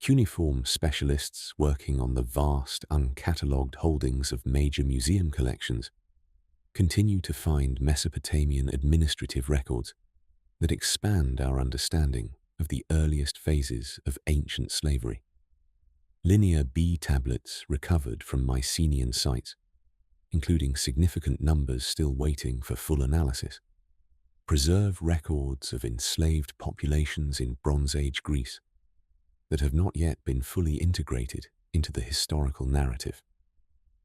Cuneiform specialists working on the vast, uncatalogued holdings of major museum collections continue to find Mesopotamian administrative records that expand our understanding of the earliest phases of ancient slavery. Linear B tablets recovered from Mycenaean sites, including significant numbers still waiting for full analysis, preserve records of enslaved populations in Bronze Age Greece that have not yet been fully integrated into the historical narrative.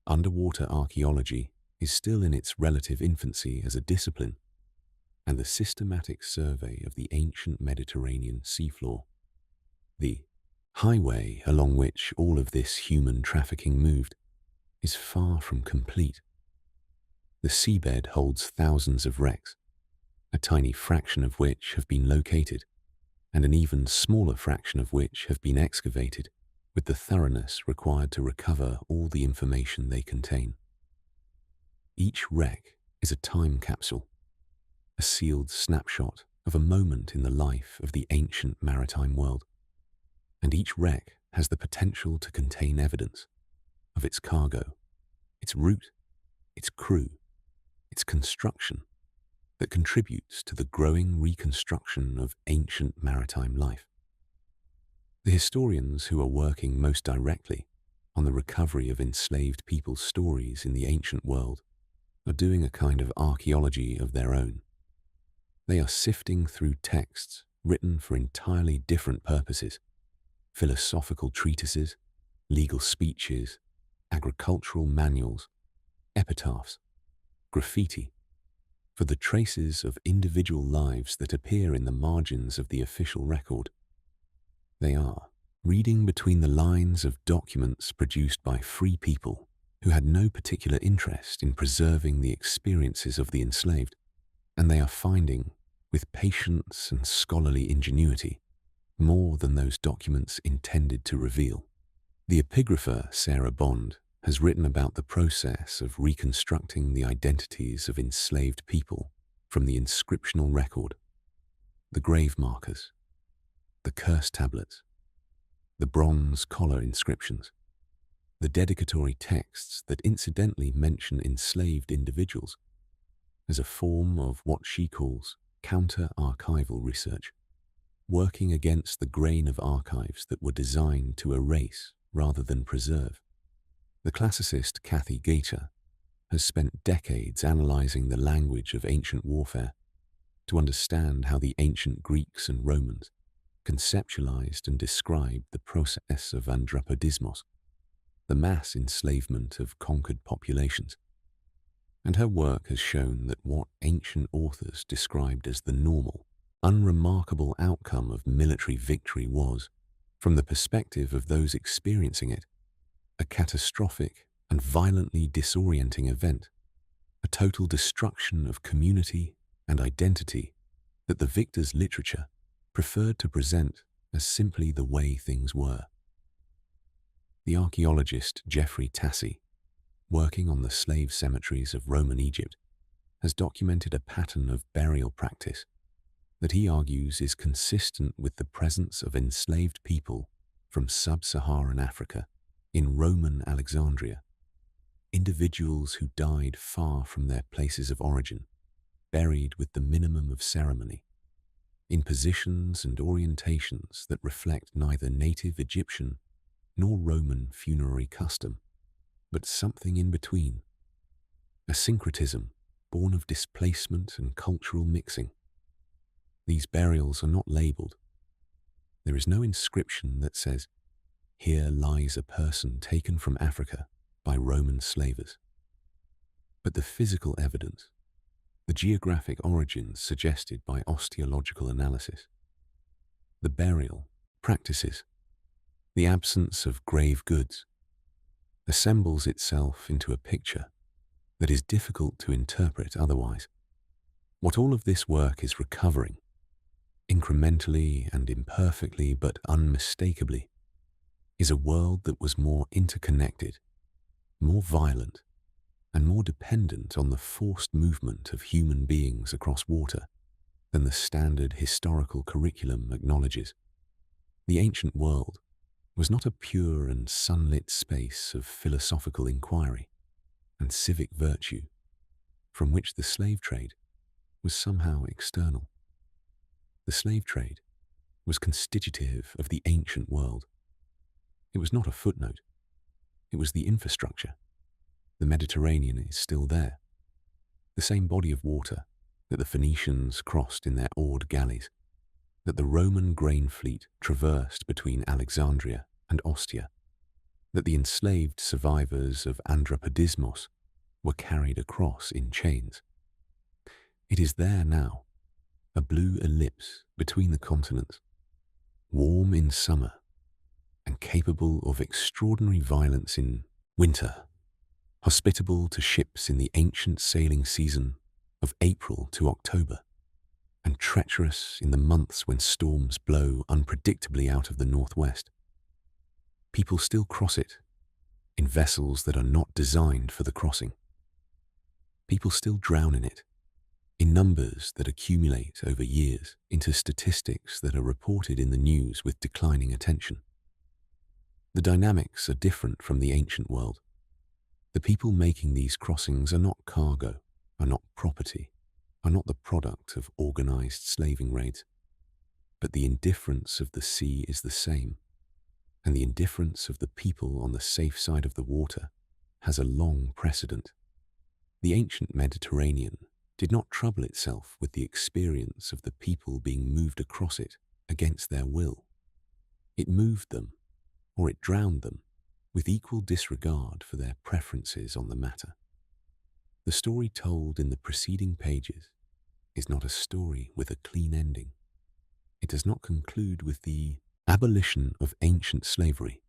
Underwater archaeology is still in its relative infancy as a discipline, and the systematic survey of the ancient Mediterranean seafloor, the highway along which all of this human trafficking moved, is far from complete. The seabed holds thousands of wrecks, a tiny fraction of which have been located, and an even smaller fraction of which have been excavated with the thoroughness required to recover all the information they contain. Each wreck is a time capsule, a sealed snapshot of a moment in the life of the ancient maritime world, and each wreck has the potential to contain evidence of its cargo, its route, its crew, its construction, that contributes to the growing reconstruction of ancient maritime life. The historians who are working most directly on the recovery of enslaved people's stories in the ancient world are doing a kind of archaeology of their own. They are sifting through texts written for entirely different purposes: philosophical treatises, legal speeches, agricultural manuals, epitaphs, graffiti, for the traces of individual lives that appear in the margins of the official record. They are reading between the lines of documents produced by free people who had no particular interest in preserving the experiences of the enslaved, and they are finding, with patience and scholarly ingenuity, more than those documents intended to reveal. The epigrapher Sarah Bond has written about the process of reconstructing the identities of enslaved people from the inscriptional record, the grave markers, the curse tablets, the bronze collar inscriptions, the dedicatory texts that incidentally mention enslaved individuals, as a form of what she calls counter-archival research, working against the grain of archives that were designed to erase rather than preserve. The classicist Kathy Gator has spent decades analyzing the language of ancient warfare to understand how the ancient Greeks and Romans conceptualized and described the process of anthropodismos, the mass enslavement of conquered populations. And her work has shown that what ancient authors described as the normal, unremarkable outcome of military victory was, from the perspective of those experiencing it, a catastrophic and violently disorienting event, a total destruction of community and identity that the victor's literature preferred to present as simply the way things were. The archaeologist Geoffrey Tassi, working on the slave cemeteries of Roman Egypt, has documented a pattern of burial practice that he argues is consistent with the presence of enslaved people from sub-Saharan Africa in Roman Alexandria, individuals who died far from their places of origin, buried with the minimum of ceremony, in positions and orientations that reflect neither native Egyptian nor Roman funerary custom, but something in between, a syncretism born of displacement and cultural mixing. These burials are not labeled. There is no inscription that says, "Here lies a person taken from Africa by Roman slavers." But the physical evidence, the geographic origins suggested by osteological analysis, the burial practices, the absence of grave goods, assembles itself into a picture that is difficult to interpret otherwise. What all of this work is recovering, incrementally and imperfectly but unmistakably, is a world that was more interconnected, more violent, and more dependent on the forced movement of human beings across water than the standard historical curriculum acknowledges. The ancient world was not a pure and sunlit space of philosophical inquiry and civic virtue from which the slave trade was somehow external. The slave trade was constitutive of the ancient world. It was not a footnote. It was the infrastructure. The Mediterranean is still there. The same body of water that the Phoenicians crossed in their oared galleys, that the Roman grain fleet traversed between Alexandria and Ostia, that the enslaved survivors of Andropodismos were carried across in chains. It is there now, a blue ellipse between the continents, warm in summer and capable of extraordinary violence in winter, hospitable to ships in the ancient sailing season of April to October, and treacherous in the months when storms blow unpredictably out of the northwest. People still cross it in vessels that are not designed for the crossing. People still drown in it, in numbers that accumulate over years into statistics that are reported in the news with declining attention. The dynamics are different from the ancient world. The people making these crossings are not cargo, are not property, are not the product of organized slaving raids. But the indifference of the sea is the same, and the indifference of the people on the safe side of the water has a long precedent. The ancient Mediterranean did not trouble itself with the experience of the people being moved across it against their will. It moved them, or it drowned them, with equal disregard for their preferences on the matter. The story told in the preceding pages is not a story with a clean ending. It does not conclude with the abolition of ancient slavery,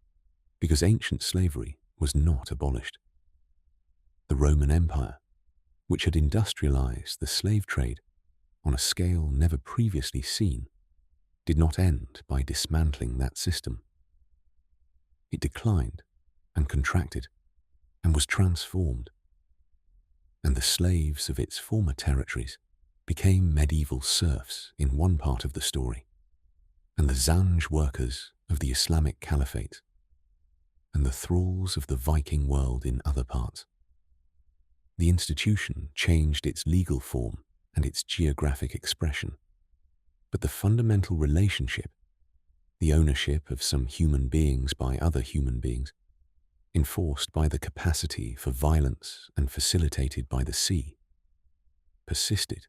because ancient slavery was not abolished. The Roman Empire, which had industrialized the slave trade on a scale never previously seen, did not end by dismantling that system. It declined and contracted and was transformed, and the slaves of its former territories became medieval serfs in one part of the story, and the Zanj workers of the Islamic Caliphate, and the thralls of the Viking world in other parts. The institution changed its legal form and its geographic expression, but the fundamental relationship, the ownership of some human beings by other human beings, enforced by the capacity for violence and facilitated by the sea, persisted.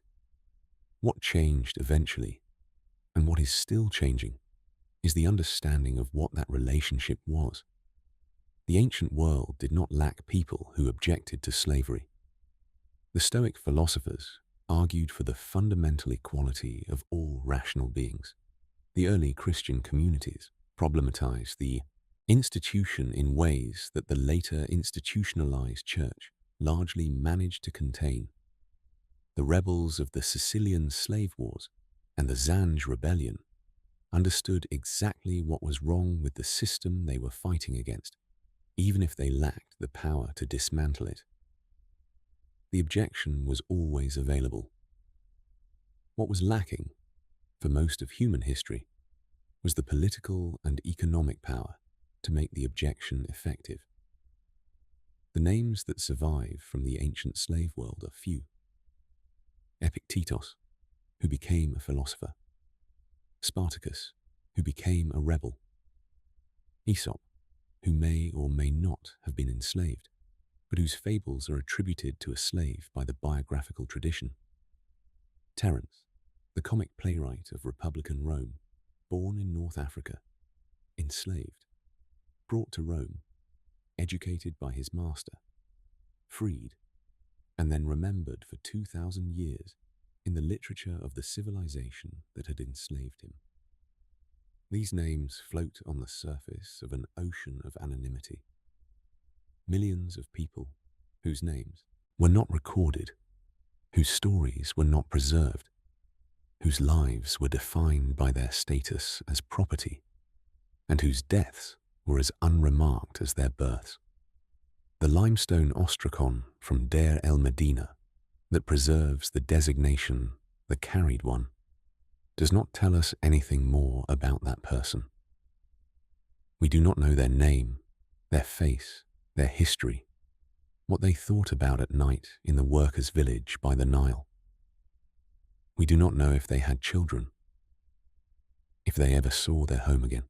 What changed eventually, and what is still changing, is the understanding of what that relationship was. The ancient world did not lack people who objected to slavery. The Stoic philosophers argued for the fundamental equality of all rational beings. The early Christian communities problematized the institution in ways that the later institutionalized church largely managed to contain. The rebels of the Sicilian slave wars and the Zanj rebellion understood exactly what was wrong with the system they were fighting against, even if they lacked the power to dismantle it. The objection was always available. What was lacking, for most of human history, was the political and economic power to make the objection effective. The names that survive from the ancient slave world are few. Epictetus, who became a philosopher. Spartacus, who became a rebel. Aesop, who may or may not have been enslaved, but whose fables are attributed to a slave by the biographical tradition. Terence, the comic playwright of Republican Rome, born in North Africa, enslaved, brought to Rome, educated by his master, freed, and then remembered for 2,000 years in the literature of the civilization that had enslaved him. These names float on the surface of an ocean of anonymity. Millions of people whose names were not recorded, whose stories were not preserved, whose lives were defined by their status as property, and whose deaths were as unremarked as their births. The limestone ostracon from Deir el-Medina that preserves the designation the carried one does not tell us anything more about that person. We do not know their name, their face, their history, what they thought about at night in the workers' village by the Nile. We do not know if they had children, if they ever saw their home again,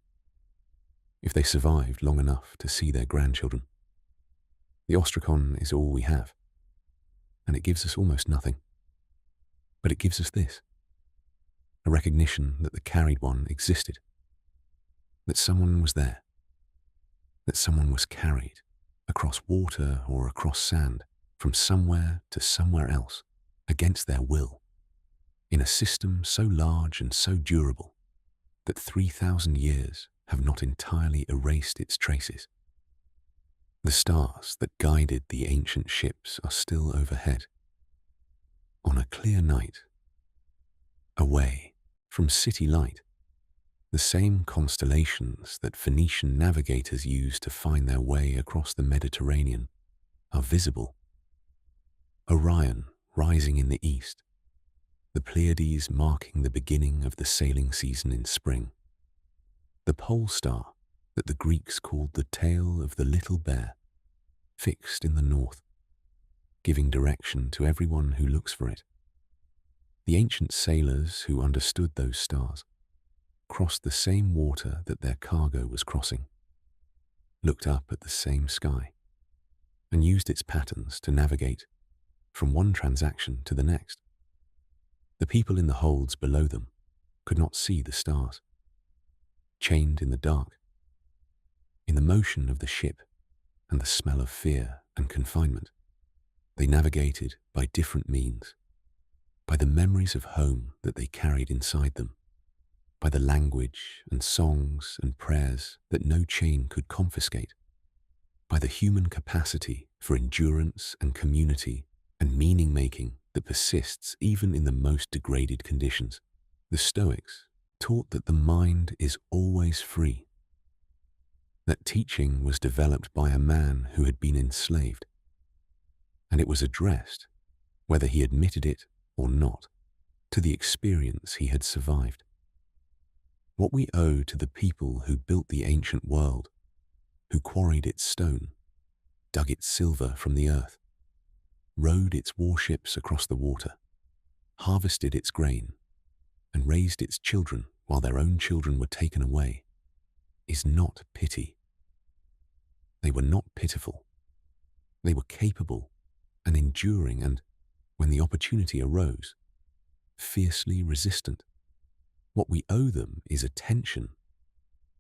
if they survived long enough to see their grandchildren. The ostracon is all we have, and it gives us almost nothing. But it gives us this, a recognition that the carried one existed, that someone was there, that someone was carried across water or across sand from somewhere to somewhere else against their will, in a system so large and so durable that 3,000 years have not entirely erased its traces. The stars that guided the ancient ships are still overhead. On a clear night, away from city light, the same constellations that Phoenician navigators used to find their way across the Mediterranean are visible. Orion rising in the east, the Pleiades marking the beginning of the sailing season in spring, the pole star that the Greeks called the tail of the little bear, fixed in the north, giving direction to everyone who looks for it. The ancient sailors who understood those stars crossed the same water that their cargo was crossing, looked up at the same sky, and used its patterns to navigate from one transaction to the next. The people in the holds below them could not see the stars. Chained in the dark, in the motion of the ship and the smell of fear and confinement, they navigated by different means, by the memories of home that they carried inside them, by the language and songs and prayers that no chain could confiscate, by the human capacity for endurance and community and meaning-making that persists even in the most degraded conditions. The Stoics taught that the mind is always free, that teaching was developed by a man who had been enslaved, and it was addressed, whether he admitted it or not, to the experience he had survived. What we owe to the people who built the ancient world, who quarried its stone, dug its silver from the earth, rowed its warships across the water, harvested its grain, and raised its children while their own children were taken away, is not pity. They were not pitiful. They were capable and enduring and, when the opportunity arose, fiercely resistant. What we owe them is attention,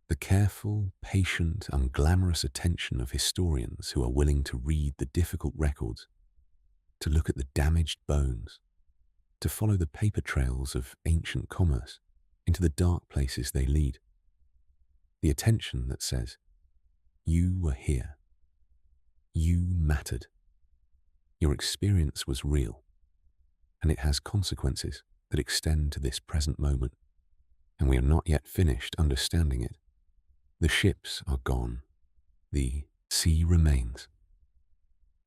the careful, patient, unglamorous attention of historians who are willing to read the difficult records, to look at the damaged bones, to follow the paper trails of ancient commerce into the dark places they lead. The attention that says, you were here. You mattered. Your experience was real, and it has consequences that extend to this present moment, and we are not yet finished understanding it. The ships are gone. The sea remains.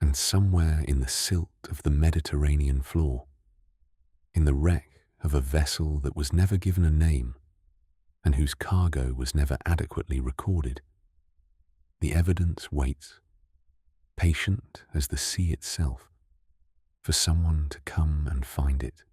And somewhere in the silt of the Mediterranean floor, in the wreck of a vessel that was never given a name and whose cargo was never adequately recorded, the evidence waits, patient as the sea itself, for someone to come and find it.